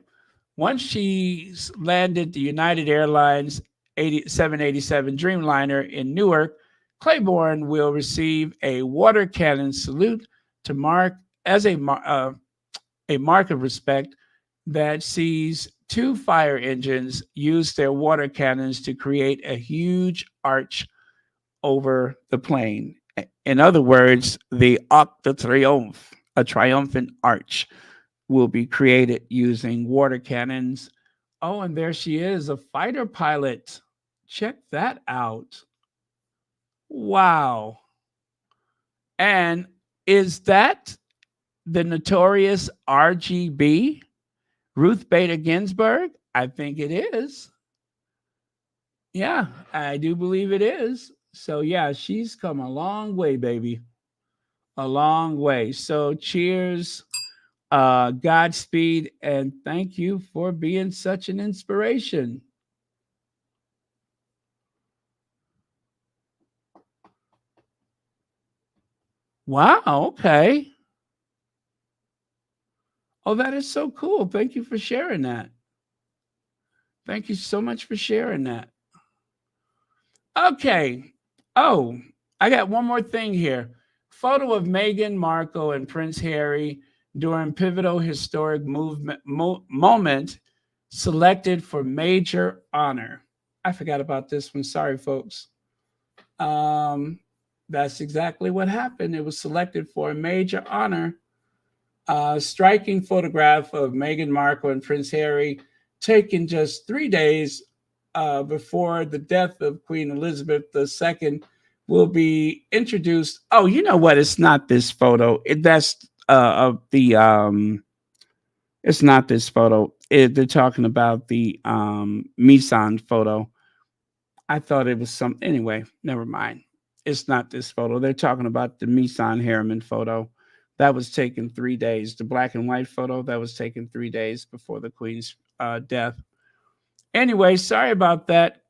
Once she's landed the United Airlines 787 Dreamliner in Newark, Claiborne will receive a water cannon salute to mark as a mark of respect that sees two fire engines use their water cannons to create a huge arch over the plane. In other words, the Arc de Triomphe, a triumphant arch, will be created using water cannons. Oh, and there she is, a fighter pilot. Check that out. Wow. And is that the notorious RGB, Ruth Bader Ginsburg? I think it is. Yeah, I do believe it is. So, yeah, she's come a long way, baby. A long way. So, cheers, Godspeed, and thank you for being such an inspiration. Wow, okay. Oh, that is so cool. Thank you for sharing that. Thank you so much for sharing that. Okay. Oh, I got one more thing here. Photo of Meghan Markle and Prince Harry during pivotal historic moment selected for major honor. I forgot about this one. Sorry, folks. That's exactly what happened. It was selected for a major honor. Striking photograph of Meghan Markle and Prince Harry taken just 3 days before the death of Queen Elizabeth II will be introduced. Oh, you know what? It's not this photo. That's of the. It's not this photo. They're talking about the Misan photo. I thought it was some. Anyway, never mind. It's not this photo. They're talking about the Misan Harriman photo. That was taken 3 days. The black and white photo that was taken 3 days before the Queen's death. Anyway, sorry about that.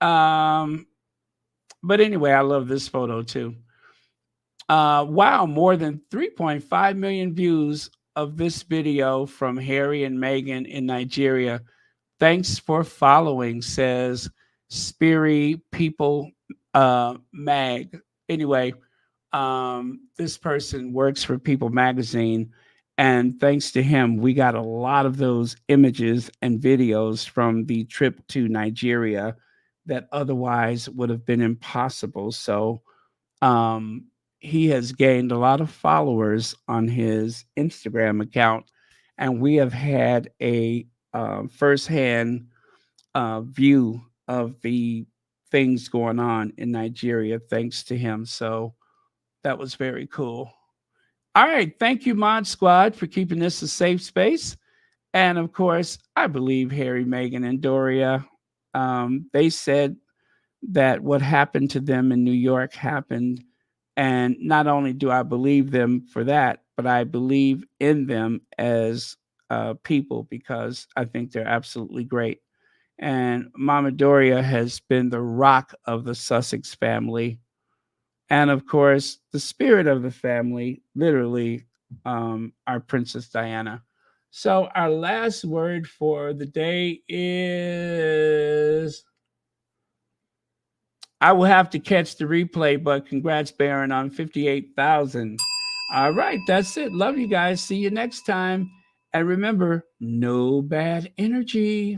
But anyway, I love this photo too. Wow, more than 3.5 million views of this video from Harry and Meghan in Nigeria. Thanks for following, says Speary People Mag. Anyway, this person works for People Magazine, and thanks to him, we got a lot of those images and videos from the trip to Nigeria that otherwise would have been impossible. So he has gained a lot of followers on his Instagram account, and we have had a firsthand view of the things going on in Nigeria thanks to him. So that was very cool. All right. Thank you, Mod Squad, for keeping this a safe space. And of course, I believe Harry, Meghan, and Doria. They said that what happened to them in New York happened. And not only do I believe them for that, but I believe in them as people because I think they're absolutely great. And Mama Doria has been the rock of the Sussex family. And of course, the spirit of the family, literally, our Princess Diana. So our last word for the day is, I will have to catch the replay, but congrats, Baron, on 58,000. All right, that's it. Love you guys. See you next time. And remember, no bad energy.